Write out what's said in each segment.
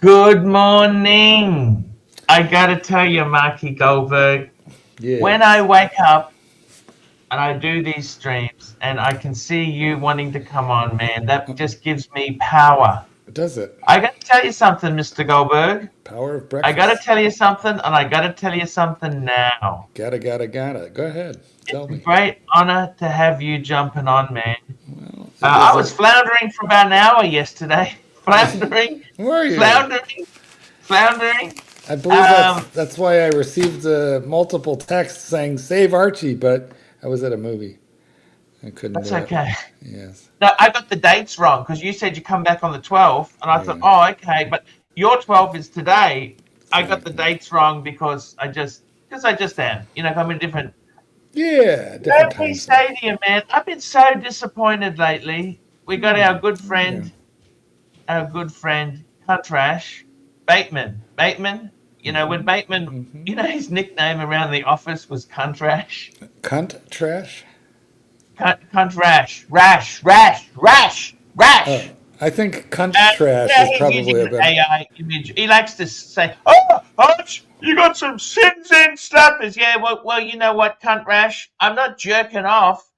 Good morning. I gotta tell you, Marky Goldberg, when I wake up and I do these streams and I can see you wanting to come on, man, that just gives me power. Does it? I gotta tell you something, Mr. Goldberg. Power of I breakfast. gotta tell you something, and I gotta tell you something now. Gotta. Go ahead. Tell me. It's a great honor to have you jumping on, man. Well, I was floundering for about an hour yesterday. Floundering. Where are you? Floundering. I believe that's why I received multiple texts saying "Save Archie," but I was at a movie. I couldn't. That's okay. Yes. No, I got the dates wrong because you said you come back on the 12th, and I thought, oh, okay, but your 12th is today. I got the dates wrong because I just am. You know, I'm in different. Yeah. Let me say to you, man, I've been so disappointed lately. We got our good friend, Cuntrash, Bateman. You know, when Bateman, you know, his nickname around the office was Cuntrash. Cuntrash? Cuntrash. Rash. Oh, I think Cuntrash is probably a better AI image. He likes to say, "Oh, Arch, you got some sins in slappers." Yeah, well, you know what, Cuntrash? I'm not jerking off.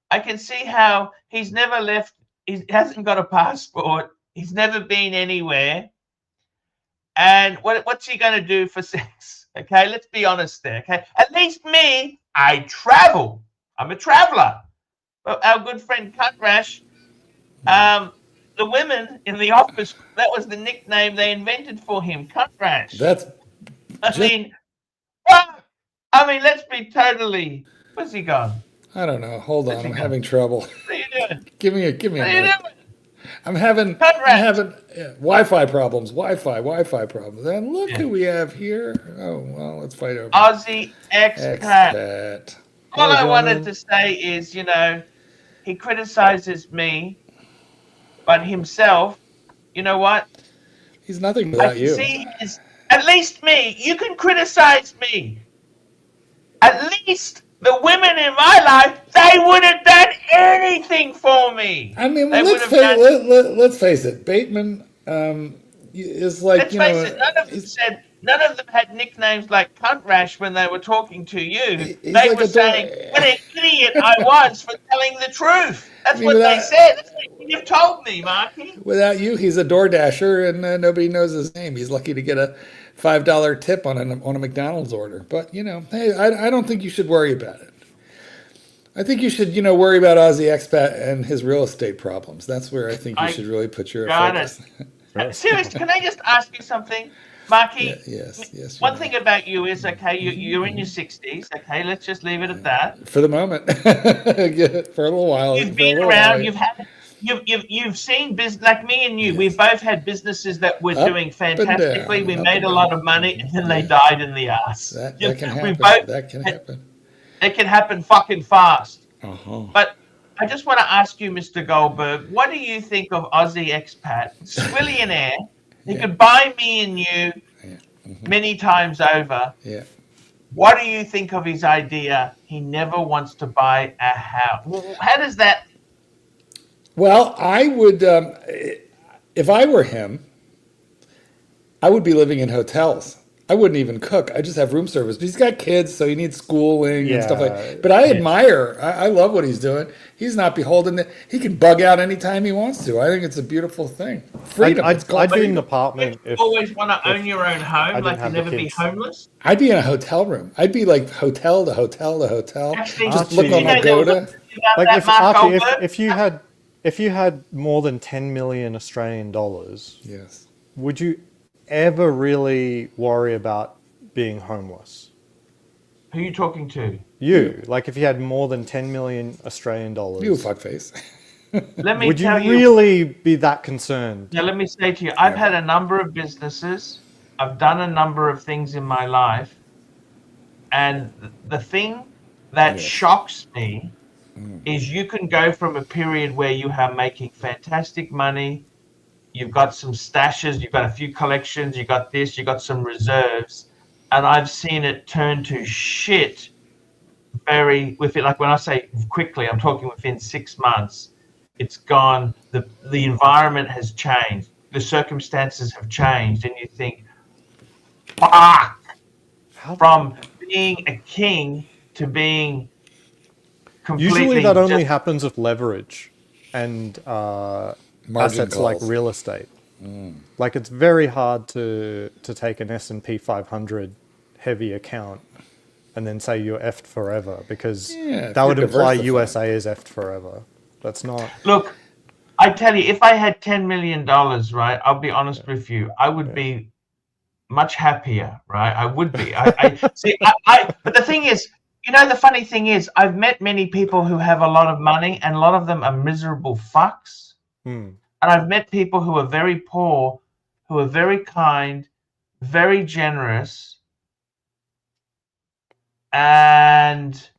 I can see how he's never left. He hasn't got a passport. He's never been anywhere. And what's he going to do for sex? Okay, let's be honest there. Okay, at least me, I travel. I'm a traveler. But our good friend Cuntrash, the women in the office, that was the nickname they invented for him, Cuntrash. I mean, let's be totally. Where's he gone? I don't know. Hold on, I'm having trouble. What are you doing? Give me a minute. I'm having Wi-Fi problems. Wi-Fi problems. And look who we have here. Oh well, let's fight over. Aussie expat. All I wanted to say is, you know, he criticizes me, but himself, you know what? He's nothing without you. See, at least me. You can criticize me. At least the women in my life, they would have done anything for me. I mean, let's face it. Bateman is like, none of them had nicknames like Cuntrash when they were talking to you. They were saying, what an idiot I was for telling the truth. That's what they said. That's what you've told me, Marky. Without you, he's a door dasher, and nobody knows his name. He's lucky to get a $5 tip on a McDonald's order. But, you know, hey, I don't think you should worry about it. I think you should, worry about Aussie expat and his real estate problems. That's where I think you should really put your focus. Seriously, can I just ask you something? Marky, yes. One thing about you is, okay, you're in your 60s, okay, let's just leave it at that. For the moment. For a little while. You've been around, you've seen business, like me and you, we've both had businesses that were doing fantastically, we made a lot of money, and then they died in the ass. That can happen. That can happen. It can happen fucking fast. Uh-huh. But I just want to ask you, Mr. Goldberg, what do you think of Aussie expat? Swillionaire. He could buy me and you many times over. Yeah. What do you think of his idea? He never wants to buy a house. How does that? Well, I would, if I were him, I would be living in hotels. I wouldn't even cook. I just have room service. But he's got kids, so he needs schooling and stuff like that. But I admire. I love what he's doing. He's not beholden. He can bug out anytime he wants to. I think it's a beautiful thing. Freedom. I'd be in an apartment. You always want to own your own home, like you never be homeless? I'd be in a hotel room. I'd be like hotel to hotel to hotel. Actually, just look on Agoda. Like if you had more than 10 million Australian dollars, yes, would you ever really worry about being homeless? Who are you talking to? You. Like if you had more than 10 million Australian dollars. You fuckface. Would you really be that concerned? Now, let me say to you, I've had a number of businesses. I've done a number of things in my life. And the thing that shocks me is you can go from a period where you are making fantastic money, you've got some stashes, you've got a few collections, you got this, you got some reserves, and I've seen it turn to shit like when I say quickly, I'm talking within 6 months. It's gone. The environment has changed. the circumstances have changed, and you think, fuck, from being a king to being completely. Usually that only happens with leverage and Margin assets like calls. real estate. Like it's very hard to take an S&P 500 heavy account and then say you're effed forever, because that would imply USA is effed forever. That's not. Look, I tell you, if I had $10 million, right, I'll be honest with you, I would be much happier, right? I would be. But the thing is, you know, the funny thing is, I've met many people who have a lot of money, and a lot of them are miserable fucks. And I've met people who are very poor, who are very kind, very generous, and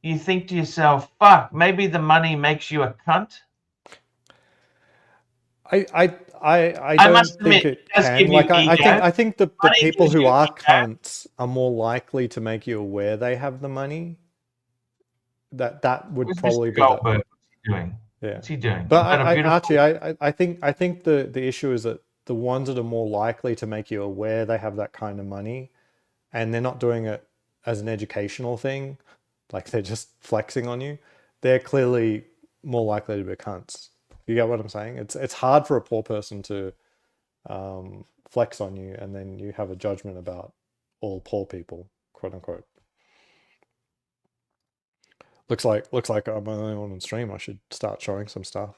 you think to yourself, fuck, maybe the money makes you a cunt. I don't think it can. Like I think the people who are cunts are more likely to make you aware they have the money. That would probably be Goldberg. What's he doing? Yeah. What's he doing? But Archie, I think the issue is that the ones that are more likely to make you aware they have that kind of money, and they're not doing it as an educational thing, like they're just flexing on you, they're clearly more likely to be cunts. You get what I'm saying? It's hard for a poor person to flex on you, and then you have a judgment about all poor people, quote unquote. Looks like I'm only on stream. I should start showing some stuff.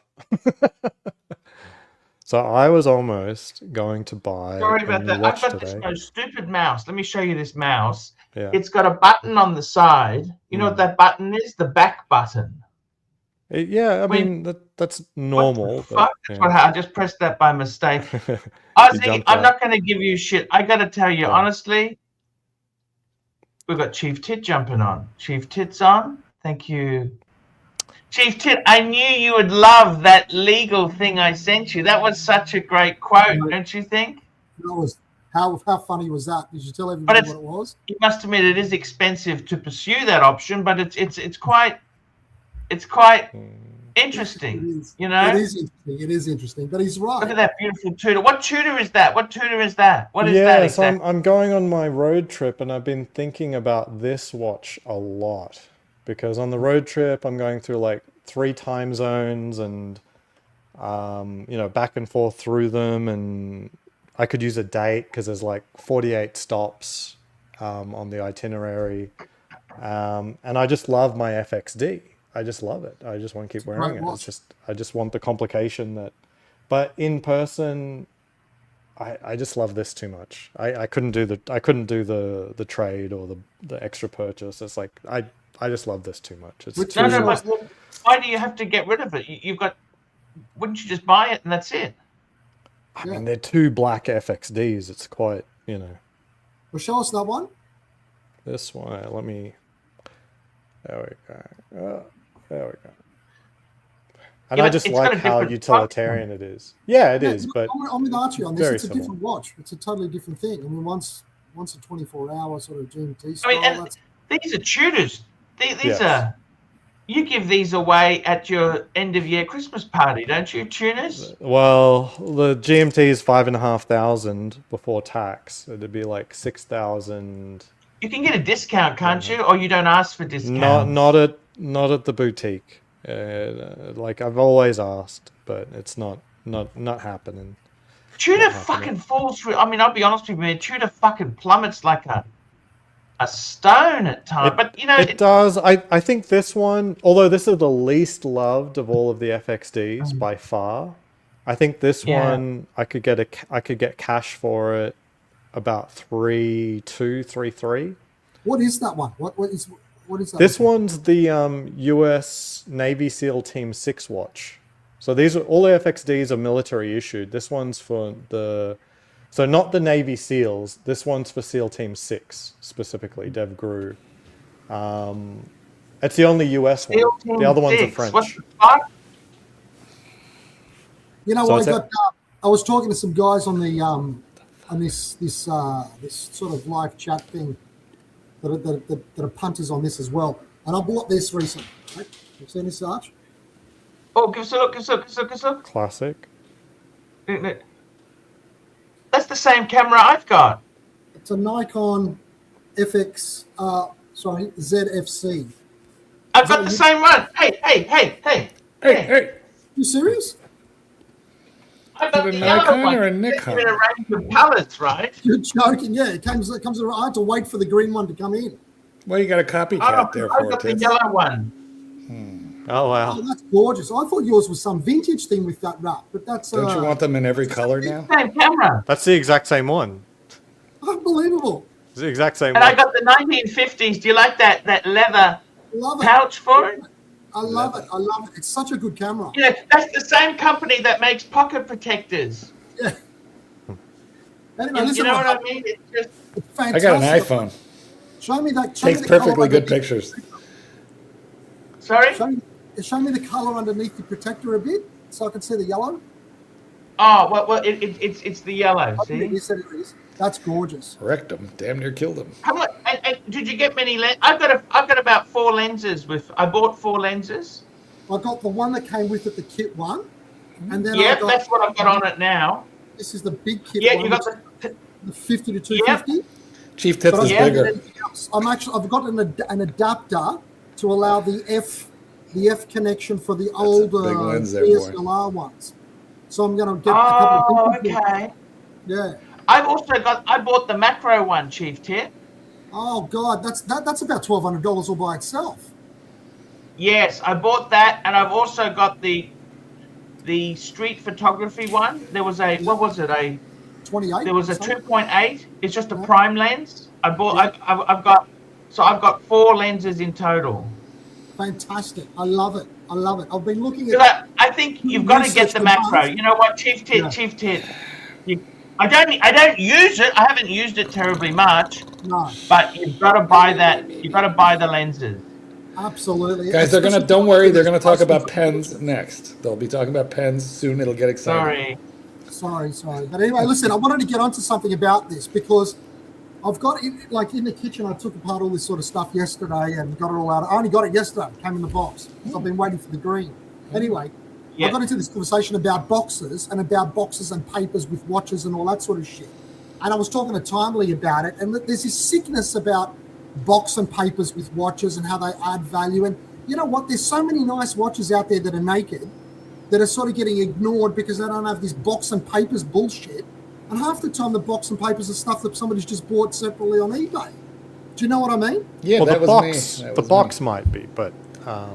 So I was almost going to buy. Sorry about that. Watch I've got today. this most stupid mouse. Let me show you this mouse. Yeah. It's got a button on the side. You know what that button is? The back button. Yeah, I mean that's normal. Fuck, that's what I just pressed that by mistake. I was thinking, I'm not going to give you shit. I got to tell you honestly, we've got Chief Tit jumping on. Chief Tit's on. Thank you, Chief Tit. I knew you would love that legal thing I sent you. That was such a great quote, don't you think? That was how funny was that? Did you tell everybody what it was? You must admit it is expensive to pursue that option, but it's quite interesting, you know. It is interesting. It is interesting, but he's right. Look at that beautiful tutor. What tutor is that? What tutor is that? What is that? Yeah, exactly? so I'm going on my road trip, and I've been thinking about this watch a lot, because on the road trip I'm going through like 3 time zones, and you know, back and forth through them, and I could use a date because there's like 48 stops on the itinerary, and I just love my FXD. I just love it. I just want to keep wearing it. It's just, I just want the complication that, but in person, I just love this too much. I couldn't do the trade or the extra purchase. It's like, I just love this too much. It's too but why do you have to get rid of it? You've got, wouldn't you just buy it and that's it? I mean, they're 2 black FXDs. It's quite, you know. Well, show us that one. This one, let me, there we go. There we go. And I just like how utilitarian it is. Yeah, it is, but I'm with Archie on this. It's a similar. different watch. It's a totally different thing. I mean, once a 24-hour sort of GMT style. I mean, these are tutors. These are, you give these away at your end of year Christmas party, don't you, tuners? Well, the GMT is 5,500 before tax. It'd be like 6,000. You can get a discount, can't you? Or you don't ask for discounts? Not at the boutique. Like I've always asked, but it's not happening. Tudor fucking falls through. I mean, I'll be honest with you, man. Tudor fucking plummets like a stone at times. But you know, it does. I think this one, although this is the least loved of all of the FXDs by far, I think this one I could get cash for it about 3.2, 3.3. What is that one? What is that? This one's the US Navy SEAL Team 6 watch. So these are all the FXDs are military issued. This one's for so not the Navy SEALs. This one's for SEAL Team 6 specifically. Dev Gru. It's the only US one. The other ones are French. What the fuck? You know, I was talking to some guys on the on this sort of live chat thing that are punters on this as well, and I bought this recently. Right? You've seen this, Arch? Oh, give us a look. Classic. the same camera I've got. It's a Nikon ZFC. I've got the same one. Hey. You serious? I've got Is the it a yellow Nikon one. or a Nikon? In a range of colours, right? You're joking. Yeah, it comes in. I had to wait for the green one to come in. Well, you got a copycat there for I've got it. the yellow one. Oh, wow. Oh, that's gorgeous. I thought yours was some vintage thing with that wrap, but that's Don't you want them in every color now? Same camera. That's the exact same one. unbelievable. It's the exact same And one. I got the 1950s. Do you like that leather Love it. pouch for it? I love it. I love it. It's such a good camera. You know, that's the same company that makes pocket protectors. Yeah. Anyway, You listen, know what I mean? It's just it's I fantastic. got an iPhone. Show me that. Show Takes me the perfectly colour good underneath. pictures. sorry. Show me the color underneath the protector a bit, so I can see the yellow. Oh well, it's the yellow. See? You said it is. That's gorgeous. Wrecked them. Damn near killed them. How much? And did you get many lenses? I've got about 4 lenses with. I bought 4 lenses. I got the one that came with it, the kit one, and then Yeah, I got, that's what I've got on it now. This is the big kit Yeah, one. you got which is the 50 to 250. Chief Tits But is Yeah. bigger. I've got an adapter to allow the F connection for the older big lens there, boy. DSLR ones. So I'm going to get a couple Oh, of things. okay. Yeah. I bought the macro one, Chief Tit. Oh God, that's about $1,200 all by itself. Yes, I bought that, and I've also got the street photography one. There was a what was it? 28. There was a something? 2.8. It's just a Yeah. prime lens. I bought. Yeah. I've got 4 lenses in total. Fantastic. I love it. I love it. I've been looking at. So I think you've got to get the macro. You know what, Chief Tit? Yeah. Chief Tit. I don't use it. I haven't used it terribly much. No, But you've got to buy that. You've got to buy the lenses. absolutely. Guys, Especially don't worry, they're gonna custom talk about photos. pens next. They'll be talking about pens soon. It'll get exciting. Sorry. Sorry. But anyway, listen, I wanted to get onto something about this because I've got it, like in the kitchen, I took apart all this sort of stuff yesterday and got it all out. I only got it yesterday. It came in the box. So I've been waiting for the green. Anyway, Yeah. I got into this conversation about boxes and papers with watches and all that sort of shit. And I was talking to Timely about it. And there's this sickness about box and papers with watches and how they add value. And you know what? There's so many nice watches out there that are naked that are sort of getting ignored because they don't have this box and papers bullshit. And half the time, the box and papers are stuff that somebody's just bought separately on eBay. Do you know what I mean? Yeah, Well, that the was box, me. That the was box me. might be, but Yeah,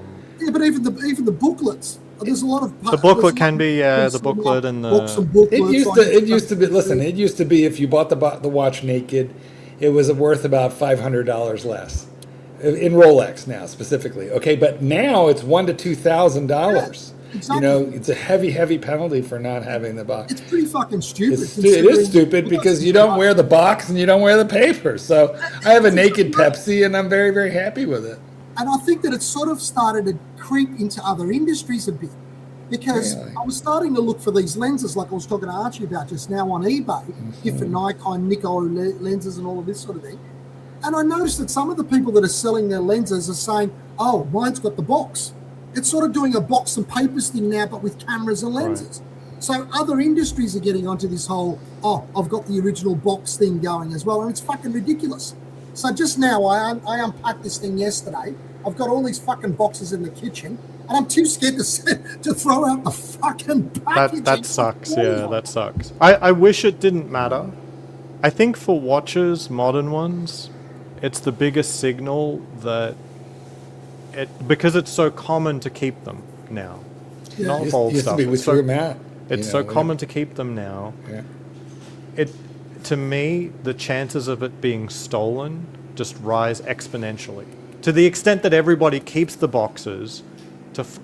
but even the booklets. There's a lot of the booklet can be the booklet and books and the booklets. It used to be. Listen, it used to be if you bought the watch naked, it was worth about $500 less in Rolex now specifically. Okay, but now it's $1,000 to $2,000. Exactly. You know, it's a heavy penalty for not having the box. It's pretty fucking stupid. It is stupid because you don't wear the box and you don't wear the paper. So I have a naked Pepsi and I'm very, very happy with it. And I think that it's sort of started to creep into other industries a bit because Really? I was starting to look for these lenses like I was talking to Archie about just now on eBay, different Nikon, lenses and all of this sort of thing. And I noticed that some of the people that are selling their lenses are saying, oh, mine's got the box. It's sort of doing a box and papers thing now, but with cameras and lenses. Right. So other industries are getting onto this whole, oh, I've got the original box thing going as well. And it's fucking ridiculous. So just now, I unpacked this thing yesterday. I've got all these fucking boxes in the kitchen, and I'm too scared to throw out the fucking packaging. That sucks. Yeah, that sucks. I wish it didn't matter. I think for watches, modern ones, it's the biggest signal that because it's so common to keep them now. Yeah. Not old Used stuff. to be we threw them out. It's so common to keep them now. Yeah. To me, the chances of it being stolen just rise exponentially. To the extent that everybody keeps the boxes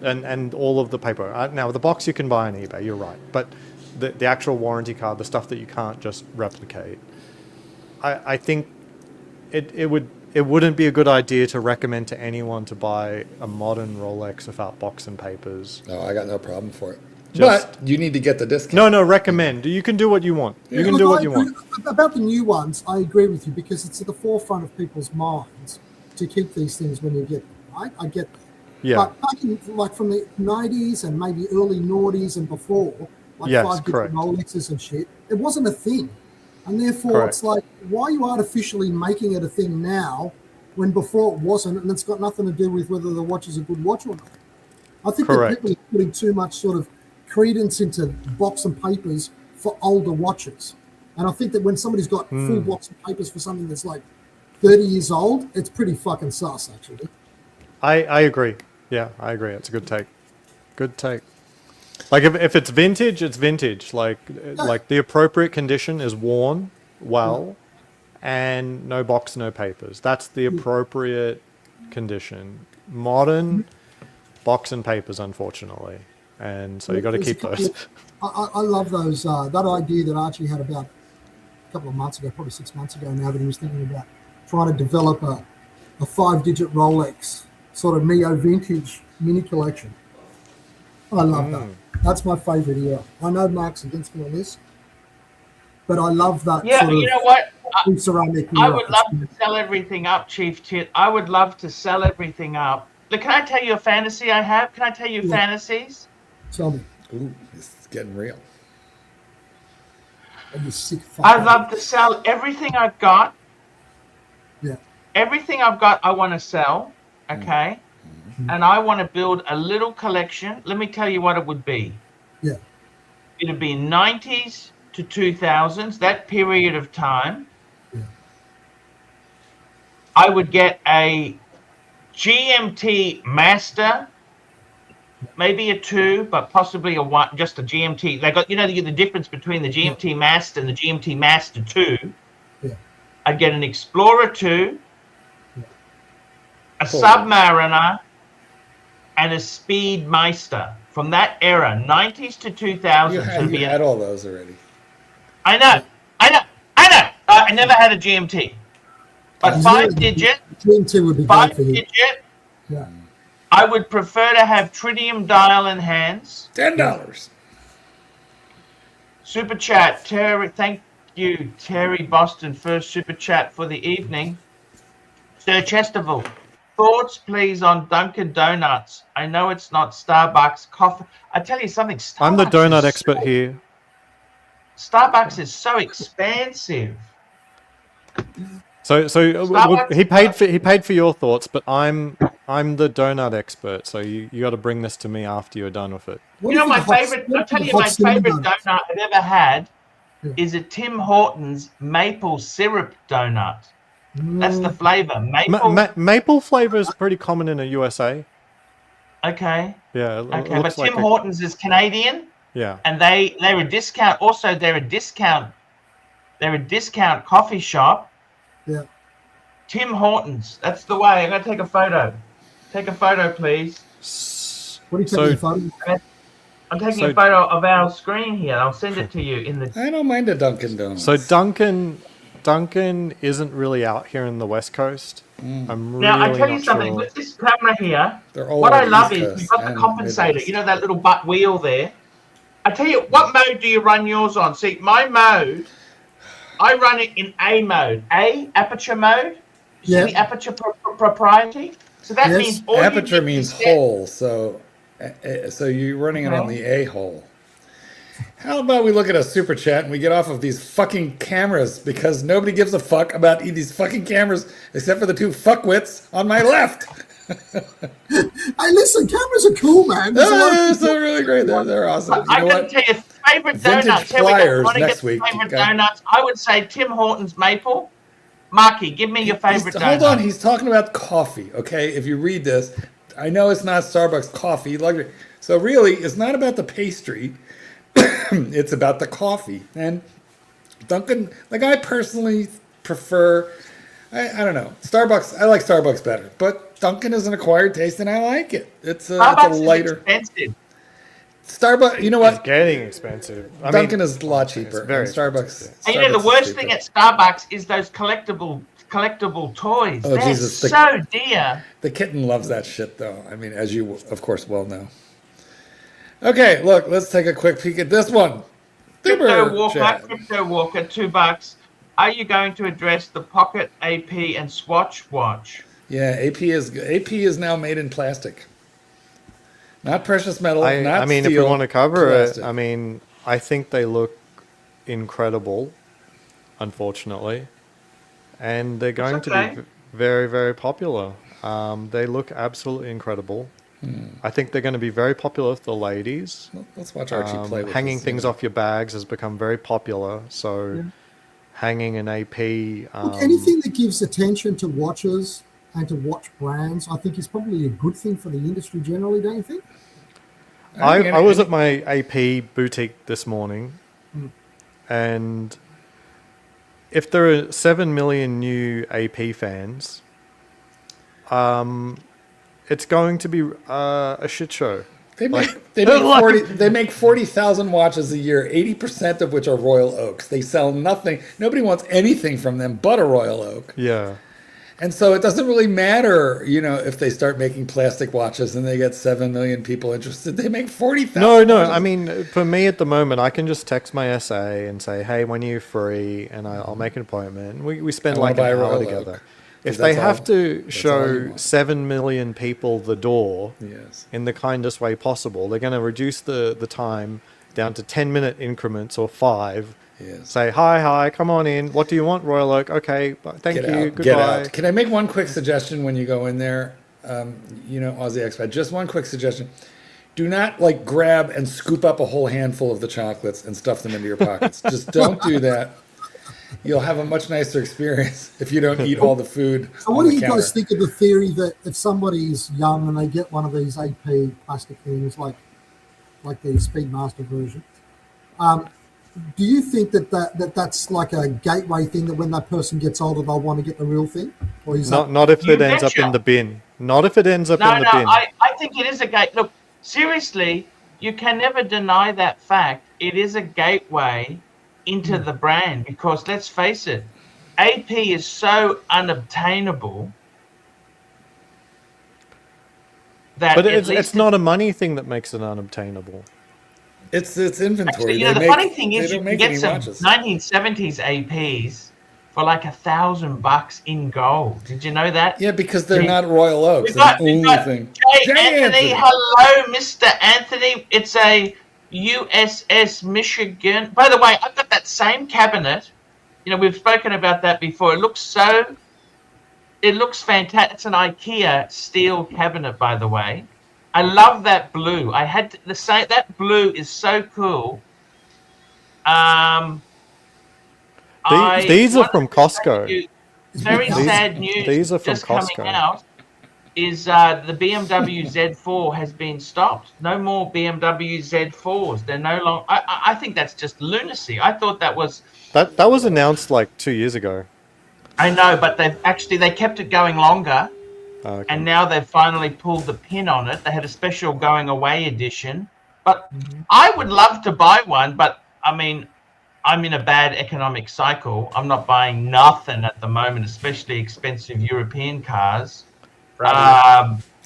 and all of the paper. Now, the box you can buy on eBay, you're right. But the actual warranty card, the stuff that you can't just replicate, I think it wouldn't be a good idea to recommend to anyone to buy a modern Rolex without box and papers. No, I got no problem for it. Just- But you need to get the discount. No, recommend. You can do what you want. You can do what you want. About the new ones, I agree with you because it's at the forefront of people's minds to keep these things when you get them, right? I get that. Yeah. But back in, like from the 90s and maybe early noughties and before, like Yes, 5 different correct. Rolexes and shit, it wasn't a thing. And therefore, Correct. it's like, why are you artificially making it a thing now when before it wasn't? And it's got nothing to do with whether the watch is a good watch or not. I think that Correct. people are putting too much sort of credence into box and papers for older watches. And I think that when somebody's got full box and papers for something that's like 30 years old, it's pretty fucking sus, actually. I agree. Yeah, I agree. It's a good take. Good take. Like if it's vintage, it's vintage. Like the appropriate condition is worn well, and no box, no papers. That's the appropriate condition. Modern box and papers, unfortunately, and so you got to keep those. I love those. That idea that Archie had about a couple of months ago, probably 6 months ago now, that he was thinking about trying to develop a 5-digit Rolex sort of neo vintage mini collection. I love that. That's my favourite era. I know Mark's against me on this, but I love that. Yeah, sort of you know what? ceramic I era. would love to sell everything up, Chief Tit. I would love to sell everything up. Look, can I tell you a fantasy I have? Can I tell you fantasies? Tell me. Ooh, this is getting real. Are you sick? I'd love to sell everything I've got. Yeah. Everything I've got, I want to sell. Okay. And I want to build a little collection. Let me tell you what it would be. Yeah. It'd be 90s to 2000s, that period of time. Yeah. I would get a GMT Master, maybe a 2, but possibly a 1, just a GMT. They got, the difference between the GMT Master and the GMT Master 2. Yeah. I'd get an Explorer 2, a Submariner, and a Speedmeister from that era, 90s to 2000s. You had all those already. I know. I never had a GMT, but 5-digit. GMT would be great for you. 5-digit. Yeah. I would prefer to have tritium dial and hands. $10. Super chat, Terry. Thank you, Terry Boston. First super chat for the evening. Sir Chesterville. Thoughts, please, on Dunkin' Donuts. I know it's not Starbucks coffee. I tell you something. Starbucks I'm the donut expert here. Starbucks is so expensive. So he paid for your thoughts, but I'm the donut expert. So you got to bring this to me after you're done with it. My favorite. I'll tell you, my favorite donut I've ever had is a Tim Hortons maple syrup donut. That's the flavor. Maple flavor is pretty common in the USA. Okay. Yeah. Okay, but Tim Hortons is Canadian. Yeah. And they're a discount. Also, they're a discount coffee shop. Yeah. Tim Hortons. That's the way. I'm gonna take a photo. Take a photo, please. What are you taking a photo? I'm taking a photo of our screen here. I'll send it to you in the. I don't mind a Dunkin' Donuts. So Dunkin' isn't really out here in the West Coast. I'm really Now, I tell you not something. sure. With this camera here, They're all what on I the love East is Coast you've got the and compensator. Midwest. You know that little butt wheel there? I tell you, what mode do you run yours on? See, my mode, I run it in A mode. Aperture mode. You see the aperture propriety? So that means all aperture means hole. So you're running it on the A hole. How about we look at a super chat and we get off of these fucking cameras, because nobody gives a fuck about these fucking cameras except for the two fuckwits on my left. Hey, listen, cameras are cool, man. They're really great. They're awesome. I'm going to tell you, favorite Vintage donuts. Here we flyers go. Want to next get week. favorite donuts? I would say Tim Hortons maple. Marky, give me your favorite donut. Hold on, he's talking about coffee, okay? If you read this, I know it's not Starbucks coffee luxury. So really, it's not about the pastry. It's about the coffee. And Dunkin', like I personally prefer, I don't know, Starbucks, I like Starbucks better. But Dunkin' is an acquired taste and I like it. It's a lighter. Is expensive. Starbucks, you know what? It's getting expensive. Dunkin' is a lot cheaper. It's very and Starbucks. And you know, the Starbucks worst is thing cheaper. at Starbucks is those collectible toys. Oh, They're Jesus, so dear. The kitten loves that shit, though. I mean, as you, of course, well know. Okay, look, let's take a quick peek at this one. Crypto Walker, $2. Are you going to address the Pocket AP and Swatch watch? Yeah, AP is now made in plastic. Not precious metal, not I mean, steel, if we want to cover plastic. it, I mean, I think they look incredible. unfortunately, and they're going That's to okay. be very, very popular. They look absolutely incredible. I think they're going to be very popular with the ladies. Let's watch Archie play with Hanging his, things off your bags has become very popular. So hanging an AP. Look, anything that gives attention to watches and to watch brands, I think is probably a good thing for the industry generally, don't you think? I was at my AP boutique this morning, and if there are 7 million new AP fans, it's going to be a shit show. They make 40,000 watches a year, 80% of which are Royal Oaks. They sell nothing. Nobody wants anything from them but a Royal Oak. Yeah. And so it doesn't really matter, if they start making plastic watches and they get 7 million people interested. They make 40,000. No. watches. I mean, for me at the moment, I can just text my SA and say, "Hey, when are you free?" And I'll make an appointment. We spend like an hour together. If they have to show 7 million people the door in the kindest way possible, they're going to reduce the time down to 10-minute increments or 5. Say, hi, come on in. What do you want, Royal Oak? Okay, thank you, goodbye. Get out. Can I make one quick suggestion when you go in there? Aussie Expat, just one quick suggestion. Do not grab and scoop up a whole handful of the chocolates and stuff them into your pockets. Just don't do that. You'll have a much nicer experience if you don't eat all the food. So what do you guys think of the theory that if somebody is young and they get one of these AP plastic things like the Speedmaster version, do you think that's like a gateway thing that when that person gets older they'll want to get the real thing? Or is not if it ends up in the bin. Not if it ends up in the bin. I think it is a gate. Look, seriously, you can never deny that fact. It is a gateway into the brand because let's face it, AP is so unobtainable that. But it's not a money thing that makes it unobtainable. It's inventory. Actually, the funny thing is, you can get some 1970s APs for like $1,000 in gold. Did you know that? Yeah, because they're not Royal Oaks. Jay Anthony, hello, Mr. Anthony. It's a USS Michigan. By the way, I've got that same cabinet. We've spoken about that before. It looks fantastic. It's an IKEA steel cabinet, by the way. I love that blue. I had the same. That blue is so cool. These are from Costco. Very sad news. These are from just Costco. Coming out is the BMW Z4 has been stopped. No more BMW Z4s. They're no longer. I think that's just lunacy. I thought that was announced like 2 years ago. I know, but they kept it going longer. Okay. And now they've finally pulled the pin on it. They had a special going away edition. But I would love to buy one, but I mean, I'm in a bad economic cycle. I'm not buying nothing at the moment, especially expensive European cars.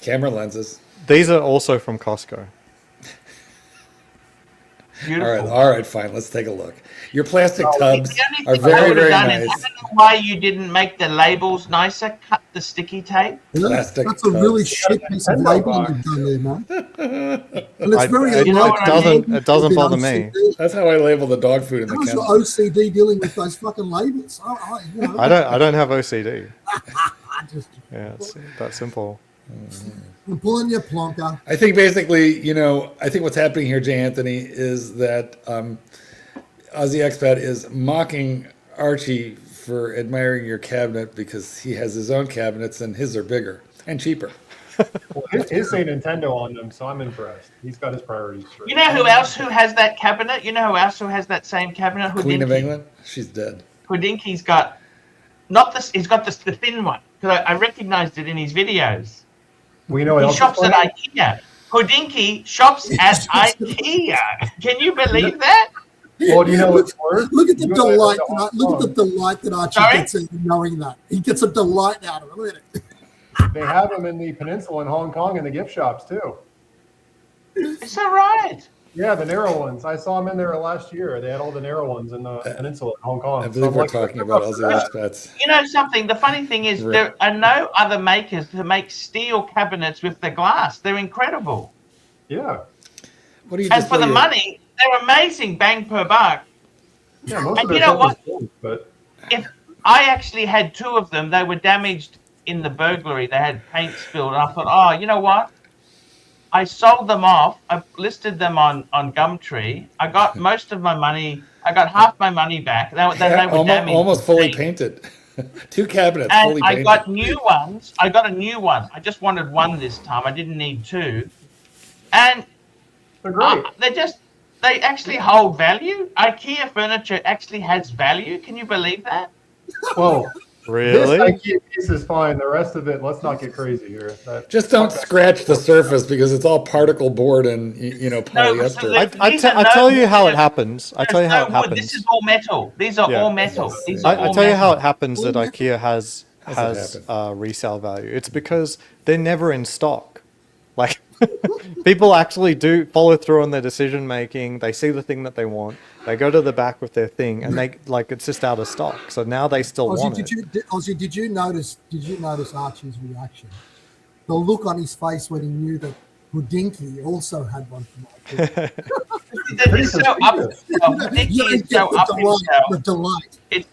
Camera lenses. These are also from Costco. Beautiful. All right, fine. Let's take a look. Your plastic tubs are very, very nice. I don't know why you didn't make the labels nicer. Cut the sticky tape. Plastic that's a really shit piece of labeling you've done there, man. And it's it doesn't bother me. That's how I label the dog food in the How's kennel. your OCD dealing with those fucking labels? I don't have OCD. Yeah, it's that simple. I'm pulling your plonker. I think basically, I think what's happening here, Jay Anthony, is that Aussie Expat is mocking Archie for admiring your cabinet because he has his own cabinets and his are bigger and cheaper. Well, his say Nintendo on them, so I'm impressed. He's got his priorities straight. You know who else who has that cabinet? You know who else who has that same cabinet? Queen of England? She's dead. Houdinki's got not this. He's got the thin one because I recognized it in his videos. We know he shops at IKEA. Houdinki shops at IKEA. Can you believe that? Well, do you know what's worse? Look at the delight. Look at the delight that Archie gets in knowing that. He gets a delight out of it. Look at it. They have them in the peninsula in Hong Kong in the gift shops too. Is that right? Yeah, the narrow ones. I saw them in there last year. They had all the narrow ones in the peninsula in Hong Kong. I believe we're talking about Aussie Expats. You know something? The funny thing is there are no other makers to make steel cabinets with the glass. They're incredible. Yeah. What do you? And for the money, they're amazing. Bang per buck. Yeah, most and of you know what? but if I actually had two of them, they were damaged in the burglary. They had paint spilled. And I thought, oh, you know what? I sold them off. I listed them on Gumtree. I got most of my money. I got half my money back. They were damaged. Almost fully painted. 2 cabinets And fully I painted. got new ones. I got a new one. I just wanted one this time. I didn't need two. And They're great. they actually hold value. IKEA furniture actually has value. Can you believe that? Well, Really? this IKEA piece is fine. The rest of it, let's not get crazy here. Just don't scratch the surface because it's all particle board and polyester. I tell you how it happens. I tell you how it happens. This is all metal. These are all metal. Yes, These yeah. are all I tell you how metal. it happens that IKEA has happen? resale value. It's because they're never in stock. Like people actually do follow through on their decision making. They see the thing that they want. They go to the back with their thing, and it's just out of stock. So now they still want it. Ozzy, did you notice Archie's reaction? The look on his face when he knew that Houdinki also had one from IKEA. He's so up himself. Nicky is so up himself. The delight. It's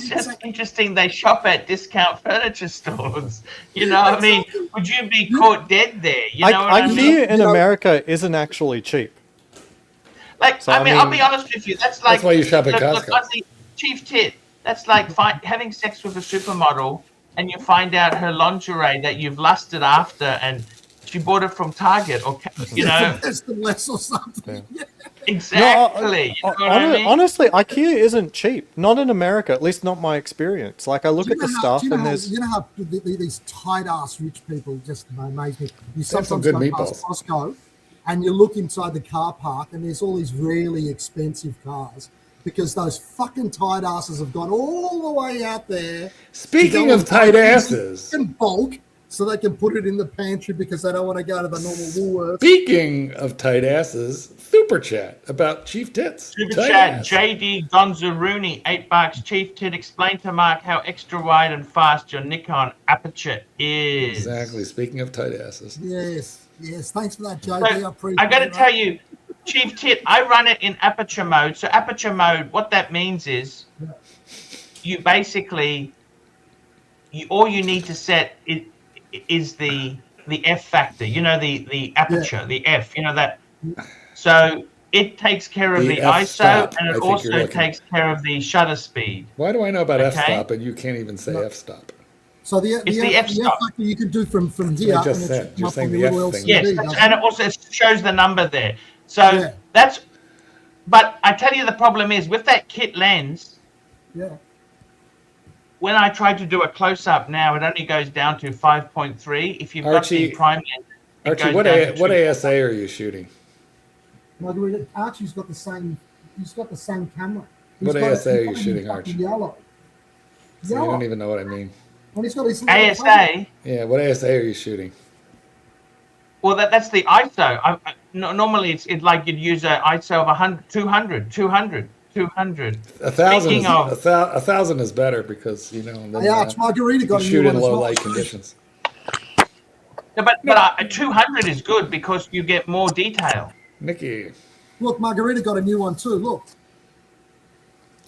just interesting. They shop at discount furniture stores. You know what I mean? Would you be caught dead there? You know what I mean? IKEA in America isn't actually cheap. Like, So, I mean, I'll be honest with you. That's why you shop at Costco. Ozzy, Chief Tit. That's like having sex with a supermodel, and you find out her lingerie that you've lusted after, and she bought it from Target, or less or something. Yeah. Exactly. You know what I mean? Honestly, IKEA isn't cheap. Not in America, at least not my experience. Like I look at the stuff and there's... You know how these tight-ass rich people just amaze me. You some sometimes good go meatballs. past Costco and you look inside the car park and there's all these really expensive cars because those fucking tight asses have gone all the way out there. Speaking of tight asses. In bulk, so they can put it in the pantry because they don't want to go to the normal Woolworths. Speaking of tight asses, Super Chat about Chief Tits. Super Tight chat, ass. JD Gonzaruni, $8. Chief Tit, explain to Mark how extra wide and fast your Nikon aperture is. Exactly. Speaking of tight asses. Yes. Thanks for that, JD. So, I appreciate I got to it. tell you, Chief Tit, I run it in aperture mode. So aperture mode, what that means is you basically, all you need to set is the f factor, the aperture, the f, that. So it takes care of the ISO, f-stop, and I it think also you're looking. takes care of the shutter speed. Why do I know about Okay. f-stop and you can't even say f-stop? So the F f-stop. factor you can do from here. I just and said. it's You're up saying on the little F thing. LCD, Yes, doesn't and it? it also shows the number there. So Yeah. but I tell you the problem is with that kit lens, Yeah. when I try to do a close-up now, it only goes down to 5.3. If you've got the prime lens, it Archie, goes what down to what 2. ASA are you shooting? Margarita, Archie's got the same. He's got the same camera. What He's got ASA are you it's shooting, fucking Archie? Yellow. So you don't even know what I mean. And he's got his little ASA. Yeah, what ASA are you shooting? Well, that's the ISO. Normally, it's like you'd use an ISO of 100, 200. 1,000 Speaking is, of- 1,000 is better because then, Yeah, it's Margarita you got can a shoot new in one as low well. light conditions. No, but 200 is good because you get more detail. Nikki, Look, Margarita got a new one too. Look.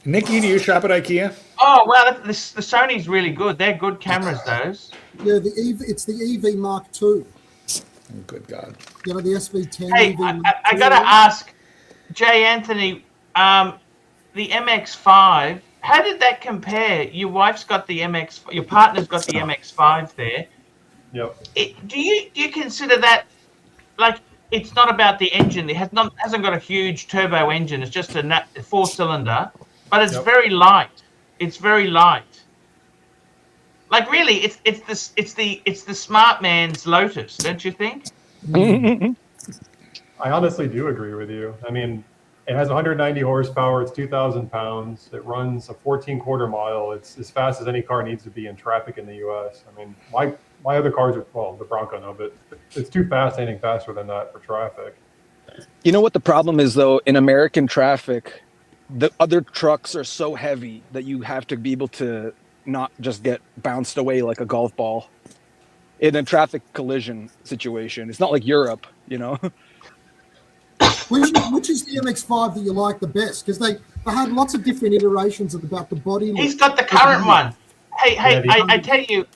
do you shop at IKEA? Oh, well, the Sony's really good. They're good cameras, those. Yeah, it's the EV Mark II. Oh, good God. The SV10 Hey, EV I Mark II. got to ask, Jay Anthony, the MX-5, how did that compare? Your wife's got the your partner's got the MX-5 there. Yep. Do you consider that, like, it's not about the engine? It hasn't got a huge turbo engine. It's just a 4-cylinder, but it's very light. It's very light. Like, really, it's the smart man's Lotus, don't you think? I honestly do agree with you. I mean, it has 190 horsepower. It's 2,000 pounds. It runs a 14-quarter mile. It's as fast as any car needs to be in traffic in the U.S. I mean, my other cars are, well, the Bronco, no, but it's too fast, anything faster than that for traffic. You know what the problem is, though? In American traffic, the other trucks are so heavy that you have to be able to not just get bounced away like a golf ball in a traffic collision situation. It's not like Europe, Which is the MX-5 that you like the best? Because they had lots of different iterations about the body look. He's got the current one. Hey, I tell you,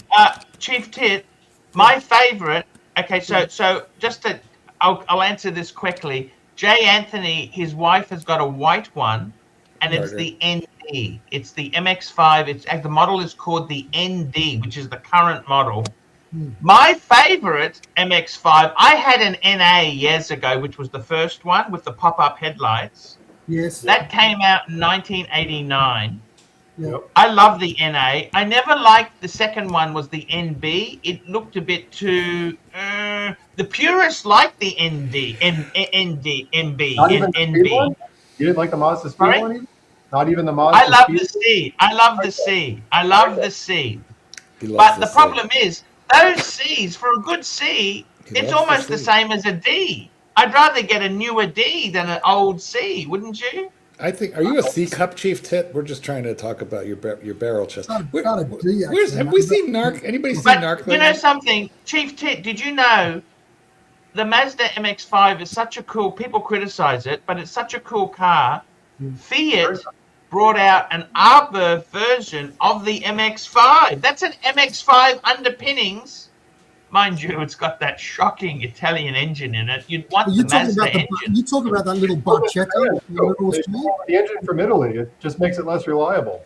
Chief Tit, my favorite. Okay, so just to, I'll answer this quickly. Jay Anthony, his wife has got a white one, and it's the ND. It's the MX-5. It's the model is called the ND, which is the current model. My favorite MX-5, I had an NA years ago, which was the first one with the pop-up headlights. Yes. That came out in 1989. Yep. I love the NA. I never liked the second one was the NB. It looked a bit too... the purists like the NB. Not even the speed one? You didn't like the Mazda speed one even? Not even the Mazda I love speed? the C. I love the C. I love the C. He loves But the C. problem is, those Cs, for a good C, it's almost the same as a D. I'd rather get a newer D than an old C, wouldn't you? I think. Are you a C cup, Chief Tit? We're just trying to talk about your barrel chest. Not a D, Where's, actually. have we seen Narc? Anybody seen But Narc? you know something, Chief Tit, did you know the Mazda MX-5 is such a cool, people criticize it, but it's such a cool car. Fiat brought out an arbor version of the MX-5. That's an MX-5 underpinnings. Mind you, it's got that shocking Italian engine in it. You'd want the Mazda engine. You're talking about that little Barchetta? The engine from Italy, it just makes it less reliable.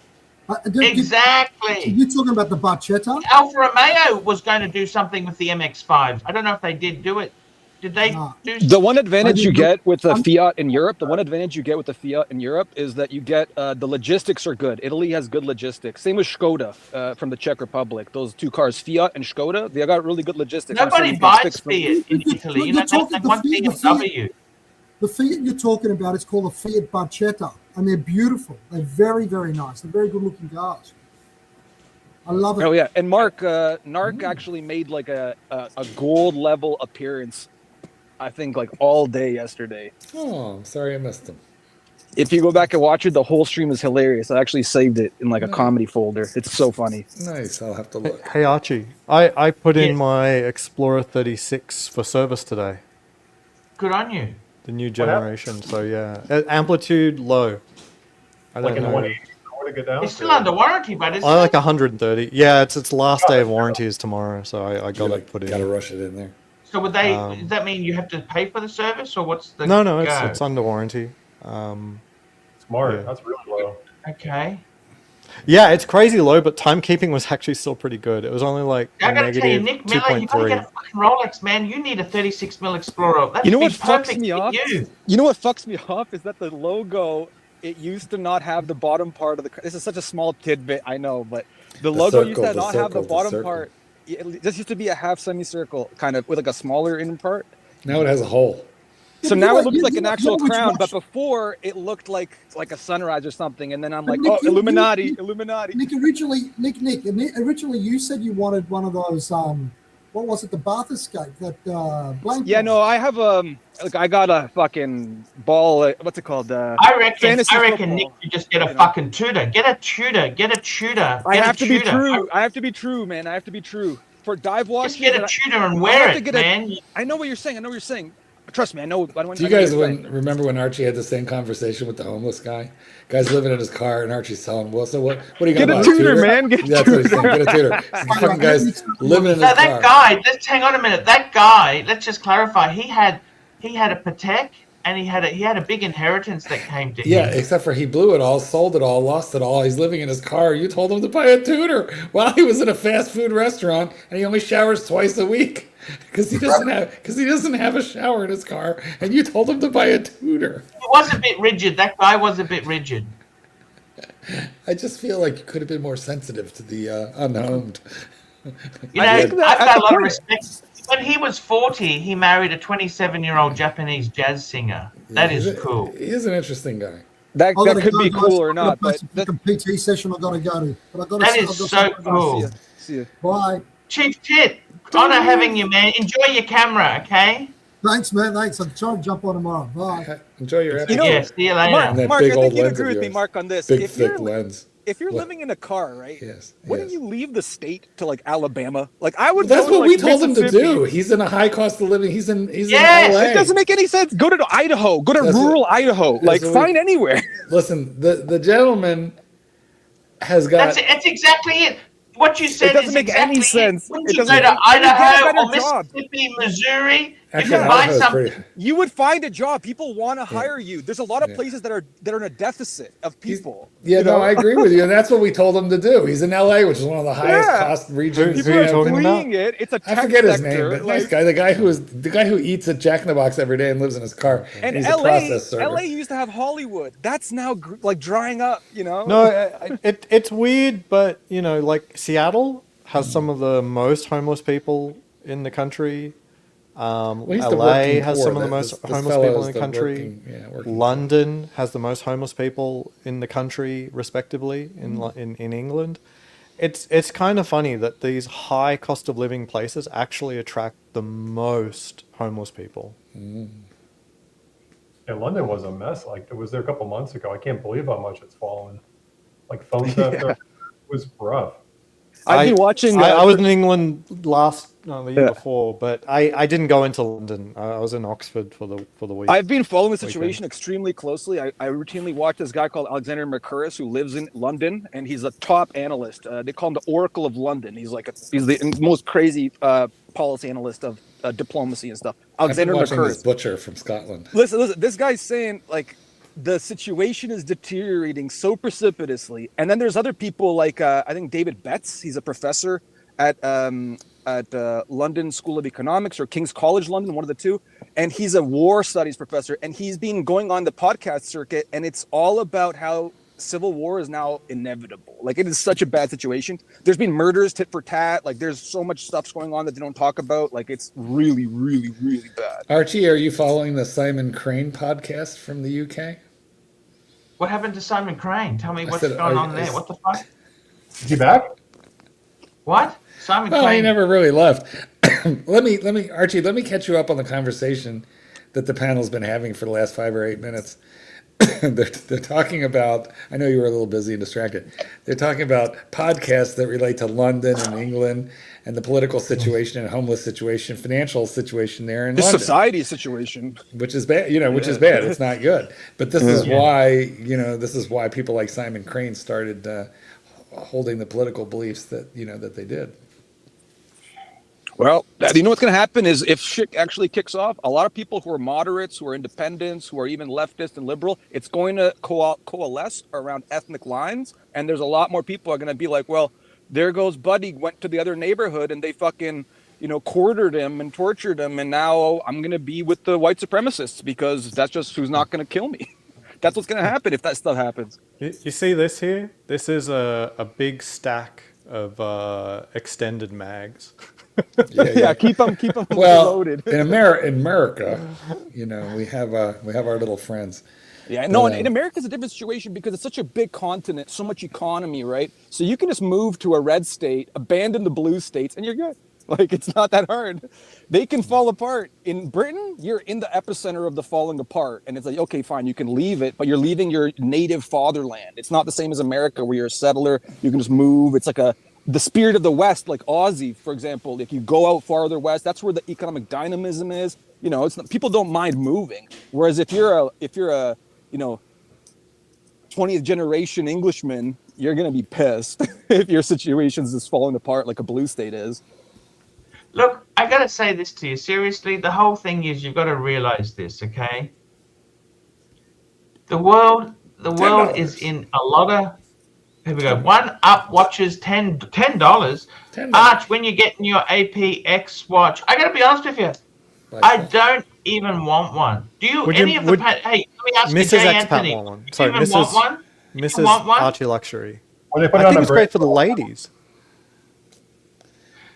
Exactly. You're talking about the Barchetta? Alfa Romeo was going to do something with the MX-5. I don't know if they did do it. Did they do The one advantage you get with the Fiat in Europe, is that you get the logistics are good. Italy has good logistics. Same with Skoda from the Czech Republic. Those two cars, Fiat and Skoda, they got really good logistics. Nobody buys Fiat in Italy. You know, they want BMW. The Fiat you're talking about is called a Fiat Barchetta, and they're beautiful. They're very, very nice. They're very good-looking cars. I love it. Oh yeah, and Narc actually made like a gold level appearance. I think like all day yesterday. Oh, I'm sorry I missed them. If you go back and watch it, the whole stream is hilarious. I actually saved it in like a comedy folder. It's so funny. Nice. I'll have to look. Hey Archie, I put in my Explorer 36 for service today. Good on you. The new generation. So yeah, amplitude low. I Like don't in know. 180, to get down. It's still under warranty, but it's I like 130. Yeah, it's last day of warranty is tomorrow, so I got to put it Gotta in. rush it in there. So would they? Does that mean you have to pay for the service, or what's the? No, go? it's under warranty. Smart. Yeah. That's really low. Okay. Yeah, it's crazy low, but timekeeping was actually still pretty good. It was only like I gotta tell you, negative Nick Miller, you gotta get a 2.3. fucking Rolex, man. You need a 36 mil Explorer. That'd You know be what fucks perfect me for off? You know what fucks me off is that the logo, it used to not have the bottom part of the. This is such a small tidbit, I know, but the logo used to not have the bottom part. This used to be a half semicircle, kind of with like a smaller inner part. Now it has a hole. So now it looks like an actual crown, but before it looked like a sunrise or something. And then I'm like, Nick, oh, Illuminati. Nick, originally you said you wanted one of those, what was it, the Bath Escape, that blank. Yeah, no, I have I got a fucking ball. What's it called? I reckon, Nick, you just get a fucking Tudor. Get a Tudor. I have to be true. I have to be true, man. I have to be true. For dive washes, just get a Tudor and wear it, man. I know what you're saying. Trust me, I know. Do you guys remember when Archie had the same conversation with the homeless guy? Guy's living in his car, and Archie's telling him, "Well, so what do you got?" Get a Tudor, man. That's what he's saying. Get a Tudor. The fucking guy's living in his car. That guy. Let's hang on a minute. That guy. Let's just clarify. He had a Patek, and he had a big inheritance that came to him. Yeah, except for he blew it all, sold it all, lost it all. He's living in his car. You told him to buy a Tudor while he was in a fast food restaurant, and he only showers twice a week. Because he doesn't have a shower in his car, and you told him to buy a Tudor. He was a bit rigid. That guy was a bit rigid. I just feel like you could have been more sensitive to the unhomed. You know, I've got a lot of respect. When he was 40, he married a 27-year-old Japanese jazz singer. That is cool. He is an interesting guy. That could be cool or not. But that's a PT session I've got to go to. But that is so cool. See ya. Bye. Chief Tit, honor having you, man. Enjoy your camera, okay? Thanks, man. Thanks. I'll try and jump on tomorrow. Bye. Enjoy your episode. Yeah, see you later. Mark, I big think old you'd lens agree of with me, yours. Mark, on this. Big, thick lens. if you're living in a car, right? Yes. Wouldn't you leave the state to like Alabama? Like I would. That's go to, what like, we told him to Mississippi. do. He's in a high cost of living. He's in Yes, LA. It doesn't make any sense. Go to Idaho. Go to That's rural Idaho. Like find anywhere. Listen, the gentleman has got. That's exactly it. What you said It doesn't is make exactly any sense. It. When It you go doesn't- to you get a Idaho better or job. Mississippi, Missouri, you Actually, can buy Idaho's something. pretty- You would find a job. People want to hire you. There's a lot of places that are in a deficit of people. Yeah, you know? no, I agree with you, and that's what we told him to do. He's in LA, which is one of the highest cost regions. People Who are you are talking about? fleeing it. It's a tech I forget his sector. name, but nice guy. The guy who eats at Jack in the Box every day and lives in his car. And he's LA, a process server. LA used to have Hollywood. That's now like drying up. You know. No, it's weird, but you know, like Seattle has some of the most homeless people in the country. he's the LA working has poor. some of the The- most the homeless fellow people is in the the country. working London has the most homeless people in the country, respectively, in England. It's kind of funny that these high cost of living places actually attract the most homeless people. Yeah, London was a mess. Like it was there a couple months ago. I can't believe how much it's fallen. Like phone theft was rough. I've been watching. I was in England the year before, but I didn't go into London. I was in Oxford for the week. I've been following the situation extremely closely. I routinely watch this guy called Alexander Mercouris who lives in London, and he's a top analyst. They call him the Oracle of London. He's the most crazy policy analyst of diplomacy and stuff. Alexander I've been watching this Mercouris. butcher from Scotland. Listen. This guy's saying like the situation is deteriorating so precipitously, and then there's other people like I think David Betts. He's a professor at London School of Economics or King's College London, one of the two, and he's a war studies professor, and he's been going on the podcast circuit, and it's all about how civil war is now inevitable. Like it is such a bad situation. There's been murders tit for tat. Like there's so much stuff's going on that they don't talk about. Like it's really, really, really bad. Archie, are you following the Simon Crane podcast from the UK? What happened to Simon Crane? Tell me what's said, going on there. What the fuck? Is he back? What? Simon Well, Crane. he never really left. Archie, let me catch you up on the conversation that the panel's been having for the last 5 or 8 minutes. They're talking about, I know you were a little busy and distracted. They're talking about podcasts that relate to London and England and the political situation and homeless situation, financial situation there in The London. society situation. Which is bad, which is bad. It's not good. But this is why people like Simon Crane started holding the political beliefs that they did. Well, you know what's going to happen is if shit actually kicks off, a lot of people who are moderates, who are independents, who are even leftist and liberal, it's going to coalesce around ethnic lines. And there's a lot more people are going to be like, well, there goes Buddy, went to the other neighborhood and they fucking, quartered him and tortured him. And now I'm going to be with the white supremacists because that's just who's not going to kill me. That's what's going to happen if that stuff happens. You see this here? This is a big stack of extended mags. Yeah, keep them Well, loaded. in America, we have our little friends. Yeah, no, in America it's a different situation because it's such a big continent, so much economy, right? So you can just move to a red state, abandon the blue states, and you're good. Like, it's not that hard. They can fall apart. In Britain, you're in the epicenter of the falling apart. And it's like, okay, fine, you can leave it, but you're leaving your native fatherland. It's not the same as America where you're a settler. You can just move. It's like the spirit of the West, like Aussie, for example. If you go out farther west, that's where the economic dynamism is. People don't mind moving. Whereas if you're a 20th generation Englishman, you're going to be pissed if your situation's just falling apart like a blue state is. Look, I got to say this to you. Seriously, the whole thing is you've got to realize this, okay? The world is in a lot of... Here we go. One up watches $10. Arch, when you're getting your APX watch, I got to be honest with you. I don't even want one. Do you? Hey, let me ask you, Mrs. Jay Expat Anthony. want one. Do Sorry, you even want one? Mrs. Want one? ArchieLuxury. When they put it I on think a it's great for the ladies.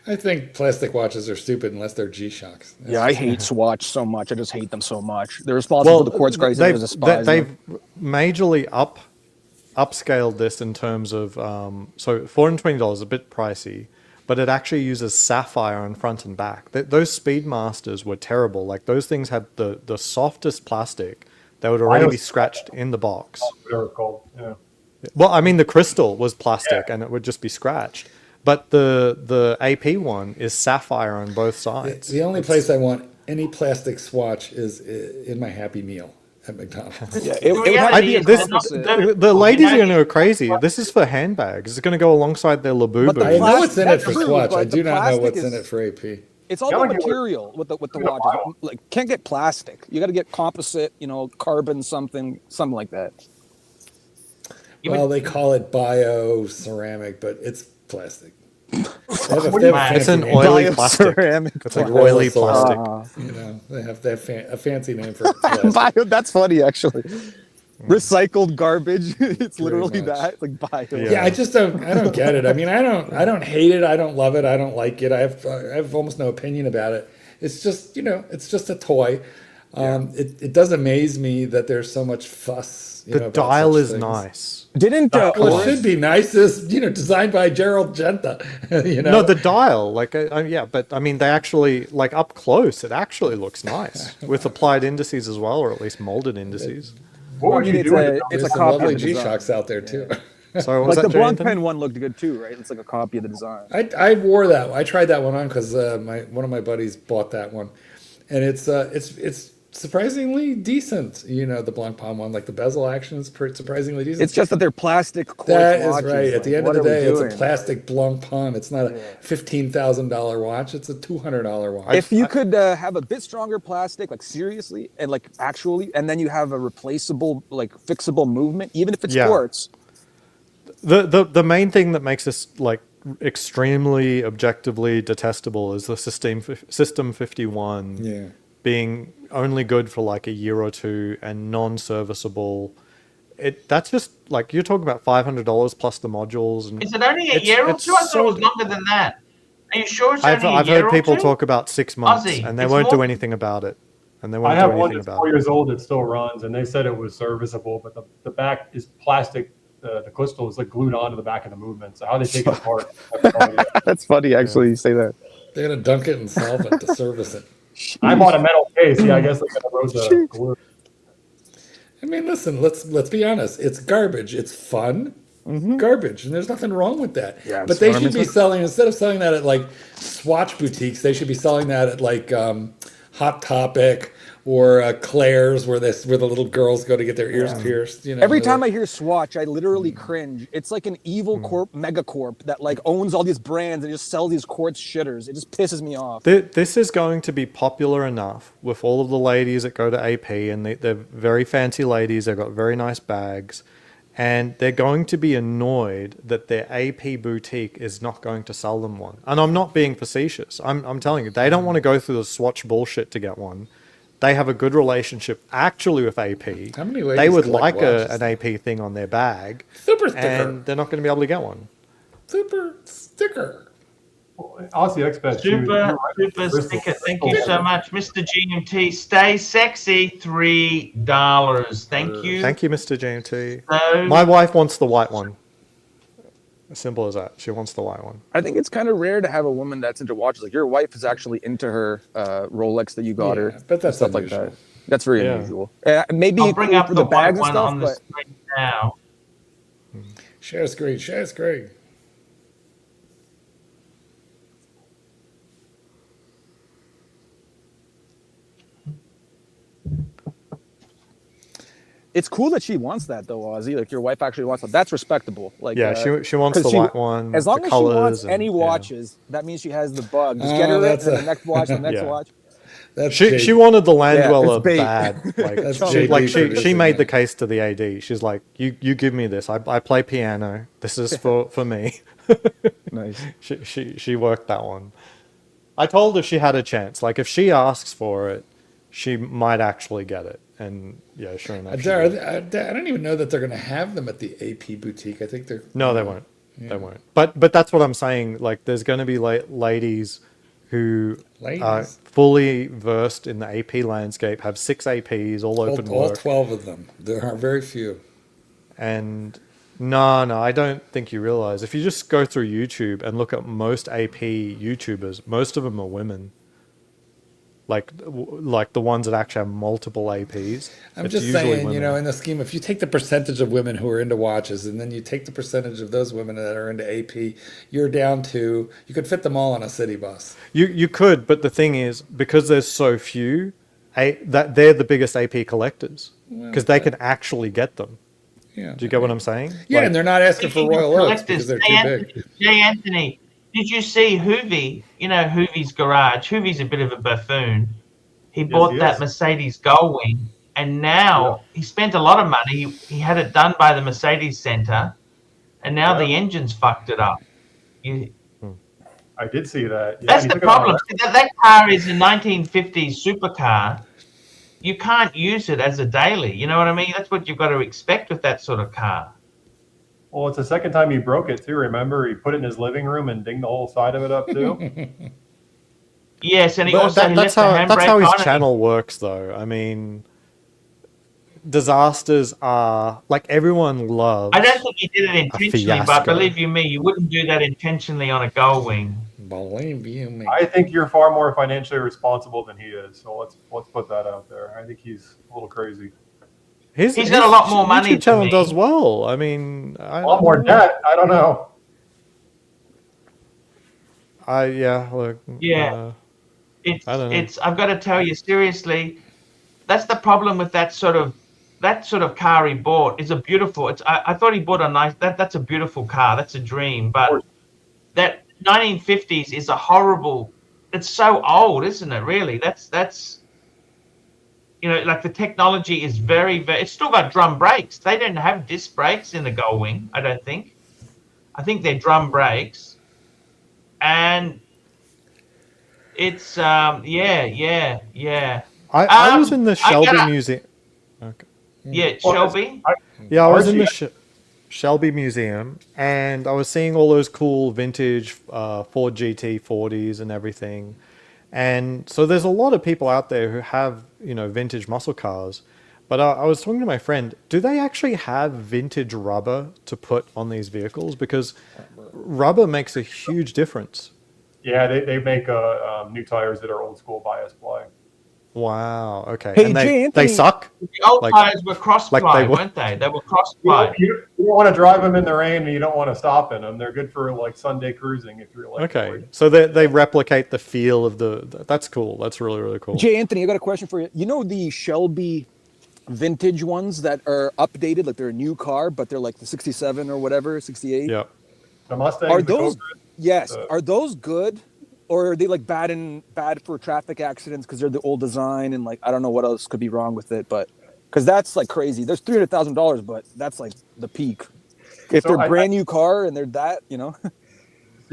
I think plastic watches are stupid unless they're G-Shocks. Yeah, I hate Swatch so much. I just hate them so much. They're responsible for the quartz crisis. They've majorly upscaled this in terms of so $420 is a bit pricey, but it actually uses sapphire on front and back. Those Speedmasters were terrible. Like those things had the softest plastic that would already be scratched in the box. Whatever it's called. Yeah. Well, I mean, the crystal was plastic and it would just be scratched. But the AP one is sapphire on both sides. The only place I want any plastic swatch is in my Happy Meal at McDonald's. Yeah, it would Yeah, have to be this- opposite. The ladies are going to go crazy. This is for handbags. It's going to go alongside their Labubu. But the I know what's in it That's for true, Swatch. I but the do not know plastic what's is- in it for AP. It's all Yeah, the like you material with the watches. Like, can't get plastic. You got to get composite, carbon something like that. Well, they call it bio ceramic, but it's plastic. They have a It's fancy an name. oily plastic. Bioceramic It's like plastic. oily plastic. You know, they have a fancy name for plastic. Bio, that's funny, actually. Recycled garbage. It's literally much. that. It's like bio. Yeah. Yeah, I don't get it. I mean, I don't hate it. I don't love it. I don't like it. I have almost no opinion about it. It's just, it's just a toy. It does amaze me that there's so much fuss. The about dial such is things. nice. Didn't Well, it should be nice. Is designed by Gerald Genta. No, the dial, but I mean, they actually, like up close, it actually looks nice with applied indices as well, or at least molded indices. What would you it's do? a There's some copy lovely of the design. G-Shocks out there too. So was Like that the Jay Blanc Anthony? pen one looked good too, right? It's like a copy of the design. I wore that. I tried that one on because one of my buddies bought that one, and it's surprisingly decent. The Blanc Palm one, like the bezel action is surprisingly decent. It's just that they're plastic quartz That is watches. right. At the end of what the are we day, it's a doing? plastic Blanc Palm. It's not a $15,000 watch. It's a $200 watch. If you could have a bit stronger plastic, like seriously, and like actually, and then you have a replaceable, like fixable movement, even if it's Yeah. quartz. The main thing that makes this like extremely objectively detestable is the System 51 Yeah. being only good for like a year or two and non-serviceable. That's just like you're talking about $500 plus the modules. And Is it only a it's- year or it's two? I thought so- it was longer than that. Are you sure it's only a I've year heard people or two? talk about 6 months Ozzy, and they it's won't do more- anything about it. And they I won't do have one anything that's about 4 it. years old that still runs, and they said it was serviceable, but the back is plastic. The crystal is like glued onto the back of the movement. So how they take it apart? I have no idea. That's funny, actually. You say that. They're gonna dunk it in solvent to service it. I'm on a metal case. Yeah, I guess they kind of wrote the glue. I mean, listen. Let's be honest. It's garbage. It's fun. Garbage, and there's nothing wrong with that. Yeah, but they should be selling, instead of selling that at like Swatch boutiques, they should be selling that at like Hot Topic or Claire's, where the little girls go to get their ears pierced. Every time I hear Swatch, I literally cringe. It's like an evil megacorp that like owns all these brands and just sells these quartz shitters. It just pisses me off. This is going to be popular enough with all of the ladies that go to AP, and they're very fancy ladies. They've got very nice bags, and they're going to be annoyed that their AP boutique is not going to sell them one. And I'm not being facetious. I'm telling you, they don't want to go through the Swatch bullshit to get one. They have a good relationship actually with AP. How many They ladies would collect like watches? an AP thing on their bag, Super sticker. and they're not going to be able to get one. Super sticker. Aussie Expat. Super sticker. Thank you so much, Mr. GMT. Stay sexy. $3. Thank you. Thank you, Mr. GMT. So, My wife wants the white one. As simple as that. She wants the white one. I think it's kind of rare to have a woman that's into watches. Like your wife is actually into her Rolex that you got her. But that's stuff unusual. like that. That's very Yeah. unusual. Maybe I'll bring up for the the white bags and one stuff, on the but screen now. Share screen. Share screen. it's cool that she wants that though, Ozzy. Like your wife actually wants that. That's respectable. Like Yeah, she wants 'cause the white one. As long the as she colors wants and- any yeah. watches, that means she has the bug. Just Oh, get her it, that's and a- the next watch, the next Yeah. watch. That's She big. wanted the land Yeah, dweller it's bait. bad. Like That's she JD she made the producing case to the AD. She's like, you give me this. I play piano. This is for me. Nice. She worked that one. I told her she had a chance. Like if she asks for it, she might actually get it. And yeah, sure enough. she did. I don't even know that they're going to have them at the AP boutique. I think they're. No, they won't. They won't. But that's what I'm saying. Like, there's going to be ladies who are Ladies. fully versed in the AP landscape, have 6 APs, all open All work, 12 of them. There are very few. and no, I don't think you realize. If you just go through YouTube and look at most AP YouTubers, most of them are women. like the ones that actually have multiple APs. I'm It's just usually saying, you women. know, in the scheme, if you take the percentage of women who are into watches and then you take the percentage of those women that are into AP, you're down to, you could fit them all on a city bus. You could, but the thing is, because there's so few, that they're the biggest AP collectors because they can actually get them. Yeah. Do you get what I'm saying? Yeah, Like, and they're not asking for Speaking of Royal Oaks collectors, because they're too big. Jay Anthony, did you see Hoovy? You know Hoovy's garage. Hoovy's a bit of a buffoon. He bought he that is. Mercedes Gullwing, and now he spent a lot of money. He had it done by the Mercedes Center, and now the engine's fucked it up. I did see that. Yeah, That's he the took it on a problem. That car is a 1950s supercar. You can't use it as a daily. You know what I mean? That's what you've got to expect with that sort of car. Well, it's the second time he broke it too. Remember, he put it in his living room and dinged the whole side of it up too. Yes, and he but also that's left the handbrake how his on. channel works, though. I mean, disasters are like everyone loves. I don't think he did it intentionally, but fiasco. believe you me, you wouldn't do that intentionally on a Gullwing. Believe you me. I think you're far more financially responsible than he is. So let's put that out there. I think he's a little crazy. He's got a lot more money YouTube channel than me. does well. I mean, A lot more debt. I don't know. Look. Yeah. I don't know. It's I've got to tell you seriously, that's the problem with that sort of car he bought. Is a beautiful. I thought he bought a nice that's a beautiful car. That's a dream, but that 1950s is a horrible. It's so old, isn't it? Really, that's you know, like the technology is very. It's still got drum brakes. They didn't have disc brakes in the Gullwing. I don't think. I think they're drum brakes, and it's I was in the Shelby Museum. Okay. Yeah, Shelby. I was in the Shelby Museum, and I was seeing all those cool vintage Ford GT40s and everything. And so there's a lot of people out there who have, you know, vintage muscle cars. But I was talking to my friend, do they actually have vintage rubber to put on these vehicles? Because rubber makes a huge difference. Yeah, they make new tires that are old school bias ply. Wow. Okay. Hey, and Jay they Anthony, suck. The old tires were cross-ply, were. weren't they? They were cross-ply. You don't want to drive them in the rain, and you don't want to stop in them. They're good for like Sunday cruising if you're like. Okay, so they replicate the feel of that's cool. That's really, really cool. Jay Anthony, I got a question for you. You know the Shelby vintage ones that are updated, like they're a new car, but they're like the 67 or whatever, 68? Yeah. The Mustang. Are those, are those good? Or are they like bad for traffic accidents because they're the old design and like I don't know what else could be wrong with it, but because that's like crazy. There's $300,000, but that's like the peak. If they're brand new car and they're that, you know. So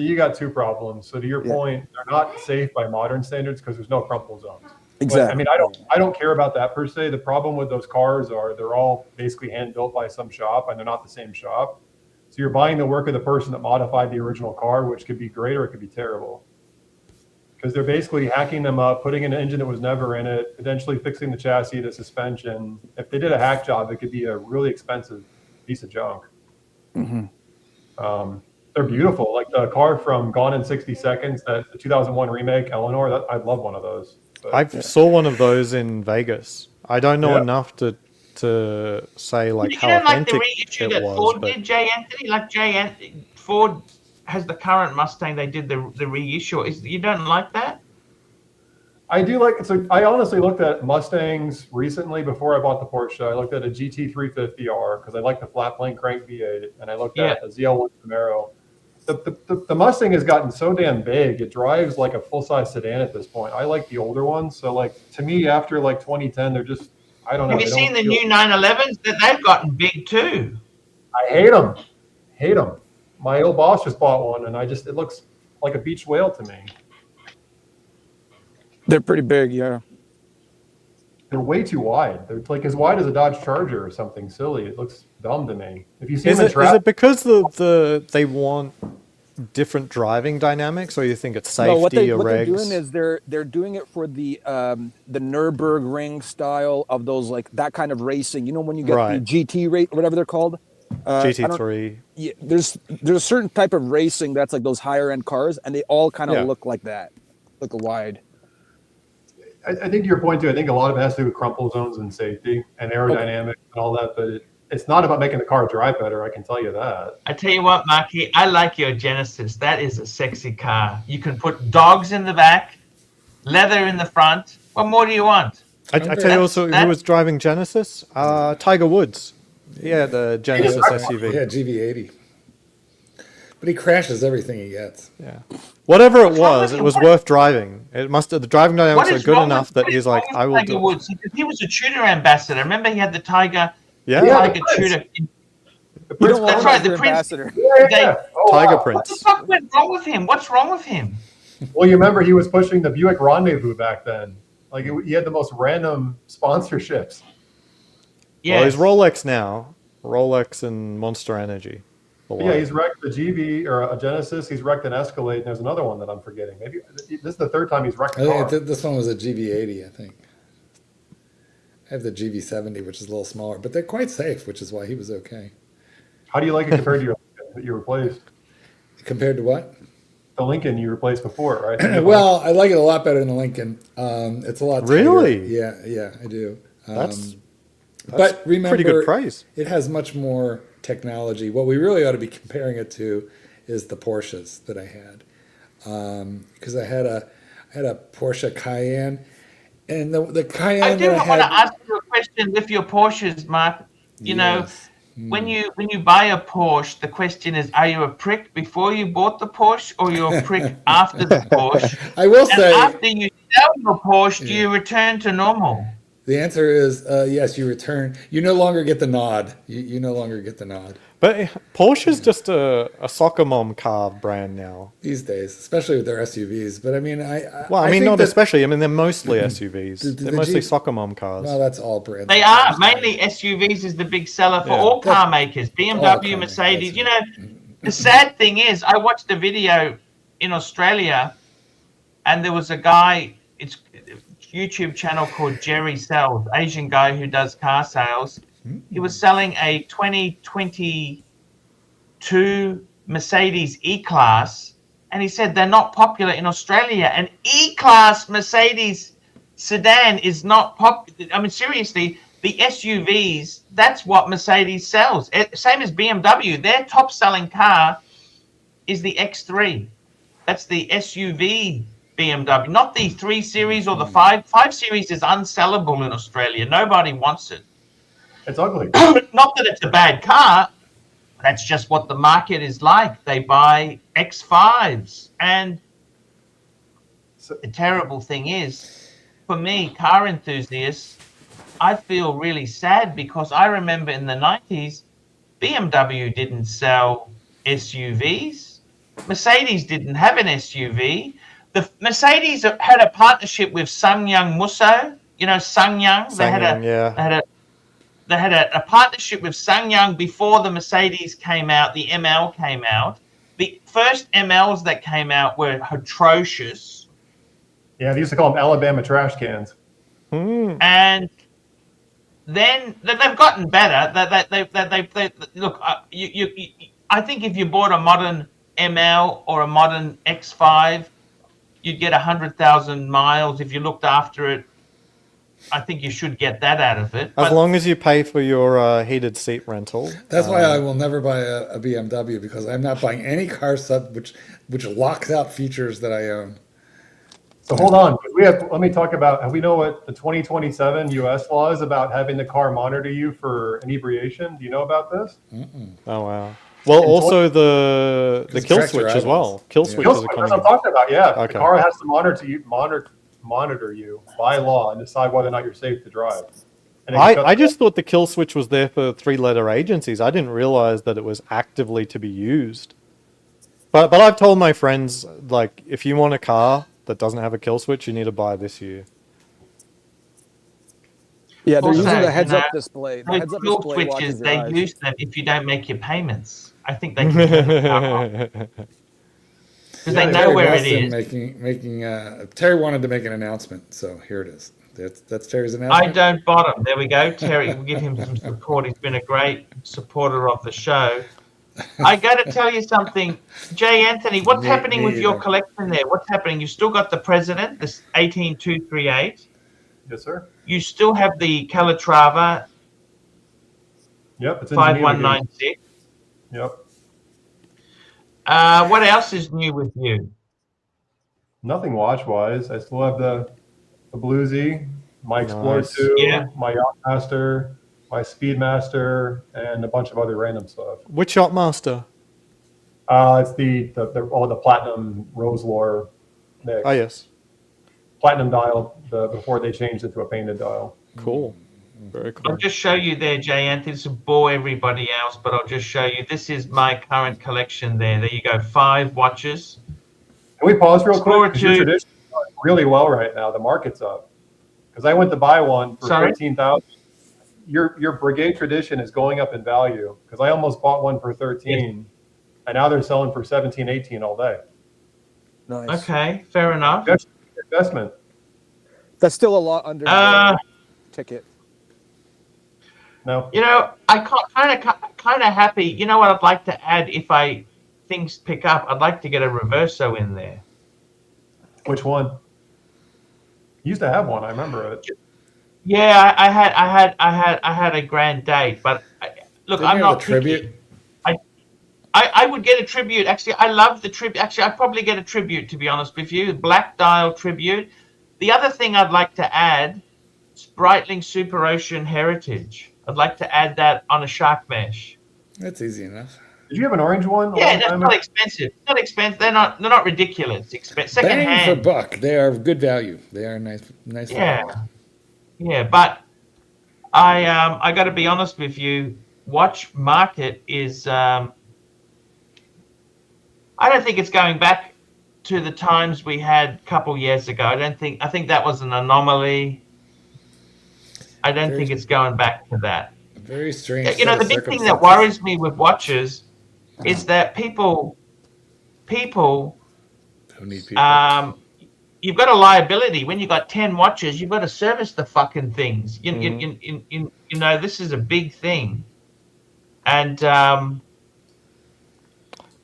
you got two problems. So to your point, they're not safe by modern standards because there's no crumple zones. Exactly. But, I mean, I don't care about that per se. The problem with those cars are they're all basically hand built by some shop and they're not the same shop. So you're buying the work of the person that modified the original car, which could be great or it could be terrible. Because they're basically hacking them up, putting in an engine that was never in it, potentially fixing the chassis, the suspension. If they did a hack job, it could be a really expensive piece of junk. Mm-hmm. They're beautiful. Like the car from Gone in 60 Seconds, the 2001 remake, Eleanor, I'd love one of those. But, I saw one of those in Vegas. I don't know enough to say like how authentic it was. Ford did, Jay Anthony? Like Ford has the current Mustang. They did the reissue. You don't like that? I do like it. So I honestly looked at Mustangs recently before I bought the Porsche. I looked at a GT350R because I like the flat plane crank V8, and I looked at a ZL1 Camaro. The Mustang has gotten so damn big. It drives like a full-size sedan at this point. I like the older ones. So like to me, after like 2010, they're just, I don't know. Have you seen the new 911s? They've gotten big too. I hate them. Hate them. My old boss just bought one, and it looks like a beached whale to me. They're pretty big, yeah. They're way too wide. They're like as wide as a Dodge Charger or something silly. It looks dumb to me. If you see them in traffic, is it because they want different driving dynamics, or you think it's safety or what regs? They're doing is they're doing it for the Nürburgring style of those, like that kind of racing. You know, when you get the GT rate, whatever they're called. GT3. Yeah, there's a certain type of racing that's like those higher end cars, and they all kind of look like that, like a wide. I think your point too. I think a lot of it has to do with crumple zones and safety and aerodynamics and all that. But it's not about making the car drive better. I can tell you that. I tell you what, Marky, I like your Genesis. That is a sexy car. You can put dogs in the back, leather in the front. What more do you want? I tell you also who was driving Genesis? Tiger Woods. Yeah, the Genesis SUV. Yeah, GV80. But he crashes everything he gets. Yeah. Whatever it was worth driving. It must have, the driving dynamics are good enough that he's like, I will do it. He was a Tudor ambassador. Remember, he had the Tiger. Yeah. Tiger Tudor. That's right, the ambassador. Tiger Prince. What the fuck went wrong with him? What's wrong with him? Well, you remember he was pushing the Buick Rendezvous back then. Like he had the most random sponsorships. Yeah. Well, he's Rolex now. Rolex and Monster Energy. Yeah, he's wrecked the GV or a Genesis. He's wrecked an Escalade, and there's another one that I'm forgetting. Maybe this is the third time he's wrecked a car. This one was a GV80, I think. I have the GV70, which is a little smaller, but they're quite safe, which is why he was okay. How do you like it compared to your that you replaced? Compared to what? The Lincoln you replaced before, right? Well, I like it a lot better than the Lincoln. It's a lot tighter. Really? Yeah, I do. That's but remember, pretty good price. It has much more technology. What we really ought to be comparing it to is the Porsches that I had, because I had a Porsche Cayenne, and the Cayenne. I do want to ask you a question with your Porsches, Mark. You know, when you buy a Porsche, the question is: are you a prick before you bought the Porsche, or you're a prick after the Porsche? I will say, after you sell your Porsche, do you return to normal? The answer is yes. You return. You no longer get the nod. You no longer get the nod. But Porsche's just a soccer mom car brand now These days, especially with their SUVs. But I mean, I mean, not especially. I mean, they're mostly SUVs. They're mostly soccer mom cars. Well, that's all brands. They are. Mainly SUVs is the big seller for all car makers. BMW, Mercedes. You know, the sad thing is, I watched a video in Australia, and there was a guy, it's a YouTube channel called Jerry Sells, Asian guy who does car sales. He was selling a 2022 Mercedes E-Class, and he said they're not popular in Australia. An E-Class Mercedes sedan is not popular. I mean, seriously, the SUVs, that's what Mercedes sells. Same as BMW. Their top-selling car is the X3. That's the SUV BMW, not the 3 Series or the 5. 5 Series is unsellable in Australia. Nobody wants it. It's ugly. Not that it's a bad car. That's just what the market is like. They buy X5s. And the terrible thing is, for me, car enthusiasts, I feel really sad because I remember in the 90s, BMW didn't sell SUVs. Mercedes didn't have an SUV. The Mercedes had a partnership with SsangYong Musso. You know SsangYong? They had a partnership with SsangYong before the Mercedes came out, the ML came out. The first MLs that came out were atrocious. Yeah, they used to call them Alabama trash cans. And then they've gotten better. Look, I think if you bought a modern ML or a modern X5, you'd get 100,000 miles if you looked after it. I think you should get that out of it. As long as you pay for your heated seat rental. That's why I will never buy a BMW, because I'm not buying any car which locks out features that I own. So hold on, let me talk about. We know what the 2027 U.S. law is about having the car monitor you for inebriation. Do you know about this? Oh wow. Well, also the kill switch as well. Kill switch is coming. That's what I'm talking about. Yeah, okay. The car has to monitor you by law and decide whether or not you're safe to drive. I just thought the kill switch was there for 3-letter agencies. I didn't realize that it was actively to be used. But I've told my friends, like, if you want a car that doesn't have a kill switch, you need to buy this year. Yeah, they're Also, using the heads-up display. The heads-up kill display switches, watches they your eyes. use them if you don't make your payments. I think they can turn the car off. Because they know where it is. Terry wanted to make an announcement, so here it is. That's Terry's I announcement. don't bottom. There we go. Terry, we'll give him some support. He's been a great supporter of the show. I got to tell you something, Jay Anthony. What's happening with your collection there? What's happening? You still got the President, this 18238. Yes, sir. You still have the Calatrava Yep, it's in Geneva. 5196. Yep. What else is new with you? Nothing watch-wise. I still have the Bluesy, my Explorer Nice. 2, Yeah. my Yachtmaster, my Speedmaster, and a bunch of other random stuff. Which Yachtmaster? It's the platinum rose lore mix. Oh, yes. Platinum dial before they changed it to a painted dial. Cool. Very cool. I'll just show you there, Jay Anthony. This will bore everybody else, but I'll just show you. This is my current collection there. There you go, 5 watches. Can we pause real quick? Because your 2. tradition is going really well right now. The market's up. Because I went to buy one for $13,000. Your brigade tradition is going up in value. Because I almost bought one for 13, and now they're selling for 17, 18 all day. Nice. Okay, fair enough. That's investment. That's still a lot under the ticket. No. You know, I kind of happy. You know what I'd like to add if things pick up? I'd like to get a Reverso in there. Which one? You used to have one. I remember it. Yeah, I had a grand date, but look, Didn't I'm you have not a tribute. picky. I would get a tribute. Actually, I love the tribute. Actually, I'd probably get a tribute, to be honest with you. Black Dial tribute. The other thing I'd like to add is Breitling Super Ocean Heritage. I'd like to add that on a shark mesh. That's easy enough. Did you have an orange one? Yeah, that's not expensive. It's not expensive. They're not ridiculous. Second Bang hand. for buck. They are good value. They are nice. Yeah, value. yeah. But I got to be honest with you. Watch market is. I don't think it's going back to the times we had a couple years ago. I think that was an anomaly. I don't think it's going back to that. Very strange. You know, the big thing that worries me with watches is that people who need people. You've got a liability. When you've got 10 watches, you've got to service the fucking things. You know, this is a big thing. And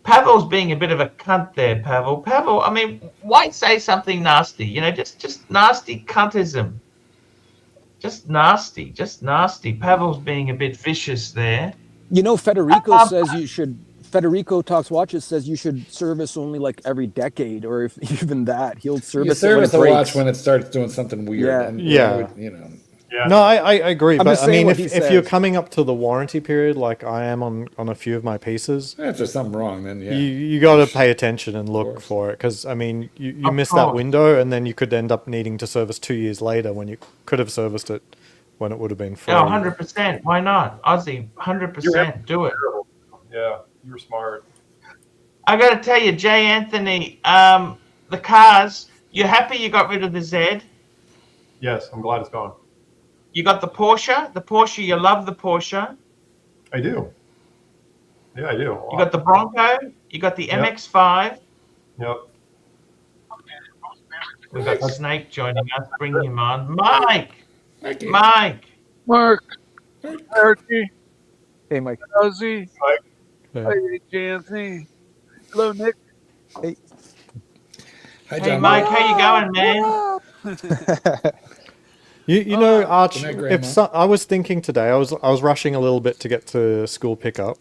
Pavel's being a bit of a cunt there, Pavel. Pavel, I mean, why say something nasty? You know, just nasty cuntism. Just nasty. Pavel's being a bit vicious there. You know, Federico says you should. Federico Talks Watches says you should service only like every decade, or if even that, he'll service. You service a watch when it starts doing something weird. Yeah. And you know. Yeah. No, I agree. But I mean, if you're says. coming up to the warranty period, like I am on a few of my pieces, If there's something wrong, then yeah. you got to pay attention and look for it. Because, I mean, you miss that window and then you could end up needing to service 2 years later when you could have serviced it when it would have been free. Oh, 100%. Why not? Aussie, 100%. Do it. Yeah, you're smart. I got to tell you, Jay Anthony, the cars, you happy you got rid of the Z? Yes, I'm glad it's gone. You got the Porsche, you love the Porsche. I do. Yeah, I do. You got the Bronco, you got the MX-5. Yep. We've got Snake joining us. Bring him on. Mike! Mike! Mark. Archie. Hey, Mike. Ozzy. Hey, Jay Anthony. Hello, Nick. Hey. Hi, Hey, John. Mike, how you going, man? You know, Arch, Good night, Grandma. I was thinking today, I was rushing a little bit to get to school pickup,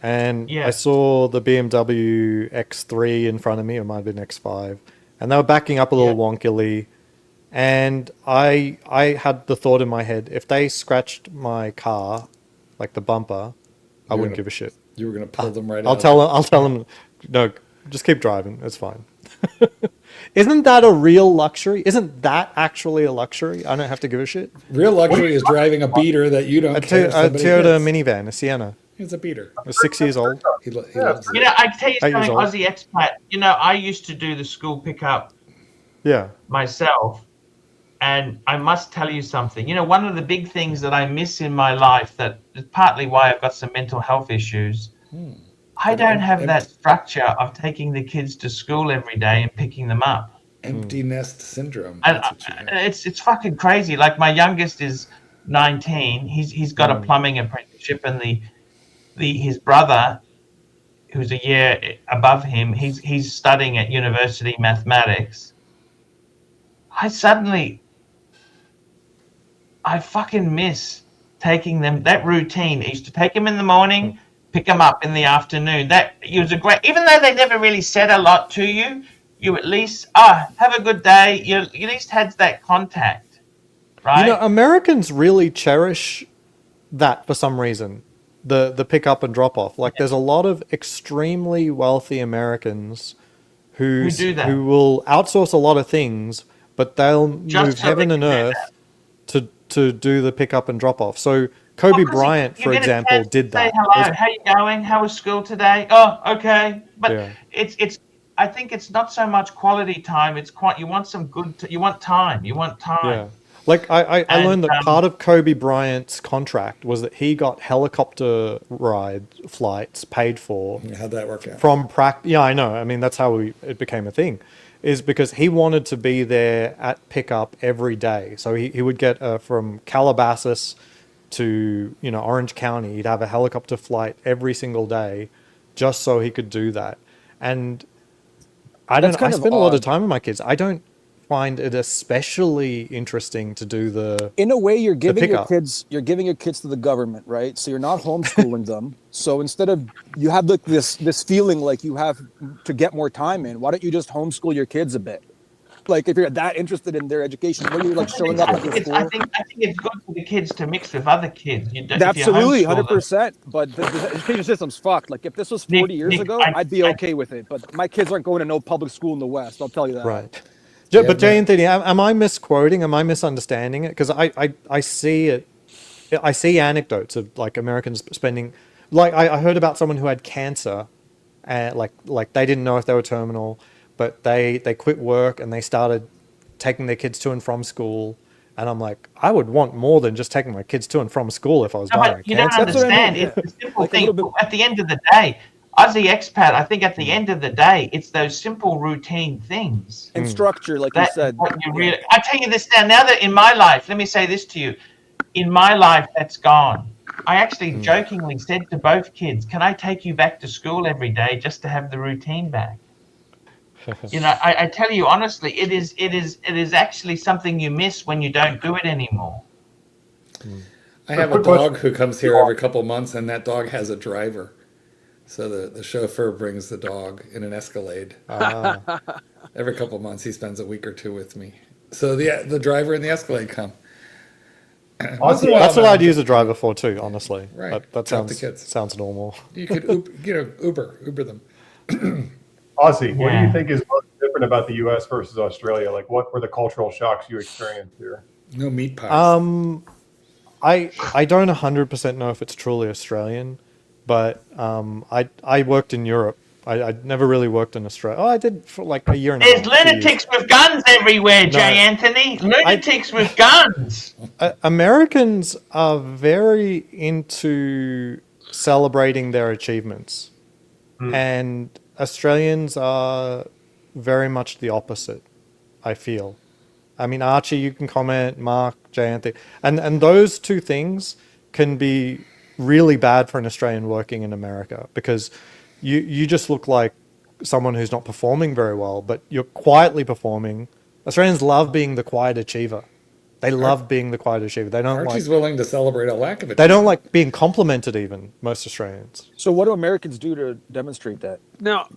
and I saw the BMW X3 in front of me, or it might have been X5, and they were backing up a little wonkily, and I had the thought in my head, if they scratched my car, like the bumper, I wouldn't give a shit. You were going to pull them right I'll out. tell them, no, just keep driving, it's fine. Isn't that a real luxury? Isn't that actually a luxury? I don't have to give a shit. Real luxury is driving a beater that you don't care. A Toyota minivan, a Sienna. It's a beater. It's 6 years old. He loves You it. know, I tell you 8 years something, old. Aussie expat. You know, I used to do the school pickup Yeah. myself, and I must tell you something. You know, one of the big things that I miss in my life, that is partly why I've got some mental health issues, I don't have that structure of taking the kids to school every day and picking them up. Empty nest syndrome. And That's what you have. it's fucking crazy. Like, my youngest is 19. He's got a plumbing apprenticeship, and his brother, who's a year above him, he's studying at university mathematics. I fucking miss taking them, that routine. I used to take them in the morning, pick them up in the afternoon. That it was a great, even though they never really said a lot to you, you at least, have a good day. You at least had that contact, right? You know, Americans really cherish that for some reason. The pick up and drop off. Like, there's a lot of extremely wealthy Americans who do that. who will outsource a lot of things, but they'll Just move so heaven they and can do earth to do the pick up and drop off. So Kobe Bryant, for example, did that. Say hello. How you going? How was school today? Oh, okay. But Yeah. it's. I think it's not so much quality time. It's quite. You want some good. You want time. You want time. Yeah. Like, I learned that part of Kobe Bryant's contract was that he got helicopter flights paid for. How'd that work out? From practice. Yeah, I know. I mean, that's how it became a thing, is because he wanted to be there at pickup every day. So he would get from Calabasas to, Orange County. He'd have a helicopter flight every single day just so he could do that. And I spend a lot of time with my kids. I don't find it especially interesting to do in a way you're giving your kids to the government, right? So you're not homeschooling them. So instead of, you have this feeling like you have to get more time in, why don't you just homeschool your kids a bit? Like, if you're that interested in their education, where you're like showing up at your school. I think it's good for the kids to mix with other kids. Absolutely, 100%. But the education system's fucked. Like, if this was 40 years ago, I'd be okay with it. But my kids aren't going to no public school in the West. I'll tell you that. Right. But Jay Anthony, am I misquoting? Am I misunderstanding it? Because I see it. I see anecdotes of like Americans spending, like I heard about someone who had cancer, and like they didn't know if they were terminal, but they quit work and they started taking their kids to and from school. And I'm like, I would want more than just taking my kids to and from school if I was dying of cancer. You don't understand. It's a simple thing. At the end of the day, Aussie expat, I think at the end of the day, it's those simple routine things. And structure, like you said. I tell you this now that in my life, let me say this to you. In my life, that's gone. I actually jokingly said to both kids, can I take you back to school every day just to have the routine back? I tell you honestly, it is actually something you miss when you don't do it anymore. I have a dog who comes here every couple of months, and that dog has a driver. So the chauffeur brings the dog in an Escalade. Every couple of months, he spends a week or two with me. So the driver and the Escalade come. That's what I'd use a driver for too, honestly. Right. That sounds normal. You could Uber them. Aussie, what do you think is most different about the U.S. versus Australia? Like, what were the cultural shocks you experienced here? No meat pies. I don't 100% know if it's truly Australian, but I worked in Europe. I never really worked in Australia. Oh, I did for like a year and a half. There's lunatics with guns everywhere, Jay Anthony. Lunatics with guns. Americans are very into celebrating their achievements, and Australians are very much the opposite, I feel. I mean, Archie, you can comment, Mark, Jay Anthony, and those two things can be really bad for an Australian working in America, because you just look like someone who's not performing very well, but you're quietly performing. Australians love being the quiet achiever. They love being the quiet achiever. They don't Archie's willing to celebrate a lack of it. They don't like being complimented, even, most Australians. So what do Americans do to demonstrate that? Now,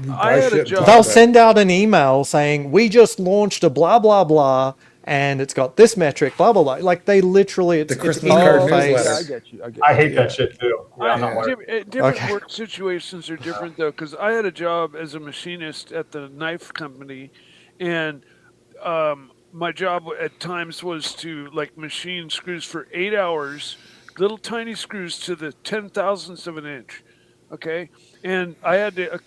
I had a job. They'll send out an email saying, we just launched a blah, blah, blah, and it's got this metric, blah, blah, blah. Like, they literally, it's Christmas card newsletter. I get you. I hate that shit too. Yeah, different work situations are different though, because I had a job as a machinist at the knife company, and my job at times was to like machine screws for 8 hours, little tiny screws to the 10,000ths of an inch. Okay. And I had to,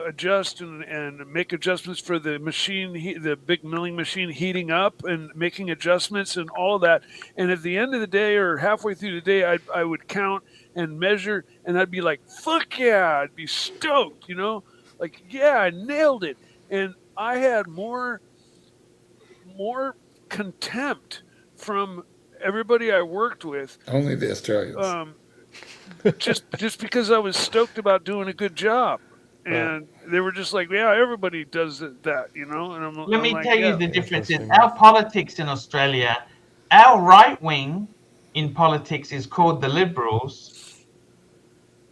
adjust and make adjustments for the machine, the big milling machine heating up and making adjustments and all of that. And at the end of the day or halfway through the day, I would count and measure, and I'd be like, fuck yeah, I'd be stoked, like, yeah, I nailed it. And I had more contempt from everybody I worked with. Only the Australians. Just because I was stoked about doing a good job, and they were just like, yeah, everybody does that, And Let me tell you the difference in our politics in Australia. our right wing in politics is called the Liberals.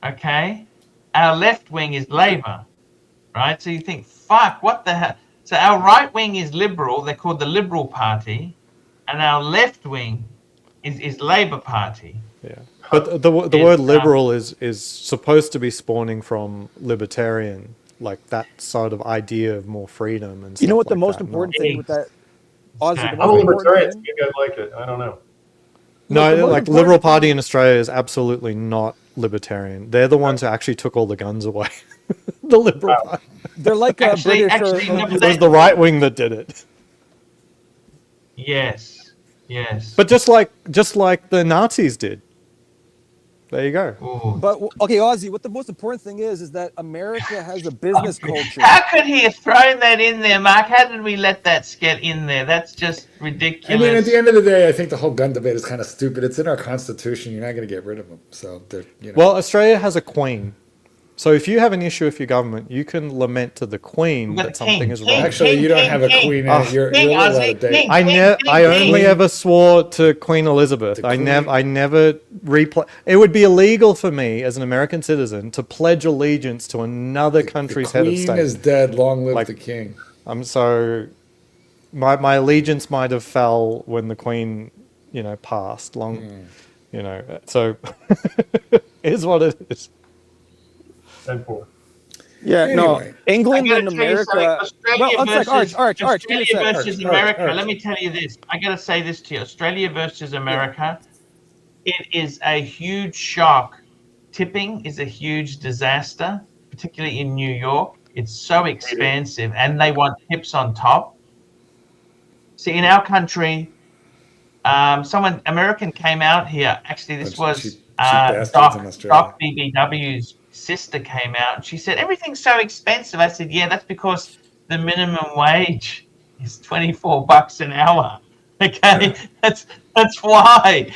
Okay, our left wing is Labour, right? So you think, fuck, what the hell? So our right wing is Liberal. They're called the Liberal Party, and our left wing is Labour Party. Yeah, but the word liberal is supposed to be spawning from libertarian, like that sort of idea of more freedom and stuff. You know what like the most that, important thing with that, Ozzy, the I'm a most important libertarian. thing, You guys like it? I don't know. No, like Liberal Party in Australia is absolutely not libertarian. They're the ones who actually took all the guns away. The Liberal Party. they're like a British. no, It was the right wing that did it. Yes, yes. But just like the Nazis did. There you go. Ooh. But okay, Ozzy, what the most important thing is that America has a business culture. How could he have thrown that in there, Mark? How did we let that get in there? That's just ridiculous. I mean, at the end of the day, I think the whole gun debate is kind of stupid. It's in our constitution. You're not going to get rid of them. So, you know. Well, Australia has a queen. So if you have an issue with your government, you can lament to the Queen that something is wrong. Actually, you don't have a queen. You're allowed to date. I only ever swore to Queen Elizabeth. I never replay. It would be illegal for me as an American citizen to pledge allegiance to another country's head of state. The Queen is dead. Long live the King. So my allegiance might have fell when the Queen, passed. So it is what it is. Yeah, anyway. no, England and America. Australia versus America. Arch. Let me tell you this. I got to say this to you. Australia versus America. It is a huge shock. Tipping is a huge disaster, particularly in New York. It's so expensive, and they want tips on top. See, in our country, American came out here. Actually, this was Doc BBW's sister came out, and she said, everything's so expensive. I said, yeah, that's because the minimum wage is $24 an hour. Okay, that's why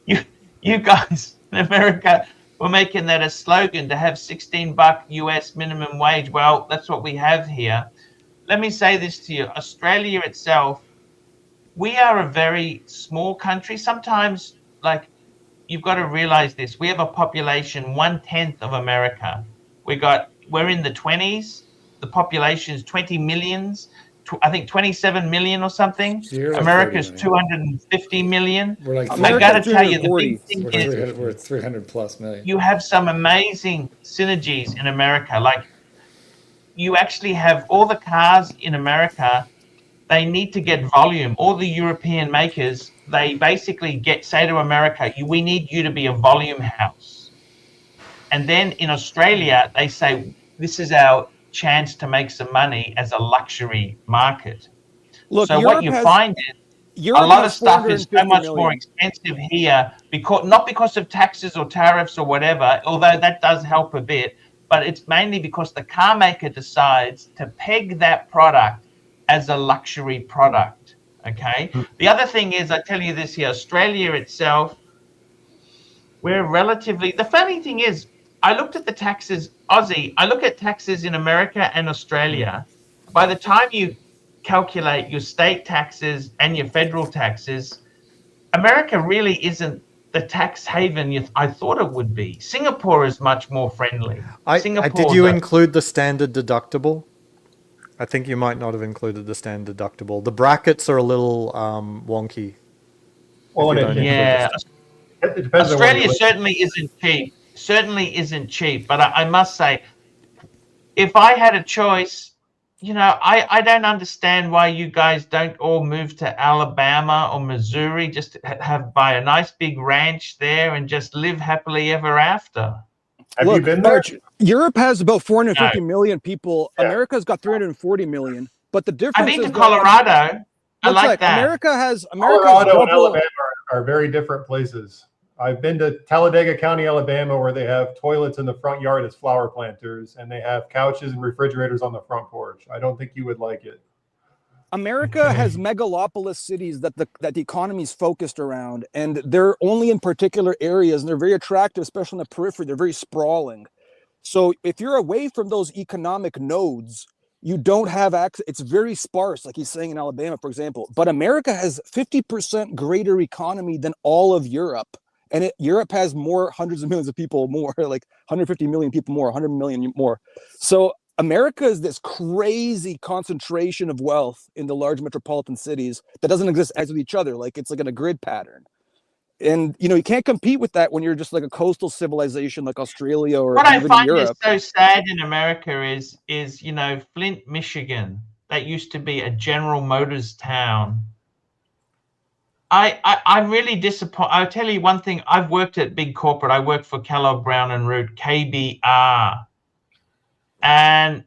you guys in America were making that a slogan to have $16 US minimum wage. Well, that's what we have here. Let me say this to you. Australia itself, we are a very small country. Sometimes, you've got to realize this. We have a population 1/10 of America. We're in the 20s. The population is 20 millions. I think 27 million or something. America's 250 million. I got to tell you, the big thing is we're 300 plus million. You have some amazing synergies in America. You actually have all the cars in America. They need to get volume. All the European makers, they basically say to America, we need you to be a volume house. And then in Australia, they say, this is our chance to make some money as a luxury market. Look, so what you find is a lot of stuff is so much more expensive here, not because of taxes or tariffs or whatever, although that does help a bit, but it's mainly because the car maker decides to peg that product as a luxury product. Okay. The other thing is, I tell you this here, Australia itself, the funny thing is, I looked at the taxes, Aussie, I look at taxes in America and Australia. By the time you calculate your state taxes and your federal taxes, America really isn't the tax haven I thought it would be. Singapore is much more friendly. Did you include the standard deductible? I think you might not have included the standard deductible. The brackets are a little wonky. Well, yeah. Australia certainly isn't cheap. But I must say, if I had a choice, I don't understand why you guys don't all move to Alabama or Missouri, just to buy a nice big ranch there and just live happily ever after. Have you been there? Europe has about 450 million people. Yeah. America's got 340 million. But the difference I've been to Colorado. I like that. Colorado and Alabama are very different places. I've been to Talladega County, Alabama, where they have toilets in the front yard as flower planters, and they have couches and refrigerators on the front porch. I don't think you would like it. America has megalopolis cities that the economy is focused around, and they're only in particular areas, and they're very attractive, especially in the periphery. They're very sprawling. So if you're away from those economic nodes, you don't have access. It's very sparse, like he's saying in Alabama, for example. But America has 50% greater economy than all of Europe. And Europe has more, hundreds of millions of people more, like 150 million people more, 100 million more. So America is this crazy concentration of wealth in the large metropolitan cities that doesn't exist as with each other. Like it's like in a grid pattern. And, you know, you can't compete with that when you're just like a coastal civilization like Australia or what I even find Europe. is so sad in America is, you know, Flint, Michigan, that used to be a General Motors town. I'm really disappointed. I'll tell you one thing. I've worked at big corporate. I worked for Kellogg Brown and Root, KBR. And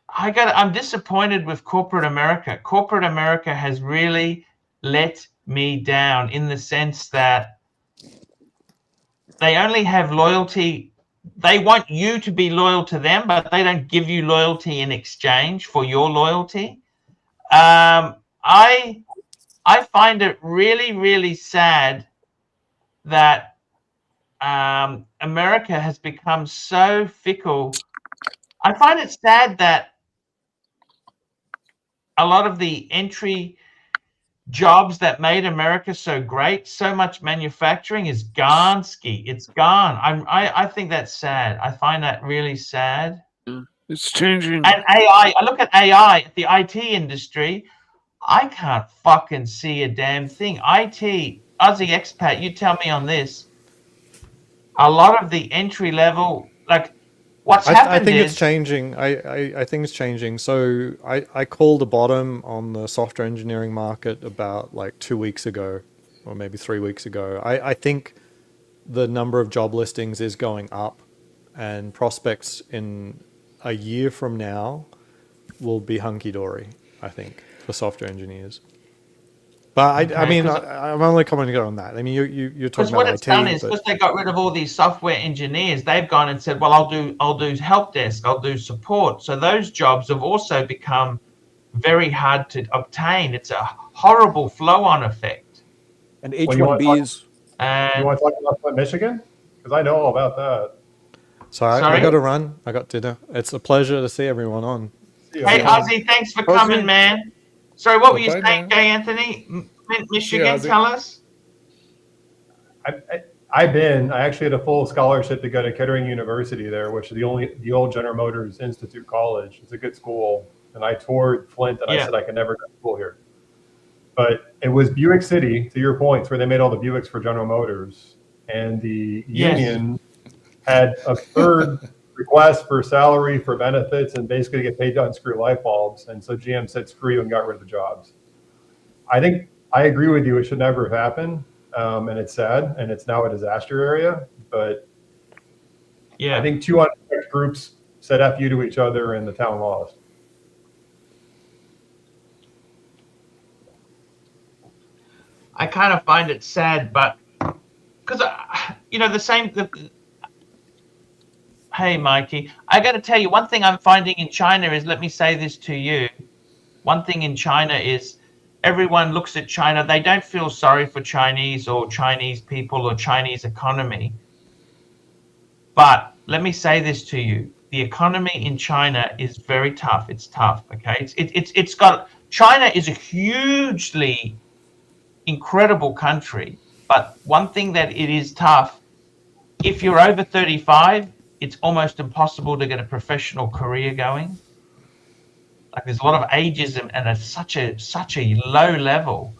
I'm disappointed with corporate America. Corporate America has really let me down in the sense that they only have loyalty. They want you to be loyal to them, but they don't give you loyalty in exchange for your loyalty. I find it really, really sad that America has become so fickle. I find it sad that a lot of the entry jobs that made America so great, so much manufacturing is gone, Ski. It's gone. I think that's sad. I find that really sad. It's changing. And AI, I look at AI, the IT industry, I can't fucking see a damn thing. IT, Aussie expat, you tell me on this. A lot of the entry level, like what's happened I think is, it's changing. I think it's changing. So I called a bottom on the software engineering market about like 2 weeks ago, or maybe 3 weeks ago. I think the number of job listings is going up, and prospects in a year from now will be hunky-dory, I think, for software engineers. But Okay, I mean, I'm only commenting on that. I mean, you're talking because what about it's IT. done is because they got rid of all these software engineers, they've gone and said, well, I'll do help desk, I'll do support. So those jobs have also become very hard to obtain. It's a horrible flow-on effect. And Well, you want H1Bs. to talk about Michigan? Because I know all about that. So I Sorry? got to run. I got dinner. It's a pleasure to see everyone on. Hey, Ozzy, thanks for coming, man. Sorry, what were you saying, man. Jay Anthony? Michigan, Ozzy. tell us. I actually had a full scholarship to go to Kettering University there, which is the old General Motors Institute College. It's a good school. And I toured Flint and I said I could never go to school here. But it was Buick City, to your point, where they made all the Buicks for General Motors. And the union had a third request for salary, for benefits, and basically to get paid to unscrew light bulbs. And so GM said, screw you, and got rid of the jobs. I think I agree with you. It should never have happened. And it's sad, and it's now a disaster area. But I think two unchecked groups said F you to each other, and the town lost. I kind of find it sad, but because, you know, hey, Mikey, I got to tell you, one thing I'm finding in China is, let me say this to you. One thing in China is everyone looks at China. They don't feel sorry for Chinese or Chinese people or Chinese economy. But let me say this to you. The economy in China is very tough. It's tough, okay? China is a hugely incredible country. But one thing that it is tough, if you're over 35, it's almost impossible to get a professional career going. Like there's a lot of ageism and it's such a low level.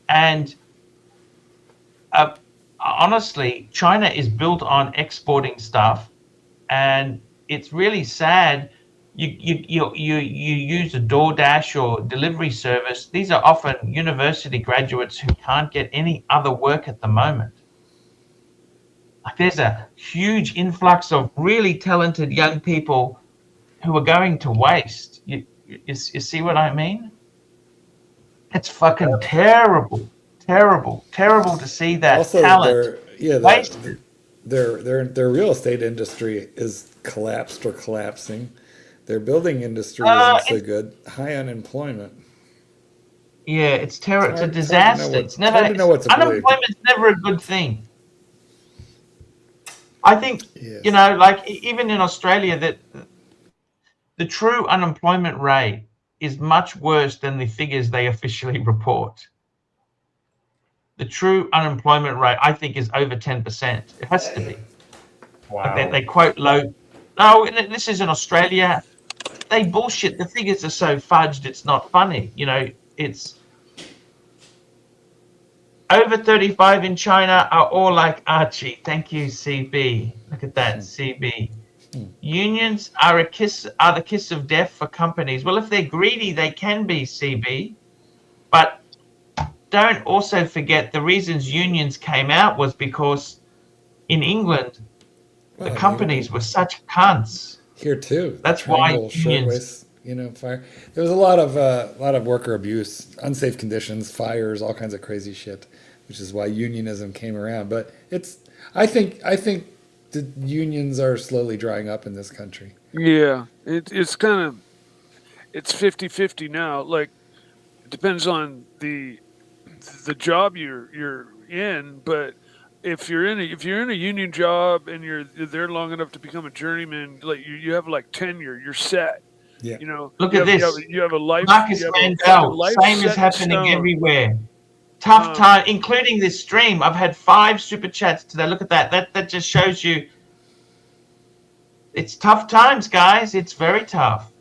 And honestly, China is built on exporting stuff, and it's really sad. You use a DoorDash or delivery service. These are often university graduates who can't get any other work at the moment. Like there's a huge influx of really talented young people who are going to waste. You see what I mean? It's fucking terrible to see that also, talent wasted. Their real estate industry is collapsed or collapsing. Their building industry isn't so good. High unemployment. Yeah, it's terrible. It's a disaster. Unemployment's never a good thing. I think, you know, like even in Australia, that the true unemployment rate is much worse than the figures they officially report. The true unemployment rate, I think, is over 10%. It has to be. Wow. Like they quote low. No, this is in Australia. They bullshit. The figures are so fudged, it's not funny. You know, it's over 35 in China are all like Archie. Thank you, CB. Look at that, CB. Unions are the kiss of death for companies. Well, if they're greedy, they can be, CB. But don't also forget the reasons unions came out was because in England, the companies were such cunts. Here too. That's why unions. Shirtwaist, fire. There was a lot of worker abuse, unsafe conditions, fires, all kinds of crazy shit, which is why unionism came around. But I think the unions are slowly drying up in this country. Yeah, it's kind of, it's 50-50 now. Like, it depends on the job you're in, but if you're in a union job and you're there long enough to become a journeyman, like you have like tenure, you're set. Yeah. Look at this. You have a life. Marcus Mandel. Same is happening everywhere. Tough time, including this stream. I've had 5 super chats today. Look at that. That just shows you. It's tough times, guys. It's very tough.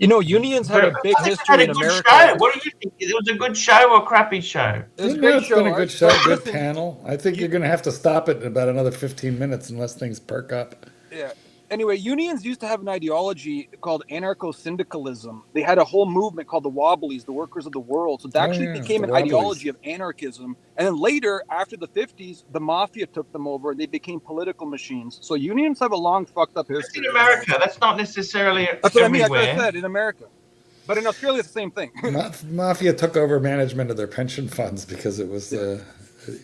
Unions had a big history in America. Show. What do you think? It was a good show or a crappy show? It was a great show. It's been a good show, good panel. I think you're going to have to stop it in about another 15 minutes unless things perk up. Yeah. Anyway, unions used to have an ideology called anarcho-syndicalism. They had a whole movement called the Wobblies, the Workers of the World. So that became an ideology of anarchism. And then later, after the 50s, the mafia took them over and they became political machines. So unions have a long fucked up history. That's in America. That's not necessarily That's what everywhere. I mean. Like I said, in America. But in Australia, it's the same thing. Mafia took over management of their pension funds because it was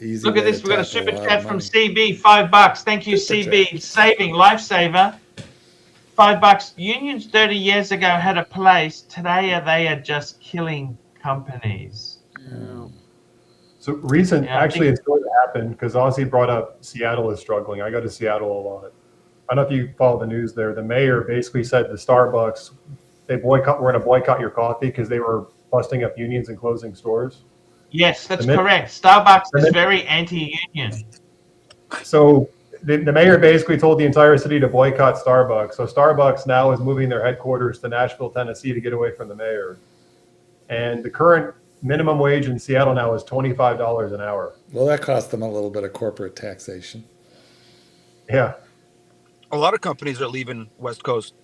easy. Look at this. We've got a super chat from CB, $5. Thank you, CB. Saving, lifesaver. $5. Unions 30 years ago had a place. Today they are just killing companies. Yeah. So actually it's going to happen because Ozzy brought up Seattle is struggling. I go to Seattle a lot. I don't know if you follow the news there. The mayor basically said to Starbucks, we're going to boycott your coffee because they were busting up unions and closing stores. Yes, that's correct. Starbucks is very anti-union. So the mayor basically told the entire city to boycott Starbucks. So Starbucks now is moving their headquarters to Nashville, Tennessee to get away from the mayor. And the current minimum wage in Seattle now is $25 an hour. Well, that cost them a little bit of corporate taxation. Yeah. A lot of companies are leaving West Coast.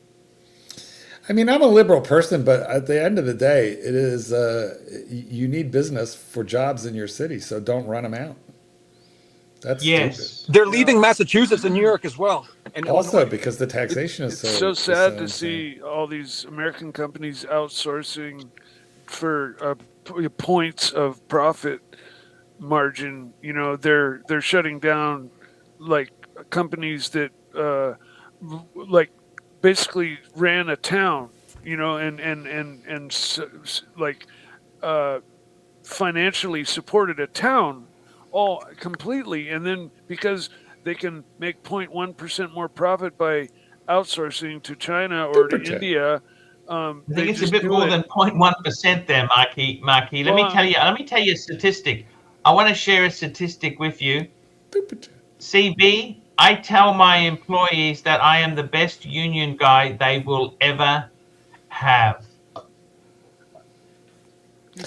I mean, I'm a liberal person, but at the end of the day, it is you need business for jobs in your city, so don't run them out. That's stupid. They're leaving Massachusetts and New York as well. And also Illinois. because the taxation is so sad to see all these American companies outsourcing for points of profit margin. They're shutting down like companies that like basically ran a town, and financially supported a town all completely. And then because they can make 0.1% more profit by outsourcing to China or to India, I think it's a bit more than 0.1% there, Marky. Let me tell you a statistic. I want to share a statistic with you. CB, I tell my employees that I am the best union guy they will ever have.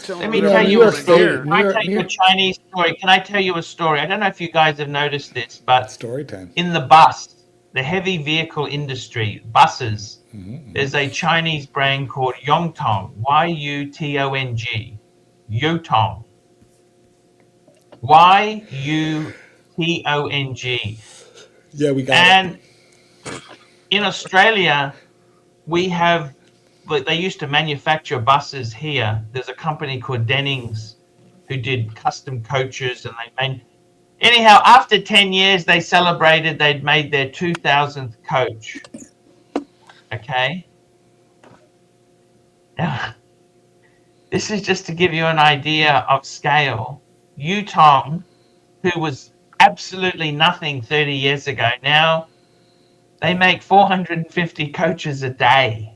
Let me tell you a story. Can I tell you a Chinese story? Can I tell you a story? I don't know if you guys have noticed this, but story time. In the bus, the heavy vehicle industry, buses, there's a Chinese brand called Yongtong, Y-U-T-O-N-G, Yotong. Y-U-T-O-N-G. Yeah, we got and in Australia, we have, but they used to manufacture buses here. There's a company called Dennings who did custom coaches, and they made. Anyhow, after 10 years, they celebrated they'd made their 2000th coach. Okay. Now, this is just to give you an idea of scale. Yutong, who was absolutely nothing 30 years ago, now they make 450 coaches a day.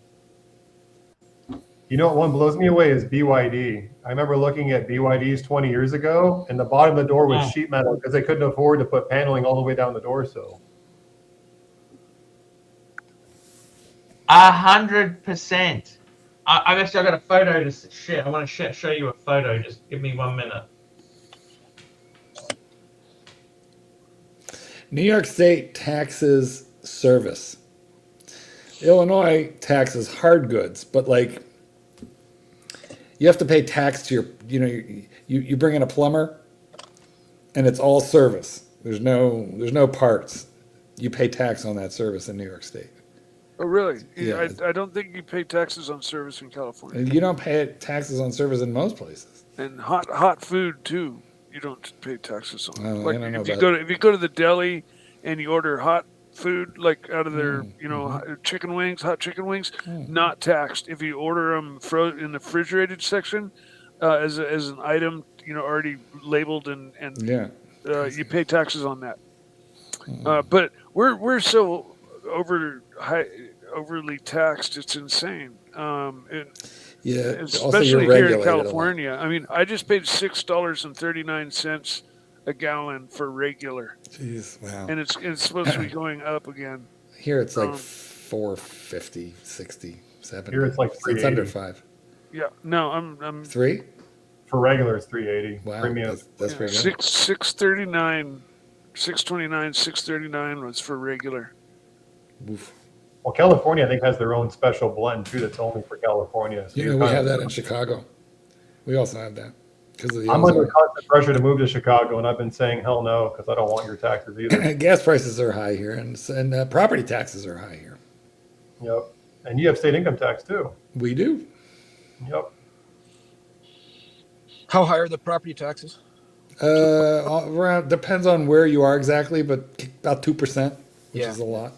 You know what one blows me away is BYD. I remember looking at BYDs 20 years ago, and the bottom of the door was sheet metal because they couldn't afford to put paneling all the way down the door sill. 100%. I've actually got a photo to share. I want to show you a photo. Just give me 1 minute. New York State taxes service. Illinois taxes hard goods, but like you have to pay tax to your, you bring in a plumber and it's all service. There's no parts. You pay tax on that service in New York State. Oh, really? Yeah. I don't think you pay taxes on service in California. And you don't pay taxes on service in most places. And hot food too. You don't pay taxes on. Like if you go to the deli and you order hot food, like out of their hot chicken wings, not taxed. If you order them in the refrigerated section as an item, already labeled and you pay taxes on that. But we're so overly taxed, it's insane. Especially here in California. I mean, I just paid $6.39 a gallon for regular. Jeez, wow. And it's supposed to be going up again. Here it's like $4.50, $60, $70. Here it's like $3.80. It's under $5. Yeah, no, I'm $3? For regular, it's $3.80. Wow, Premium. that's pretty good. $6.39, $6.39 was for regular. Oof. Well, California, I think, has their own special blend too. That's only for California. So we have that in Chicago. We also have that because of the. I'm under constant pressure to move to Chicago, and I've been saying hell no because I don't want your taxes either. Gas prices are high here, and property taxes are high here. Yep, and you have state income tax too. We do. Yep. How high are the property taxes? Around depends on where you are exactly, but about 2%, which is a lot.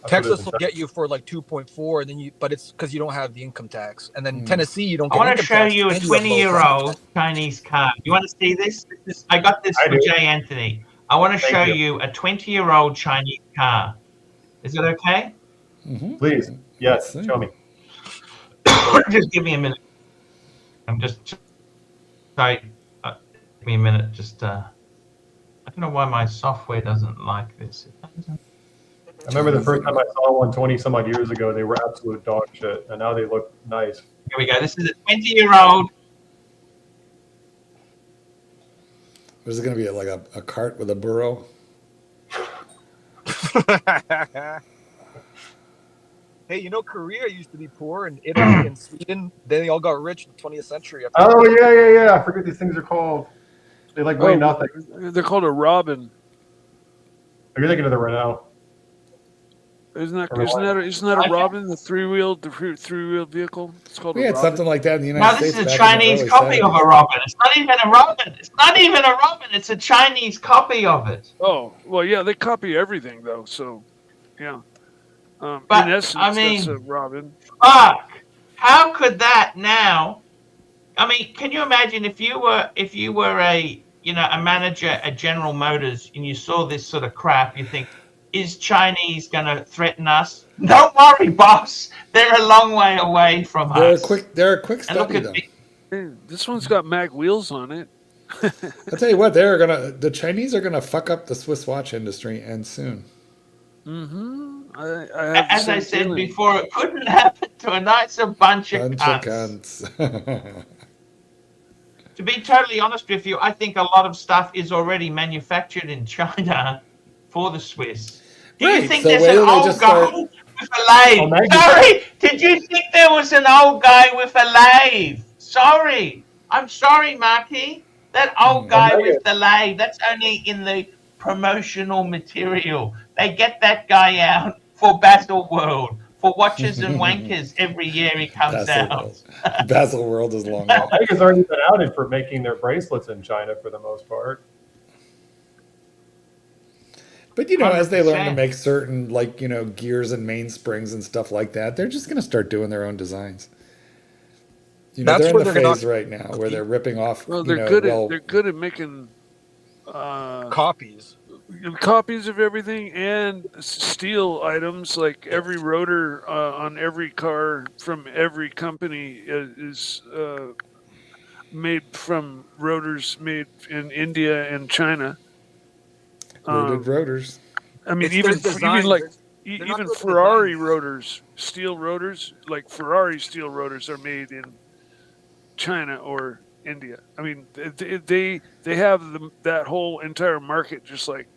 Texas will get you for like 2.4, and then but it's because you don't have the income tax. And then Tennessee, you don't get income tax. I want to show you a 20-year-old Chinese car. You want to see this? I got this for Jay Anthony. I want to show you a 20-year-old Chinese car. Is it okay? Please. Yes, show me. Just give me a minute. I'm just sorry. Give me a minute. Just I don't know why my software doesn't like this. I remember the first time I saw one 20 some odd years ago, they were absolute dog shit, and now they look nice. Here we go. This is a 20-year-old. Is it going to be like a cart with a burro? Hey, Korea used to be poor, and Italy and Sweden, then they all got rich in the 20th century. Oh, yeah. I forget these things are called. They weigh nothing. They're called a Robin. You're thinking of the Renault. Isn't that a Robin, the three-wheel vehicle? It's called. We a had Robin. something like that in the United States. No, this is a Chinese copy of a Robin. It's not even a Robin. It's not even a Robin. It's a Chinese copy of it. Oh well, yeah, they copy everything though. So, yeah. But in essence, I mean, that's a Robin. Fuck! How could that now? I mean, can you imagine if you were a a manager at General Motors and you saw this sort of crap? You think, is Chinese going to threaten us? Don't worry, boss. They're a long way away from us. They're a quick study, though. Hey, this one's got mag wheels on it. I'll tell you what, the Chinese are gonna fuck up the Swiss watch industry, and soon. As I said before, it couldn't happen to a nicer bunch of cunts. To be totally honest with you, I think a lot of stuff is already manufactured in China for the Swiss. Do you think there's an old guy with a lathe? Sorry, did you think there was an old guy with a lathe? Sorry. I'm sorry, Marky. That old guy with the lathe, that's only in the promotional material. They get that guy out for Basil World. For watches and wankers, every year he comes out. Basil World is long gone. Omega's already been outed for making their bracelets in China for the most part. But, as they learn to make certain, gears and mainsprings and stuff like that, they're just going to start doing their own designs. They're in the phase right now where they're ripping off. Well, they're good at making copies. copies of everything and steel items. Like every rotor on every car from every company is made from rotors made in India and China. Rooted rotors. I mean, It's their even design. like They're not even good Ferrari designs. rotors, steel rotors, like Ferrari steel rotors are made in China or India. I mean, they have that whole entire market just like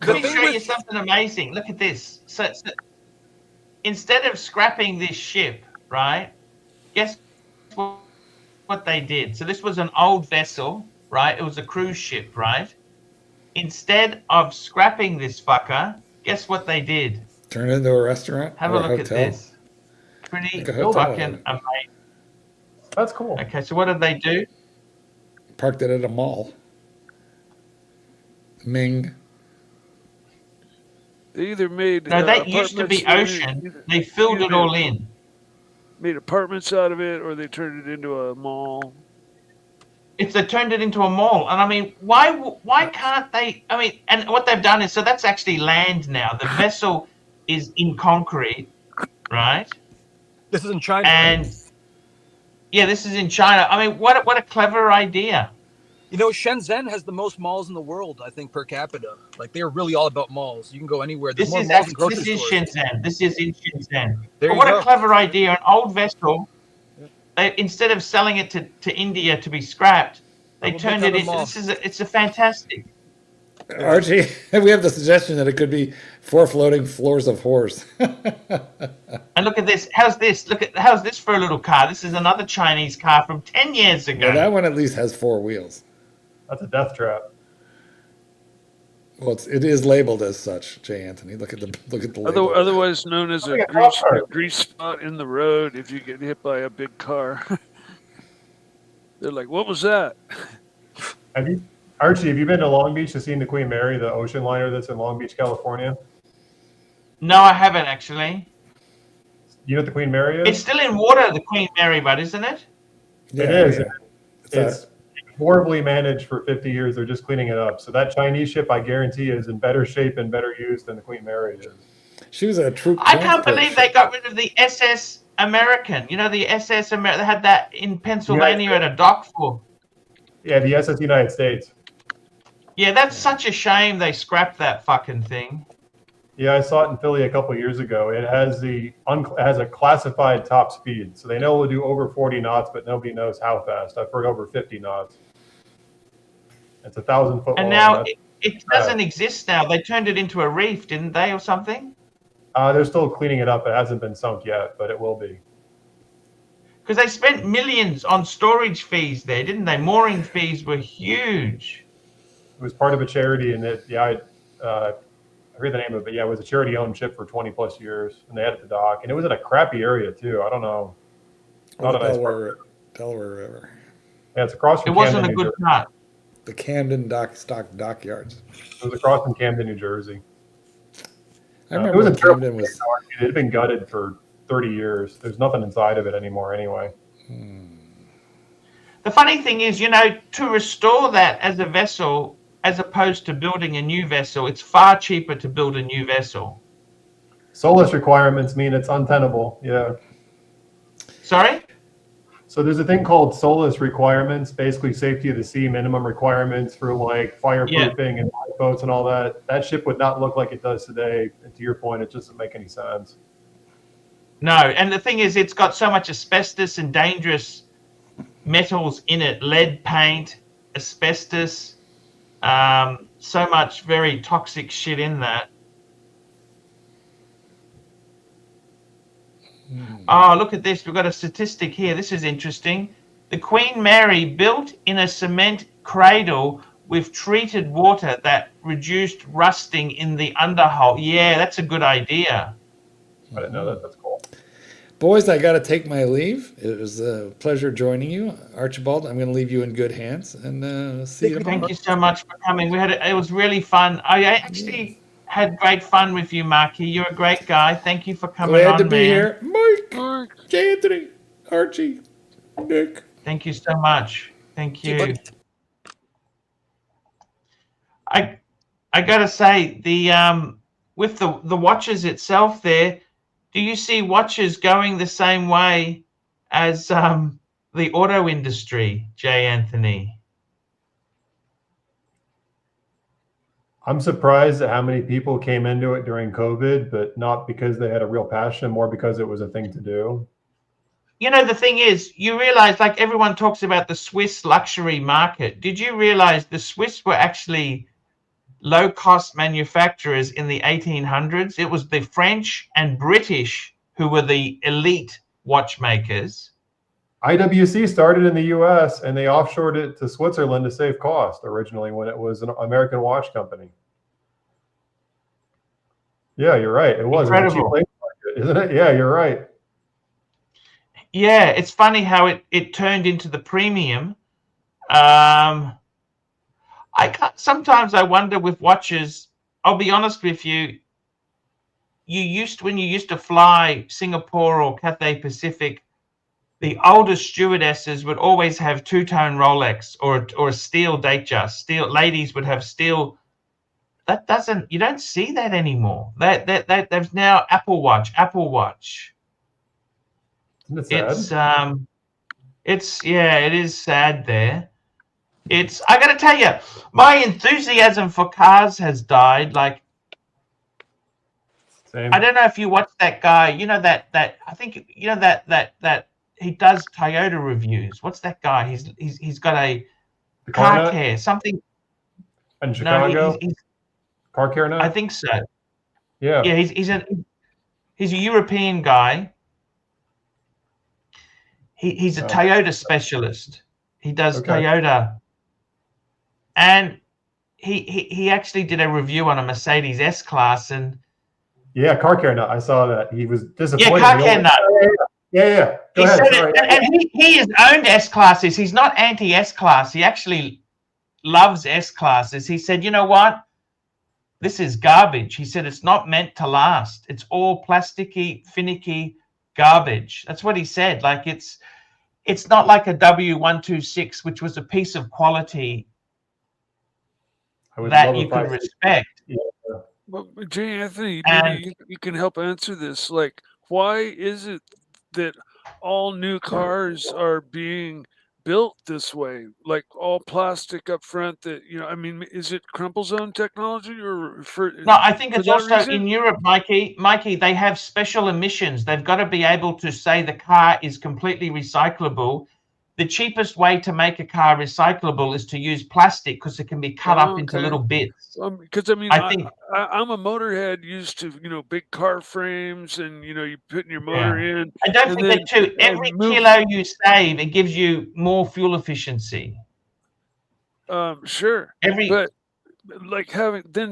Let me thing show with- you something amazing. Look at this. So instead of scrapping this ship, right? Guess what they did? So this was an old vessel, right? It was a cruise ship, right? Instead of scrapping this fucker, guess what they did? Turn it into a restaurant Have or a a look hotel. at this. Pretty Like a hotel. fucking amazing. That's cool. Okay, so what did they do? Parked it at a mall. Ming. they either made No, that used to be ocean. They filled it all in. Made apartments out of it, or they turned it into a mall. They turned it into a mall, and I mean, why can't they? I mean, and what they've done is, so that's actually land now. The vessel is in concrete, right? This is in China, And right? yeah, this is in China. I mean, what a clever idea. You know, Shenzhen has the most malls in the world, I think, per capita. Like, they're really all about malls. You can go anywhere. There's This more is malls than actually, grocery this is stores. Shenzhen. This is in Shenzhen. There But you what go. a clever idea! An old vessel. They, instead of selling it to India to be scrapped, they We'll turned make it another mall. into. It's a fantastic. Archie, we have the suggestion that it could be 4 floating floors of whores. And look at this. How's this? How's this for a little car? This is another Chinese car from 10 years ago. Well, that one at least has 4 wheels. That's a death trap. Well, it is labeled as such, J. Anthony. Look at the label. Otherwise known as a grease spot in the road if you get hit by a big car. They're like, what was that? Archie, have you been to Long Beach to see the Queen Mary, the ocean liner that's in Long Beach, California? No, I haven't actually. You know what the Queen Mary is? It's still in water, the Queen Mary, but isn't it? Yeah, It is. yeah. It's horribly managed for 50 years. They're just cleaning it up. So that Chinese ship, I guarantee, is in better shape and better use than the Queen Mary is. She was a troop. I can't believe they got rid of the SS American. You know, the SS American, they had that in Pennsylvania at a dock for. Yeah, the SS United States. Yeah, that's such a shame they scrapped that fucking thing. Yeah, I saw it in Philly a couple of years ago. It has a classified top speed, so they know it'll do over 40 knots, but nobody knows how fast. I've heard over 50 knots. It's 1,000 foot long. And now it doesn't exist now. They turned it into a reef, didn't they, or something? They're still cleaning it up. It hasn't been sunk yet, but it will be. Because they spent millions on storage fees there, didn't they? Mooring fees were huge. It was part of a charity, and I forget the name of it, but yeah, it was a charity-owned ship for 20 plus years, and they had it to dock, and it was in a crappy area too. I don't know. Not a nice part. Delaware River. Yeah, it's across from It wasn't Camden, a good part. The Camden dockyards. It was across from Camden, New Jersey. I remember it was when a terrible Camden was. It had been gutted for 30 years. There's nothing inside of it anymore anyway. The funny thing is, you know, to restore that as a vessel, as opposed to building a new vessel, it's far cheaper to build a new vessel. SOLAS requirements mean it's untenable. Yeah. Sorry? So there's a thing called SOLAS requirements, basically safety of the sea minimum requirements for like fireproofing and lifeboats and all that. That ship would not look like it does today. And to your point, it just doesn't make any sense. No, and the thing is, it's got so much asbestos and dangerous metals in it, lead paint, asbestos, so much very toxic shit in that. Oh, look at this. We've got a statistic here. This is interesting. The Queen Mary built in a cement cradle with treated water that reduced rusting in the underhull. Yeah, that's a good idea. I didn't know that. That's cool. Boys, I got to take my leave. It was a pleasure joining you. Archibald, I'm going to leave you in good hands and see you tomorrow. Thank you so much for coming. It was really fun. I actually had great fun with you, Marky. You're a great guy. Thank you for coming Glad on, to be man. here. Mike, J. Anthony, Archie, Nick. Thank you so much. Thank you. I gotta say, the with the watches itself there, do you see watches going the same way as the auto industry, J. Anthony? I'm surprised at how many people came into it during COVID, but not because they had a real passion, more because it was a thing to do. You know, the thing is, you realize, like everyone talks about the Swiss luxury market. Did you realize the Swiss were actually low-cost manufacturers in the 1800s? It was the French and British who were the elite watchmakers. IWC started in the US and they offshored it to Switzerland to save cost originally when it was an American watch company. Yeah, you're right. It was a cheap labor market, isn't it? Yeah, you're right. Yeah, it's funny how it turned into the premium. Sometimes I wonder with watches, I'll be honest with you, when you used to fly Singapore or Cathay Pacific, the older stewardesses would always have two-tone Rolex or a steel Datejust. Steel ladies would have steel. You don't see that anymore. There's now Apple Watch. Isn't it sad? It is sad there. I got to tell you, my enthusiasm for cars has died. Like, Same. I don't know if you watch that guy. You know that I think you know that he does Toyota reviews. What's that guy? He's got a car care something. In Chicago. He's Car care now. I think so. Yeah. Yeah, he's a European guy. He's a Toyota specialist. He does Toyota. And he actually did a review on a Mercedes S-Class and yeah, car care nut. I saw that. He was disappointed. Yeah, car care nut. Yeah. Go ahead. And he has owned S-Classes. He's not anti-S-Class. He actually loves S-Classes. He said, you know what? This is garbage. He said it's not meant to last. It's all plasticky, finicky garbage. That's what he said. Like it's not like a W126, which was a piece of quality that you could respect. Yeah. Well, J. Anthony, maybe you can help answer this. Like, why is it that all new cars are being built this way, like all plastic up front? That I mean, is it crumple zone technology or no? I think it's also in Europe, Mikey. They have special emissions. They've got to be able to say the car is completely recyclable. The cheapest way to make a car recyclable is to use plastic because it can be cut up into little bits. Because I mean, I'm a motorhead used to big car frames and you putting your motor in. And don't forget too, every kilo you save, it gives you more fuel efficiency. Sure. But like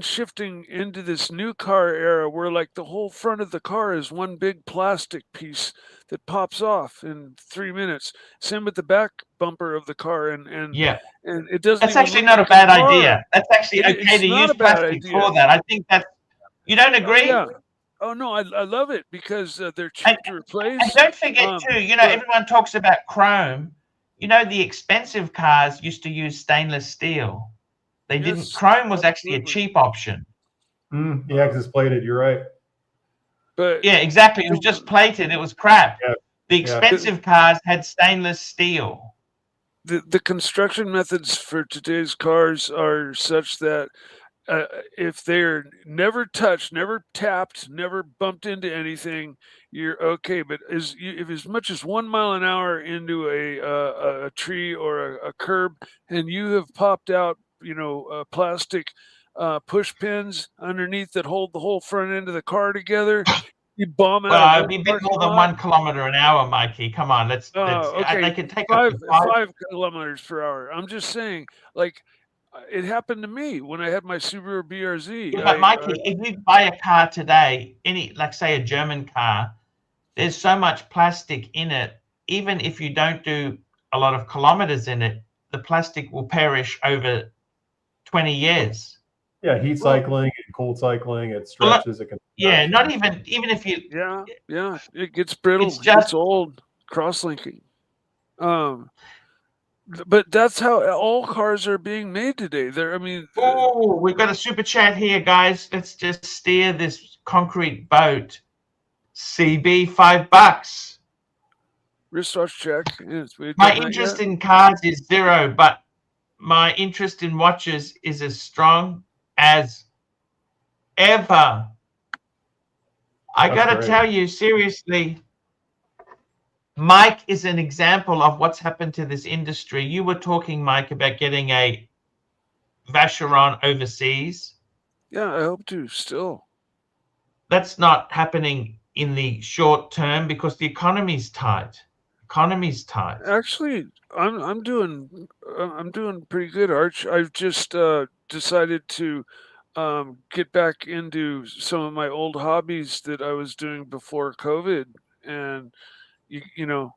shifting into this new car era where like the whole front of the car is one big plastic piece that pops off in 3 minutes. Same with the back bumper of the car and it doesn't. That's actually not a bad idea. That's actually okay to use plastic for that. I think that you don't agree. Yeah. Oh no, I love it because they're cheap to replace. And don't forget too, everyone talks about chrome. The expensive cars used to use stainless steel. They didn't. Chrome was actually a cheap option. Yeah, because it's plated. You're right. But yeah, exactly. It was just plated. It was crap. Yeah. The expensive cars had stainless steel. The construction methods for today's cars are such that if they're never touched, never tapped, never bumped into anything, you're okay. But if as much as 1 mile an hour into a tree or a curb, and you have popped out plastic push pins underneath that hold the whole front end of the car together, you bomb out. Well, it'd be a bit more than 1 kilometer an hour, Mikey. Come on, let's okay. They can take 5 kilometers per hour. I'm just saying, like, it happened to me when I had my Subaru BRZ. Yeah, but Mikey, if you buy a car today, like say a German car, there's so much plastic in it. Even if you don't do a lot of kilometers in it, the plastic will perish over 20 years. Yeah, heat cycling and cold cycling, it stretches. Yeah, not even if you. Yeah, it gets brittle. It's old. Cross-linking. But that's how all cars are being made today. I mean, Oh, we've got a super chat here, guys. Let's just steer this concrete boat. CB, $5. wristwatch check. Yes, we've My done that interest yet. in cars is zero, but my interest in watches is as strong as ever. I That's gotta great. tell you, seriously, Mike is an example of what's happened to this industry. You were talking, Mike, about getting a Vacheron overseas. Yeah, I hope to still. That's not happening in the short term because the economy's tight. Actually, I'm doing pretty good, Arch. I've just decided to get back into some of my old hobbies that I was doing before COVID, and you know,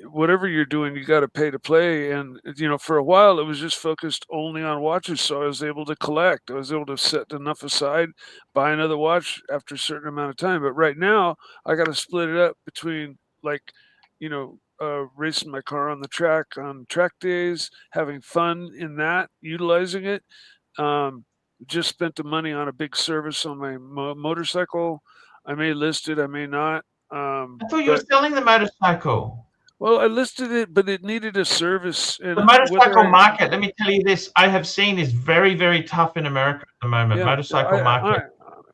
whatever you're doing, you got to pay to play. And for a while, it was just focused only on watches, so I was able to collect. I was able to set enough aside, buy another watch after a certain amount of time. But right now, I got to split it up between racing my car on the track on track days, having fun in that, utilizing it. Um, just spent the money on a big service on my motorcycle. I may list it, I may not. I thought you were selling the motorcycle. Well, I listed it, but it needed a service. And the motorcycle market, let me tell you this, I have seen is very, very tough in America at the moment. Yeah, motorcycle market.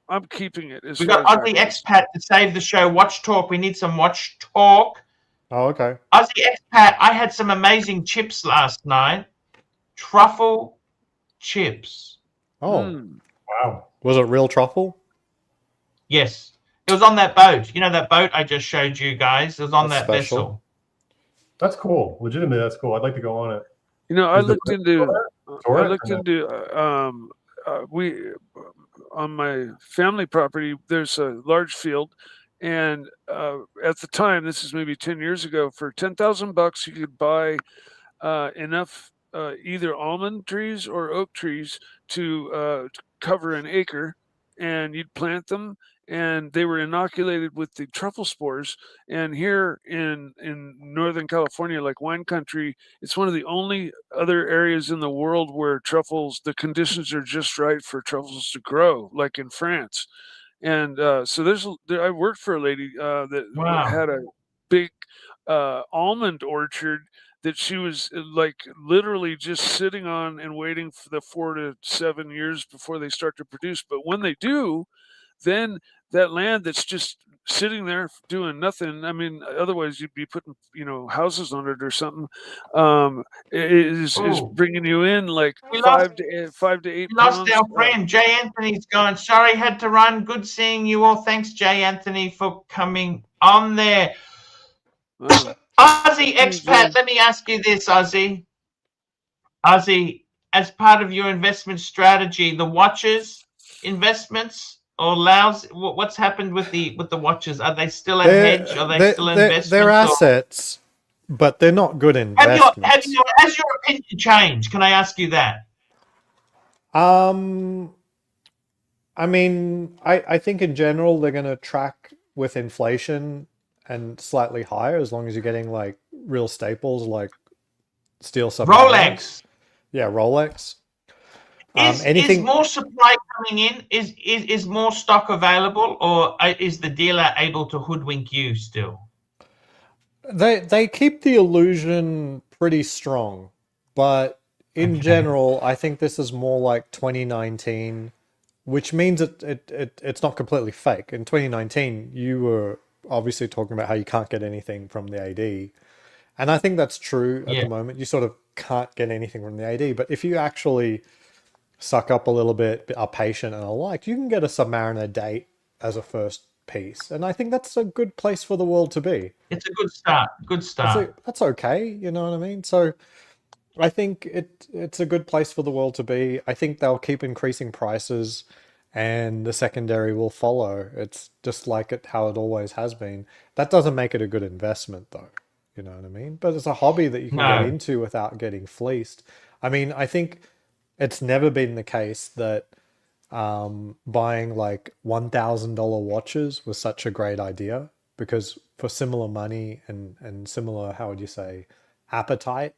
I'm keeping it. We've got Aussie Expat to save the show. Watch Talk. We need some Watch Talk. Oh, okay. Aussie Expat, I had some amazing chips last night. Truffle chips. Oh. Wow. Was it real truffle? Yes. It was on that boat. You know that boat I just showed you guys? It was on that vessel. That's cool. Legitimately, that's cool. I'd like to go on it. I looked into on my family property, there's a large field. And at the time, this is maybe 10 years ago, for $10,000, you could buy enough either almond trees or oak trees to cover an acre, and you'd plant them, and they were inoculated with the truffle spores. And here in Northern California, like wine country, it's one of the only other areas in the world where the conditions are just right for truffles to grow, like in France. And so I worked for a lady that had a big almond orchard that she was like literally just sitting on and waiting for the 4 to 7 years before they start to produce. But when they do, then that land that's just sitting there doing nothing, I mean, otherwise you'd be putting houses on it or something, is bringing you in like 5 to 8 pounds. We lost our friend. Jay Anthony's gone. Sorry, had to run. Good seeing you all. Thanks, Jay Anthony, for coming on there. Aussie Expat, let me ask you this, Aussie. Aussie, as part of your investment strategy, the watches investments or what's happened with the watches? Are they still a hedge? Are they still investments? They're assets, but they're not good investments. Has your opinion changed? Can I ask you that? I mean, I think in general they're going to track with inflation and slightly higher as long as you're getting like real staples like steel Rolex. Yeah, Rolex. Is more supply coming in? Is more stock available, or is the dealer able to hoodwink you still? They keep the illusion pretty strong, but in general, I think this is more like 2019, which means it's not completely fake. In 2019, you were obviously talking about how you can't get anything from the AD, and I think that's true at the moment. You sort of can't get anything from the AD, but if you actually suck up a little bit, are patient and alike, you can get a Submariner date as a first piece, and I think that's a good place for the world to be. It's a good start. That's okay, you know what I mean? So I think it's a good place for the world to be. I think they'll keep increasing prices and the secondary will follow. It's just like how it always has been. That doesn't make it a good investment though, you know what I mean? But it's a hobby that you can get into without getting fleeced. I mean, I think it's never been the case that buying like $1,000 watches was such a great idea, because for similar money and similar, how would you say, appetite,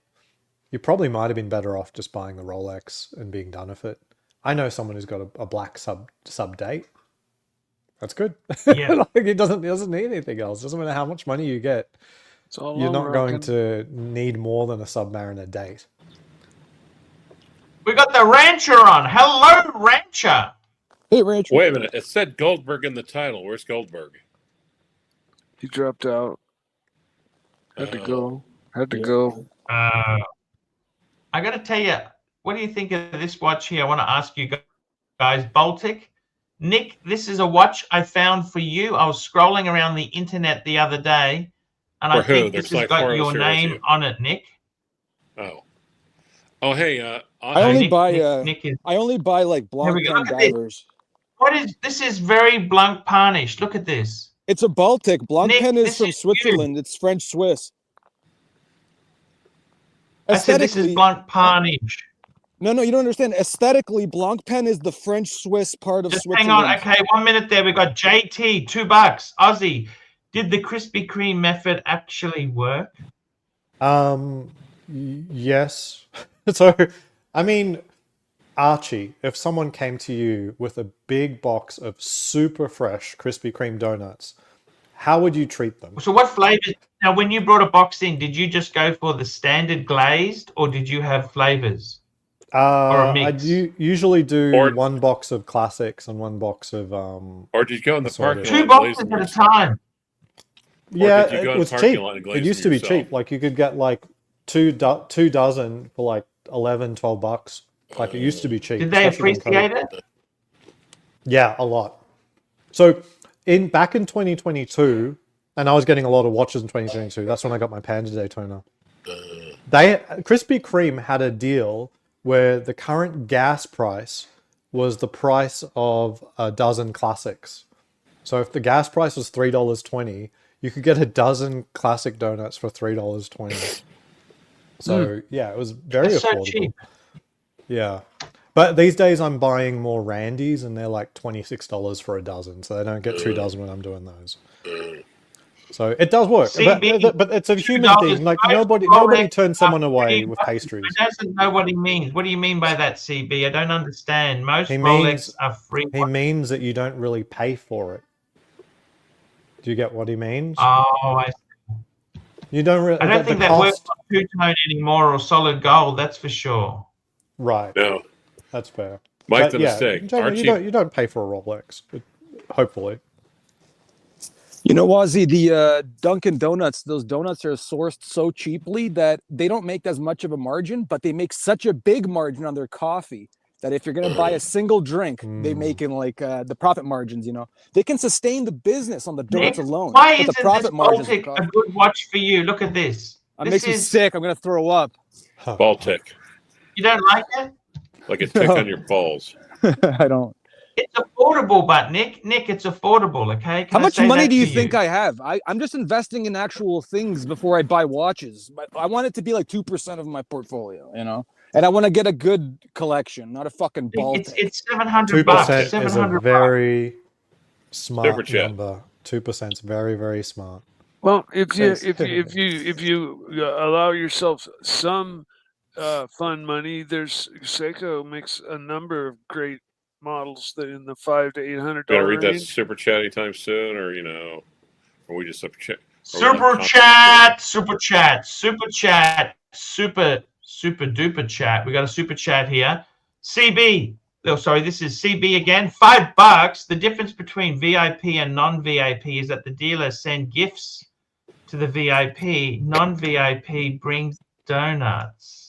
you probably might have been better off just buying the Rolex and being done with it. I know someone who's got a black sub date. That's good. Yeah. Like it doesn't need anything else. Doesn't matter how much money you get. It's all You're not going rocking. to need more than a Submariner date. We got the Rancher on. Hello, Rancher. Hey, Rancher. Wait a minute. It said Goldberg in the title. Where's Goldberg? He dropped out. Had to go. Had to go. I got to tell you, what do you think of this watch here? I want to ask you guys. Baltic. Nick, this is a watch I found for you. I was scrolling around the internet the other day, and I think this has got your name on it, Nick. Oh, hey. I only buy Nick is, I only buy like Blanc Pen divers. What is this? Is very Blanc Parnish. Look at this. It's a Baltic. Blanc Nick, Pen is from is Switzerland. It's French Swiss. I said this is Blanc Parnish. No, you don't understand. Aesthetically, Blanc Pen is the French Swiss part of Just Switzerland. hang on. Okay, 1 minute there. We got JT, $2. Aussie. Did the Krispy Kreme method actually work? Yes. So, I mean, Archie, if someone came to you with a big box of super fresh Krispy Kreme donuts, how would you treat them? So what flavors? Now, when you brought a box in, did you just go for the standard glazed, or did you have flavors? Or a mix? I usually do one box of classics and one box of Or did you go in the parking lot? 2 boxes at a time. Yeah, it was cheap. It used to be cheap. Like you could get like two dozen for like $11-12. Like it used to be cheap. Did they appreciate it? Yeah, a lot. So back in 2022, and I was getting a lot of watches in 2022. That's when I got my Panda Daytona. Krispy Kreme had a deal where the current gas price was the price of a dozen classics. So if the gas price was $3.20, you could get a dozen classic donuts for $3.20. So yeah, it was very affordable. So cheap. Yeah. But these days I'm buying more Randies and they're like $26 for a dozen. So they don't get 2 dozen when I'm doing those. So it does work, but it's a human thing. Like nobody turns someone away with pastries. He doesn't know what he means. What do you mean by that, CB? I don't understand. Most Rolex are free. He means that you don't really pay for it. Do you get what he means? Oh, I see. You don't really. I don't think that works on two-tone anymore or solid gold. That's for sure. Right. No, that's fair. Mike the mistake. Archie, you don't pay for a Rolex, but hopefully. You know, Ozzy, the Dunkin' Donuts, those donuts are sourced so cheaply that they don't make as much of a margin, but they make such a big margin on their coffee that if you're going to buy a single drink, they make in like the profit margins, you know. They can sustain the business on the donuts alone. Why isn't this Baltic a good watch for you? Look at this. It makes me sick. I'm going to throw up. Baltic. You don't like it? Like a tick on your balls. I don't. It's affordable, but Nick, it's affordable, okay? How much money do you think I have? I'm just investing in actual things before I buy watches. But I want it to be like 2% of my portfolio, you know? And I want to get a good collection, not a fucking Baltic. It's $700. 2% is a very smart number. 2% is very, very smart. Well, if you allow yourself some fun money, there's Seiko makes a number of great models that in the $500 to $800 Gonna read range. that super chat anytime soon, or or we just super chat? Super duper chat. We got a super chat here. CB. Oh, sorry, this is CB again. $5. The difference between VIP and non-VIP is that the dealer send gifts to the VIP. Non-VIP brings donuts.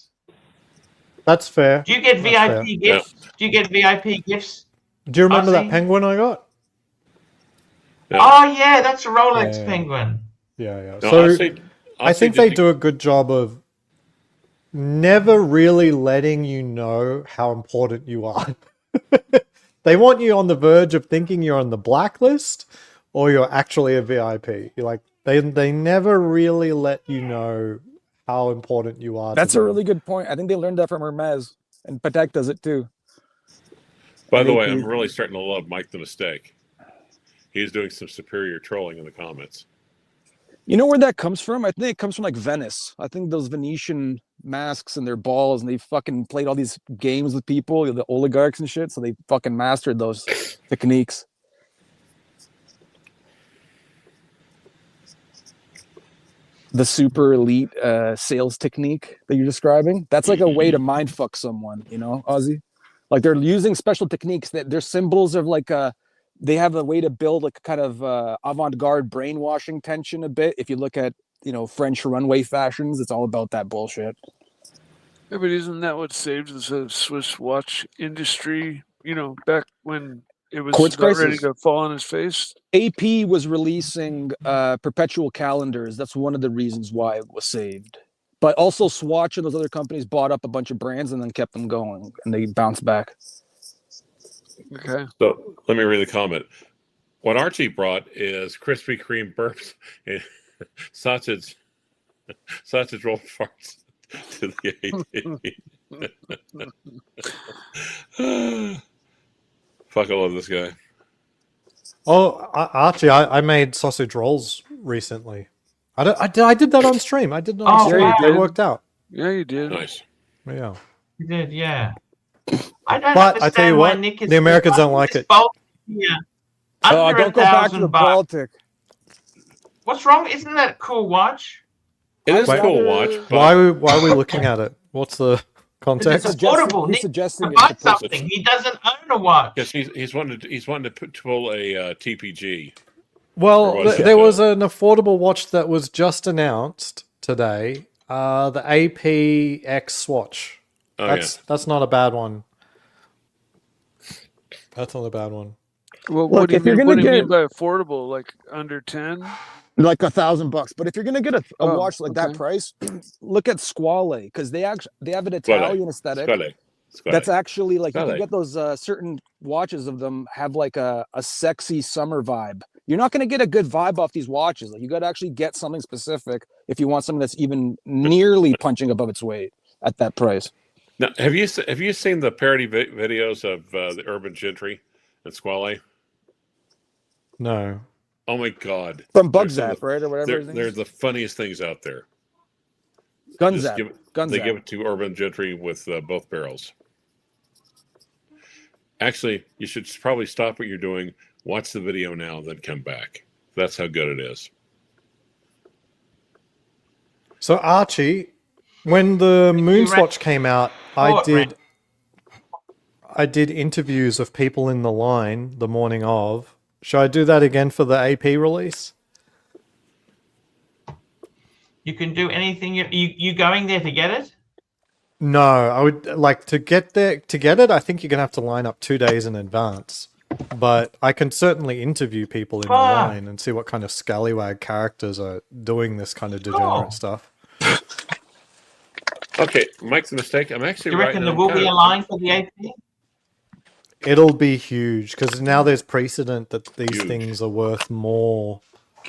That's fair. Do you get VIP gifts? Yeah. Do you get VIP gifts? Do you remember that penguin I got? Yeah. Oh, yeah, that's a Rolex penguin. Yeah. No, so I think they do a good job of never really letting you know how important you are. They want you on the verge of thinking you're on the blacklist or you're actually a VIP. You're like, they never really let you know how important you are. That's a really good point. I think they learned that from Hermes, and Patek does it too. By the way, I'm really starting to love Mike the Mistake. He's doing some superior trolling in the comments. You know where that comes from? I think it comes from like Venice. I think those Venetian masks and their balls, and they fucking played all these games with people, the oligarchs and shit. So they fucking mastered those techniques. The super elite sales technique that you're describing, that's like a way to mind fuck someone, you know, Ozzy? Like they're using special techniques that they're symbols of like they have a way to build like kind of avant-garde brainwashing tension a bit. If you look at, you know, French runway fashions, it's all about that bullshit. Yeah, but isn't that what saved the Swiss watch industry, you know, back when it was about ready to fall on his face? AP was releasing perpetual calendars. That's one of the reasons why it was saved. But also Swatch and those other companies bought up a bunch of brands and then kept them going, and they bounced back. Okay. So let me read the comment. What Archie brought is Krispy Kreme burps and sausage roll farts to the AP. Fuck, I love this guy. Oh, Archie, I made sausage rolls recently. I did that on stream. I did not on stream. Wow. They worked out. Yeah, you did. Nice. Yeah. You did, yeah. I don't But I tell you what, Nick the Americans don't like it. Yeah. Don't go back to the Baltic. What's wrong? Isn't that a cool watch? It is a cool watch. Why are we looking at it? What's the context? It's affordable. Nick buy something. He doesn't own a watch. Yes, he's wanting to pull a TPG. Well, there was an affordable watch that was just announced today. The APX Swatch. That's not a bad one. That's not a bad one. Well, what do you mean by affordable? Like under 10? Like $1,000. But if you're gonna get a watch like that price, look at Squale, because they have an Italian aesthetic. Squale. That's actually like you can get those certain watches of them have like a sexy summer vibe. You're not gonna get a good vibe off these watches. Like you got to actually get something specific if you want something that's even nearly punching above its weight at that price. Now, have you seen the parody videos of the Urban Gentry and Squale? No. Oh my God! From Bugzap, right, or whatever. They're the funniest things out there. Gunzap. They give it to Urban Gentry with both barrels. Actually, you should probably stop what you're doing, watch the video now, then come back. That's how good it is. So Archie, when the Moonswatch came out, I did interviews of people in the line the morning of. Should I do that again for the AP release? You can do anything. You going there to get it? No, I would like to get there to get it. I think you're gonna have to line up 2 days in advance. But I can certainly interview people in the line and see what kind of scallywag characters are doing this kind of degenerate stuff. Okay, Mike's a mistake. I'm actually. You reckon there will be a line for the AP? It'll be huge because now there's precedent that these things are worth more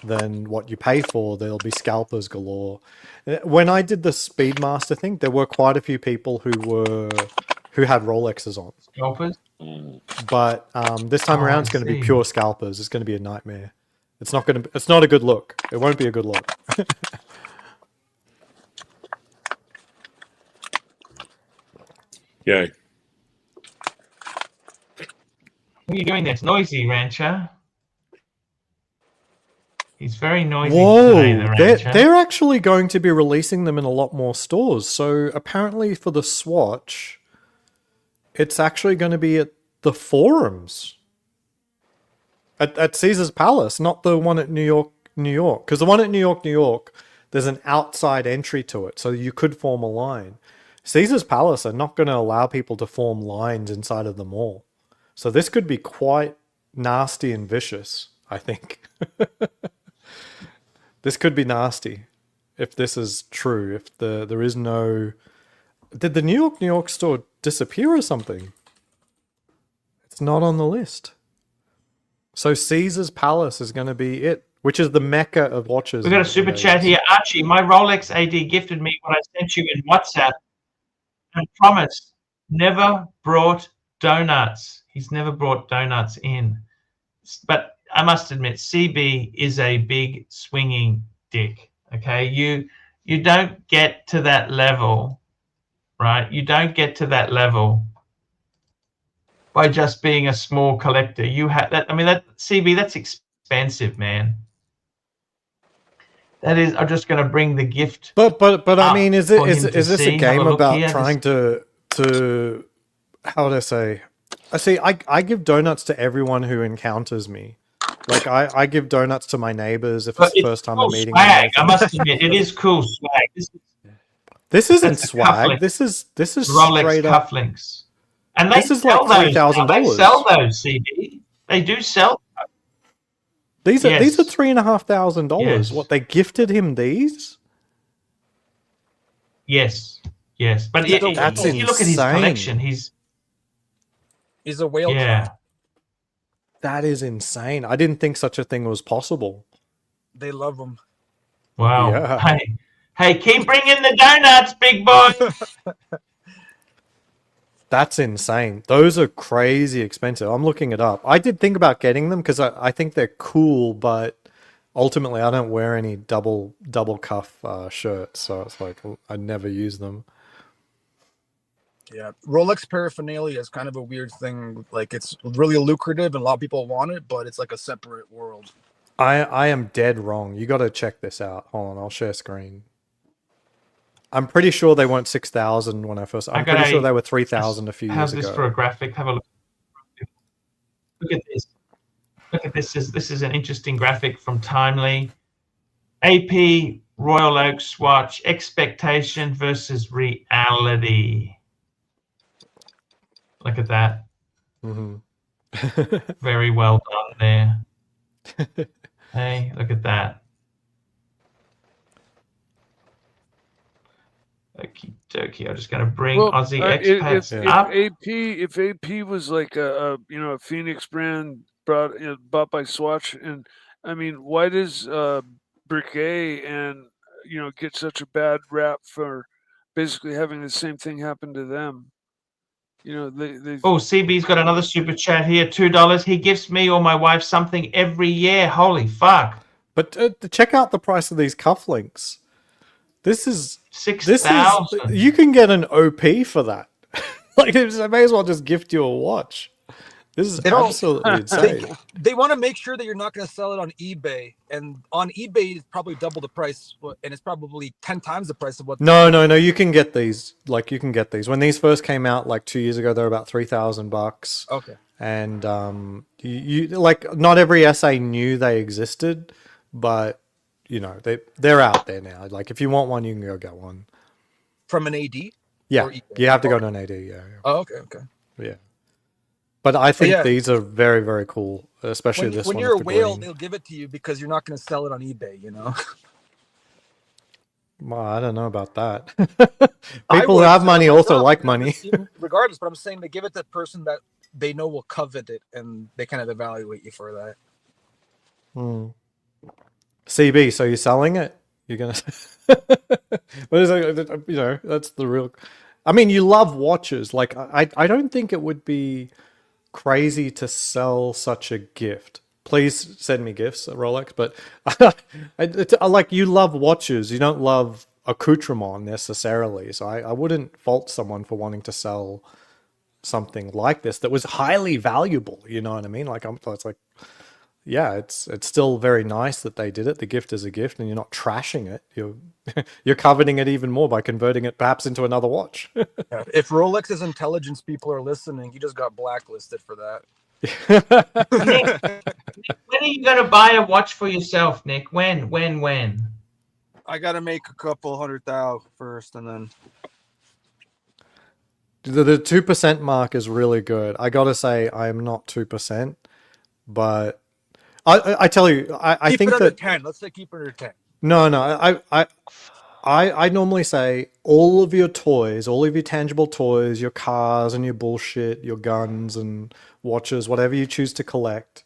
than what you pay for. There'll be scalpers galore. When I did the Speedmaster thing, there were quite a few people who had Rolexes on. Scalpers? But this time around, it's going to be pure scalpers. It's going to be a nightmare. It's not a good look. It won't be a good look. Yay. What are you doing? That's noisy, Rancher. He's very noisy Whoa, today, the Rancher. they're actually going to be releasing them in a lot more stores. So apparently for the Swatch, it's actually going to be at the forums. At Caesar's Palace, not the one at New York. Because the one at New York, there's an outside entry to it. So you could form a line. Caesar's Palace are not going to allow people to form lines inside of the mall. So this could be quite nasty and vicious, I think. This could be nasty if this is true. If there is no... Did the New York store disappear or something? It's not on the list. So Caesar's Palace is going to be it, which is the mecca of watches. We've got a super chat here. Archie, my Rolex AD gifted me what I sent you in WhatsApp and promised never brought donuts. He's never brought donuts in. But I must admit, CB is a big swinging dick. Okay, you don't get to that level right? You don't get to that level by just being a small collector. You have that. I mean, that CB, that's expensive, man. That is. I'm just going to bring the gift. But I mean, is this a game about here. trying to how would I say? I give donuts to everyone who encounters me. Like I give donuts to my neighbors if it's the first time I'm meeting them. I must admit, it is cool swag. This isn't swag. This is Rolex straight cufflinks. up. And they this is like $3,000. They sell those, CB. They do sell. These are $3,500. Yes. What, they gifted him these? Yes. But that's if you look at his collection, he's a whale. Yeah. That is insane. I didn't think such a thing was possible. They love them. Wow. Yeah. Hey, keep bringing the donuts, big boy. That's insane. Those are crazy expensive. I'm looking it up. I did think about getting them because I think they're cool, but ultimately I don't wear any double cuff shirts, so it's like I never use them. Yeah, Rolex paraphernalia is kind of a weird thing. Like, it's really lucrative and a lot of people want it, but it's like a separate world. I am dead wrong. You got to check this out. Hold on, I'll share screen. I'm pretty sure they weren't 6,000 when I first. I'm pretty sure they were 3,000 a few years ago. How's this for a graphic? Have a look. Look at this. Look at this. This is an interesting graphic from Timely. AP Royal Oak Swatch, expectation versus reality. Look at that. Mm-hmm. Very well done there. Hey, look at that. Okie dokie. I'm just going to bring Aussie expats up. If AP was like a Phoenix brand bought by Swatch, and I mean, why does Briquet and get such a bad rap for basically having the same thing happen to them? CB's got another super chat here, $2. He gives me or my wife something every year. Holy fuck! But check out the price of these cufflinks. This is 6,000. You can get an OP for that. Like, I may as well just gift you a watch. This is absolutely insane. They want to make sure that you're not going to sell it on eBay, and on eBay it's probably double the price, and it's probably 10 times the price of what. No. You can get these. Like, you can get these. When these first came out, like 2 years ago, they were about $3,000. Okay. And you like, not every SA knew they existed, but they're out there now. Like, if you want one, you can go get one from an AD. Yeah, you have to go to an AD. Yeah. Oh, okay. Yeah. But I think these are very, very cool, especially this one. When you're a whale, they'll give it to you because you're not going to sell it on eBay, Well, I don't know about that. People who have money also like money. Regardless, but I'm saying they give it to the person that they know will covet it, and they kind of evaluate you for that. CB, so you're selling it? You're going to... But it's like, that's the real... I mean, you love watches. Like, I don't think it would be crazy to sell such a gift. Please send me gifts at Rolex, but like, you love watches. You don't love accoutrement necessarily. So I wouldn't fault someone for wanting to sell something like this that was highly valuable. You know what I mean? Like, it's like, yeah, it's still very nice that they did it. The gift is a gift, and you're not trashing it. You're coveting it even more by converting it perhaps into another watch. If Rolex's intelligence people are listening, you just got blacklisted for that. Nick, when are you going to buy a watch for yourself, Nick? When? I got to make a couple 100,000 first, and then... The 2% mark is really good. I got to say, I am not 2%, but... I tell you, I think keep it under that 10. Let's say keep it under 10. No. I normally say all of your toys, all of your tangible toys, your cars and your bullshit, your guns and watches, whatever you choose to collect,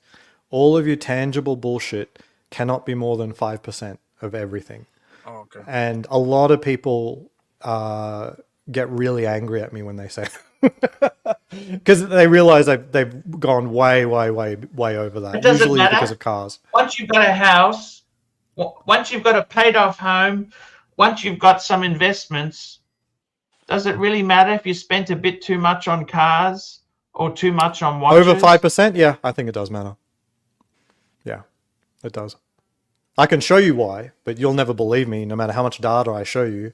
all of your tangible bullshit cannot be more than 5% of everything. Oh, okay. And a lot of people get really angry at me when they say because they realize they've gone way over that. Usually matter. Because of cars. Once you've got a house, once you've got a paid off home, once you've got some investments, Does it really matter if you spent a bit too much on cars or too much on watches? Over 5%? Yeah, I think it does matter. Yeah, it does. I can show you why, but you'll never believe me no matter how much data I show you.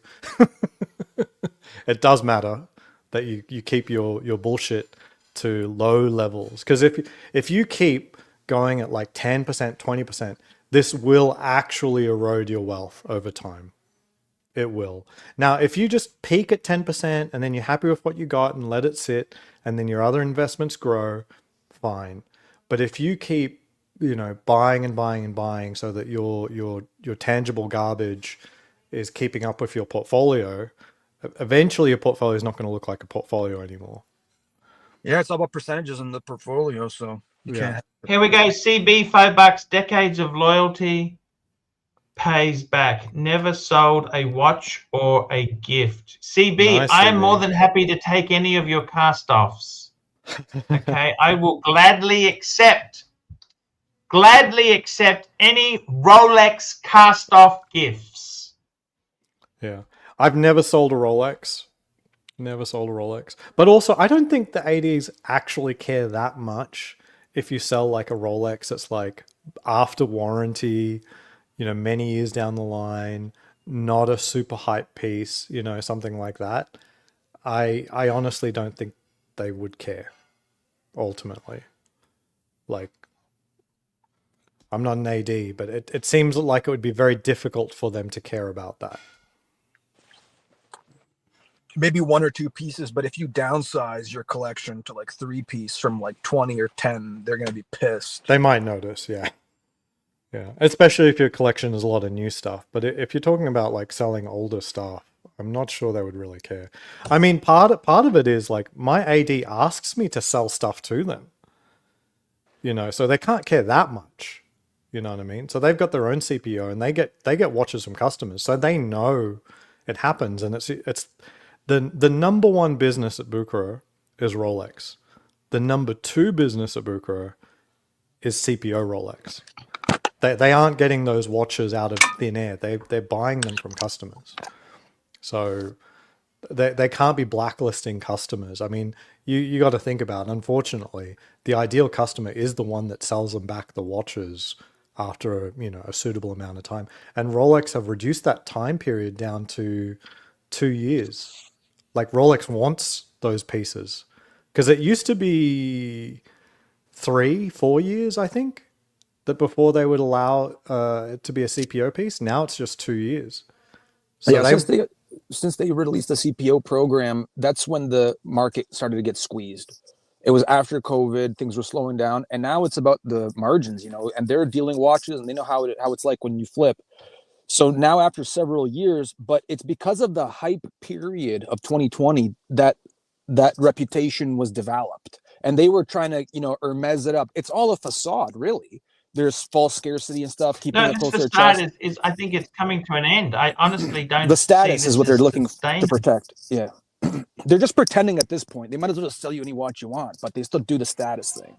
It does matter that you keep your bullshit to low levels. Because if you keep going at like 10%, 20%, this will actually erode your wealth over time. It will. Now, if you just peak at 10% and then you're happy with what you got and let it sit, and then your other investments grow, fine. But if you keep, buying and buying and buying so that your tangible garbage is keeping up with your portfolio, eventually your portfolio is not going to look like a portfolio anymore. Yeah, it's all about percentages in the portfolio, so you can't. Here we go. CB, $5. Decades of loyalty pays back. Never sold a watch or a gift. CB, Nice, I am CB. more than happy to take any of your cast-offs. Okay, I will gladly accept any Rolex cast-off gifts. Yeah. I've never sold a Rolex. Never sold a Rolex. But also, I don't think the 80s actually care that much if you sell like a Rolex that's like after warranty, many years down the line, not a super hype piece, something like that. I honestly don't think they would care, ultimately. Like, I'm not an AD, but it seems like it would be very difficult for them to care about that. Maybe 1 or 2 pieces, but if you downsize your collection to like 3-piece from like 20 or 10, they're going to be pissed. They might notice, yeah. Yeah, especially if your collection is a lot of new stuff. But if you're talking about like selling older stuff, I'm not sure they would really care. I mean, part of it is like my AD asks me to sell stuff to them. So they can't care that much. You know what I mean? So they've got their own CPO and they get watches from customers, so they know it happens. And it's the number one business at Bucaro is Rolex. The number 2 business at Bucaro is CPO Rolex. They aren't getting those watches out of thin air. They're buying them from customers. So they can't be blacklisting customers. I mean, you got to think about it. Unfortunately, the ideal customer is the one that sells them back the watches after a suitable amount of time. And Rolex have reduced that time period down to 2 years. Like Rolex wants those pieces because it used to be 3-4 years, I think, that before they would allow it to be a CPO piece. Now it's just 2 years. So yeah, since they released the CPO program, that's when the market started to get squeezed. It was after COVID, things were slowing down, and now it's about the margins, and they're dealing watches and they know how it's like when you flip. So now after several years, but it's because of the hype period of 2020 that reputation was developed, and they were trying to, Hermes it up. It's all a facade, really. There's false scarcity and stuff, keeping it close to their chest. I think it's coming to an end. I honestly don't. The status see is what they're looking sustainable. to protect. Yeah. They're just pretending at this point. They might as well just sell you any watch you want, but they still do the status thing.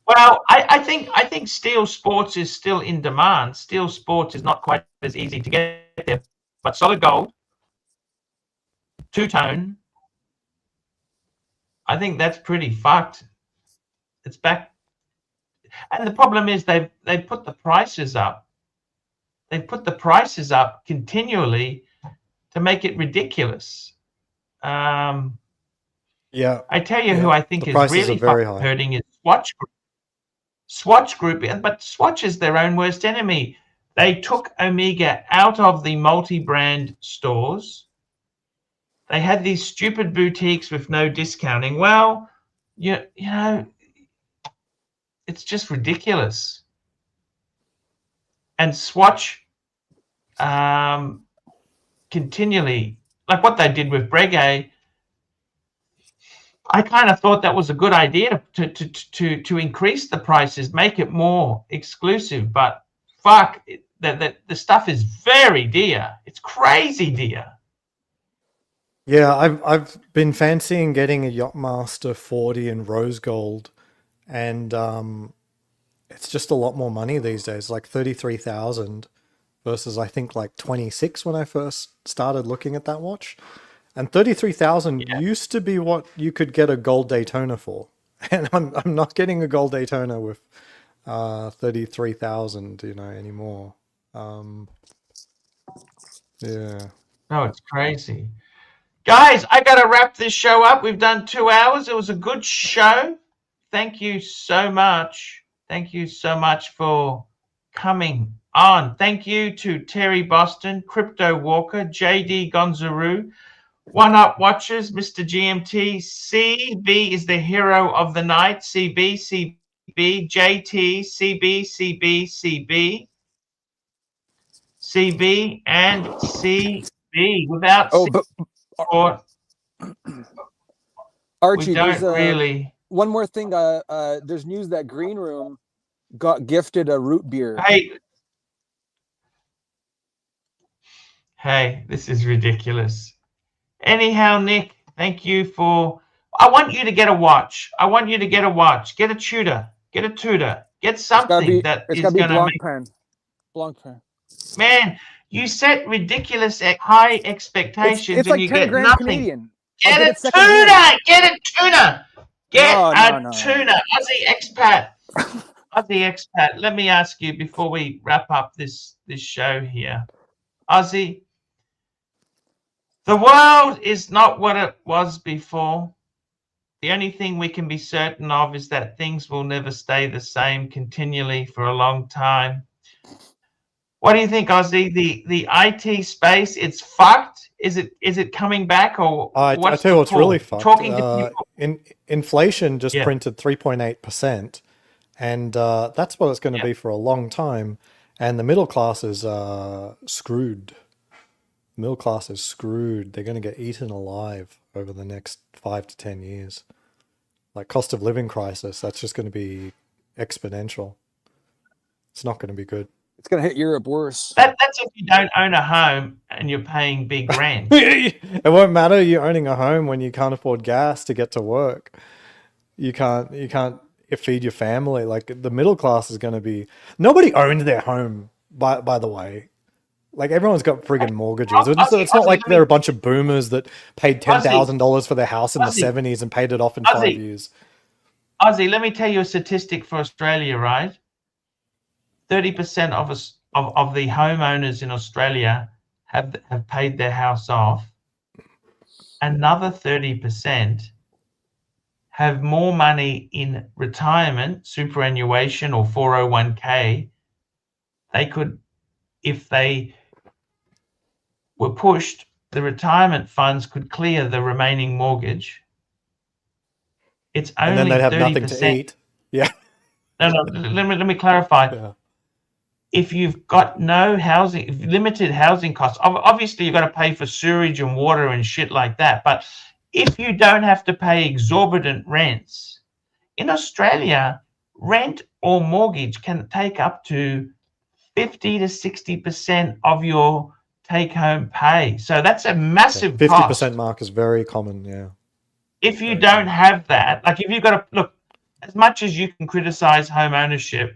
Well, I think steel sports is still in demand. Steel sports is not quite as easy to get there, but solid gold, two-tone, I think that's pretty fucked. It's back, and the problem is they put the prices up. They put the prices up continually to make it ridiculous. Yeah, I tell you who I think is really hurting is Swatch Group. Swatch Group, but Swatch is their own worst enemy. They took Omega out of the multi-brand stores. They had these stupid boutiques with no discounting. Well, you know, it's just ridiculous. And Swatch continually, like what they did with Breguet, I kind of thought that was a good idea to increase the prices, make it more exclusive. But fuck, the stuff is very dear. It's crazy dear. Yeah, I've been fancying getting a Yachtmaster 40 in rose gold, and it's just a lot more money these days, like 33,000 versus I think like 26 when I first started looking at that watch. And 33,000 used to be what you could get a gold Daytona for. And I'm not getting a gold Daytona with 33,000, anymore. Yeah. No, it's crazy. Guys, I got to wrap this show up. We've done 2 hours. It was a good show. Thank you so much. Thank you so much for coming on. Thank you to Terry Boston, Crypto Walker, JD Gonzaroo, One Up Watchers, Mr. GMT. CB is the hero of the night. CB, JT, CB, CB, and CB. Without Archie, we don't there's really. One more thing. There's news that Green Room got gifted a root beer. Hey, this is ridiculous. Anyhow, Nick, thank you for. I want you to get a watch. I want you to get a watch. Get a Tudor. Get a Tudor. Get something that is going to make. Blanc pen. Man, you set ridiculous high expectations it's and like you 10 get grand nothing. Canadian. Get a Tudor. Get a Tudor. Get a Tudor. Aussie expat. Aussie expat. Let me ask you before we wrap up this show here. Aussie, the world is not what it was before. The only thing we can be certain of is that things will never stay the same continually for a long time. What do you think, Aussie? The IT space, it's fucked. Is it coming back, or I tell you what's really fucked. Talking to people. Inflation just printed 3.8%, and that's what it's going to be for a long time. And the middle class is screwed. Middle class is screwed. They're going to get eaten alive over the next 5 to 10 years. Like cost of living crisis, that's just going to be exponential. It's not going to be good. It's going to hit Europe worse. That's if you don't own a home and you're paying big rent. It won't matter you owning a home when you can't afford gas to get to work. You can't feed your family. Like the middle class is going to be. Nobody owned their home. By the way, like everyone's got friggin' mortgages. It's not like they're a bunch of boomers that paid $10,000 for their house in the 70s and paid it off in 5 years. Aussie, let me tell you a statistic for Australia, right? 30% of the homeowners in Australia have paid their house off. Another 30% have more money in retirement, superannuation, or 401k. They could, if they were pushed, the retirement funds could clear the remaining mortgage. It's only 30%. And then they'd have nothing to eat. Yeah. No, let me clarify. Yeah. If you've got no housing, limited housing costs, obviously you've got to pay for sewage and water and shit like that. But if you don't have to pay exorbitant rents, in Australia, rent or mortgage can take up to 50 to 60% of your take-home pay. So that's a massive 50% cost. mark is very common, yeah. If you don't have that, like if you've got to, look, as much as you can criticize home ownership,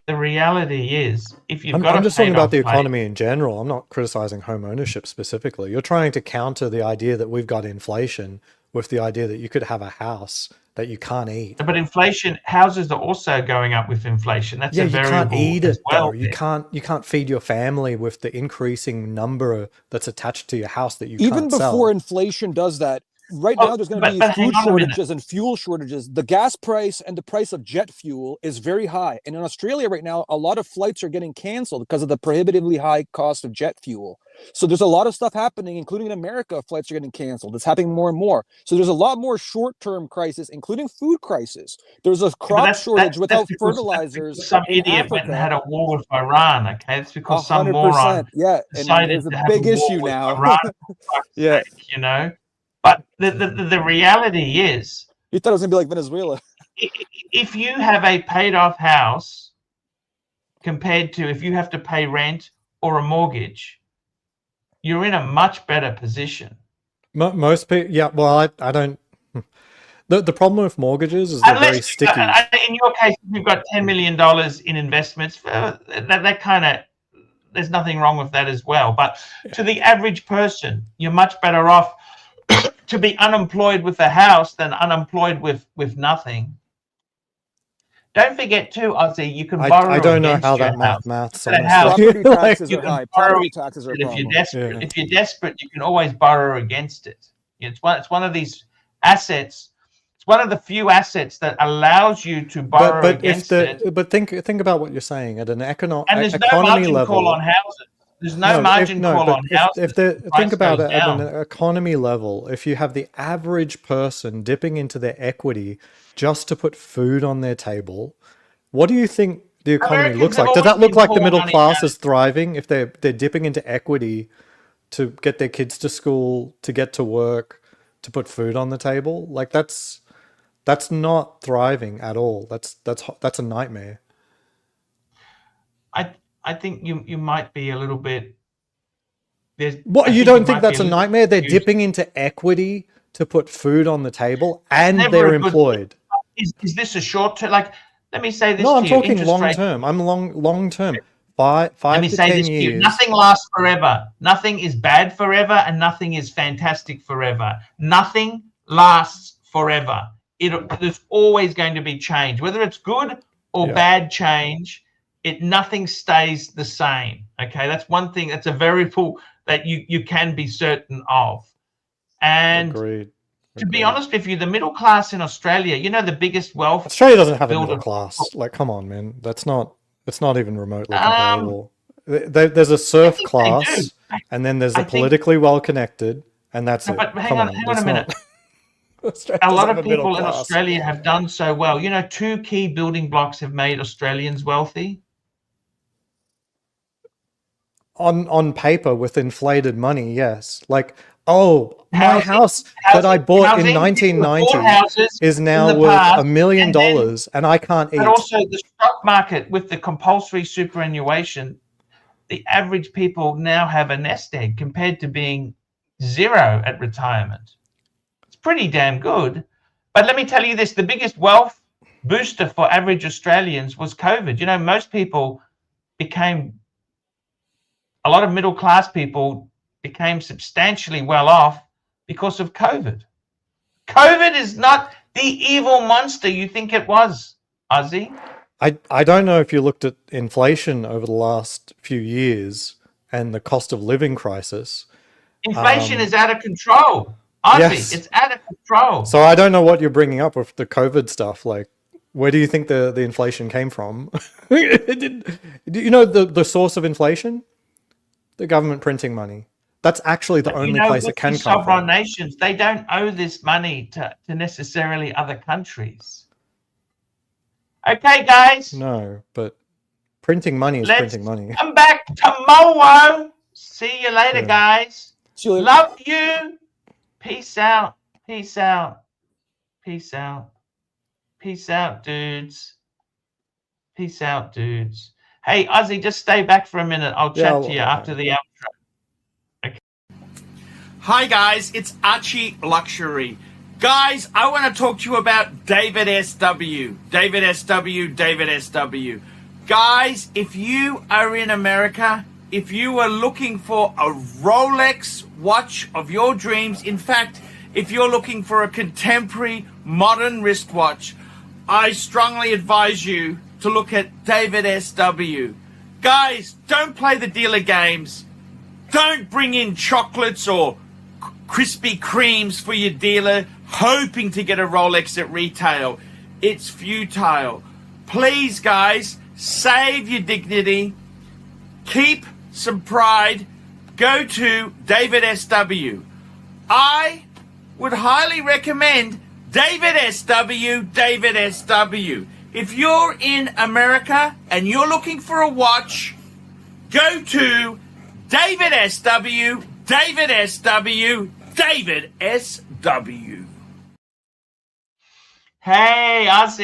the reality is, if you've got I'm just talking about the economy in general. I'm not criticizing home ownership specifically. You're trying to counter the idea that we've got inflation with the idea that you could have a house that you can't eat. But inflation, houses are also going up with inflation. That's a variable. You can't eat it well. though. You can't feed your family with the increasing number that's attached to your house that you can't Even sell. before inflation does that, right now there's going to be food shortages and fuel shortages. The gas price and the price of jet fuel is very high. And in Australia right now, a lot of flights are getting canceled because of the prohibitively high cost of jet fuel. So there's a lot of stuff happening, including in America, flights are getting canceled. It's happening more and more. So there's a lot more short-term crisis, including food crisis. There's a crop shortage without fertilizers. Some idiot went and had a war with Iran, okay? It's because some moron decided to have a war with Iran. Yeah. You know? But the reality is, you thought it was gonna be like Venezuela. If you have a paid off house compared to if you have to pay rent or a mortgage, you're in a much better position. Most people, yeah. Well, I don't. The problem with mortgages is they're very sticky. In your case, you've got $10 million in investments. That kind of there's nothing wrong with that as well. But to the average person, you're much better off to be unemployed with a house than unemployed with nothing. Don't forget too, Ozzy, you can borrow. I don't know how that maths. Property taxes are high. Property taxes are a problem. If you're desperate, if you're desperate, you can always borrow against it. It's one of these assets. It's one of the few assets that allows you to borrow against it. But think about what you're saying at an economy no margin level. Call on houses. There's no margin call on houses. Think about it at an economy level. If you have the average person dipping into their equity just to put food on their table, what do you think the economy looks like? Does that look like the middle class is thriving if they're dipping into equity to get their kids to school, to get to work, to put food on the table? Like that's not thriving at all. That's a nightmare. I think you might be a little bit. What, you don't think that's a nightmare? They're dipping into equity to put food on the table, and they're employed. Is this a short term? Like, let me say this. No, I'm talking long term. I'm long term. Five to 10 years. Nothing lasts forever. Nothing is bad forever, and nothing is fantastic forever. Nothing lasts forever. There's always going to be change, whether it's good or bad change. Nothing stays the same. Okay, that's one thing. That's a variable that you can be certain of. And Agreed. To be honest with you, the middle class in Australia, the biggest wealth. Australia doesn't have a middle class. Like, come on, man. It's not even remotely comparable. There's a serf class, and then there's the politically well-connected, and that's it. But hang on a minute. A lot of people in Australia have done so well. 2 key building blocks have made Australians wealthy. On paper, with inflated money, yes. Like, my house that I bought in 1990 is now worth $1 million, and I can't eat. But also the stock market with the compulsory superannuation, the average people now have a nest egg compared to being 0 at retirement. It's pretty damn good. But let me tell you this, the biggest wealth booster for average Australians was COVID. Most people a lot of middle class people became substantially well off because of COVID. COVID is not the evil monster you think it was, Ozzy. I don't know if you looked at inflation over the last few years and the cost of living crisis. Inflation is out of control. Ozzy, yes. It's out of control. So I don't know what you're bringing up with the COVID stuff. Like, where do you think the inflation came from? Do you know the source of inflation? The government printing money. That's actually the only place it can come from. Sovereign nations, they don't owe this money to necessarily other countries. Okay, guys. No, but printing money is printing money. Come back tomorrow. See you later, guys. Love you. Peace out. Peace out. Peace out. Peace out, dudes. Peace out, dudes. Hey, Ozzy, just stay back for a minute. I'll chat to you after the outro. Okay. Hi, guys. It's ArchieLuxury. Guys, I want to talk to you about David SW. David SW, David SW. Guys, if you are in America, if you are looking for a Rolex watch of your dreams, in fact, if you're looking for a contemporary modern wristwatch, I strongly advise you to look at David SW. Guys, don't play the dealer games. Don't bring in chocolates or Krispy Kremes for your dealer hoping to get a Rolex at retail. It's futile. Please, guys, save your dignity. Keep some pride. Go to David SW. I would highly recommend David SW, David SW. If you're in America and you're looking for a watch, go to David SW, David SW, David SW. Hey, Ozzy.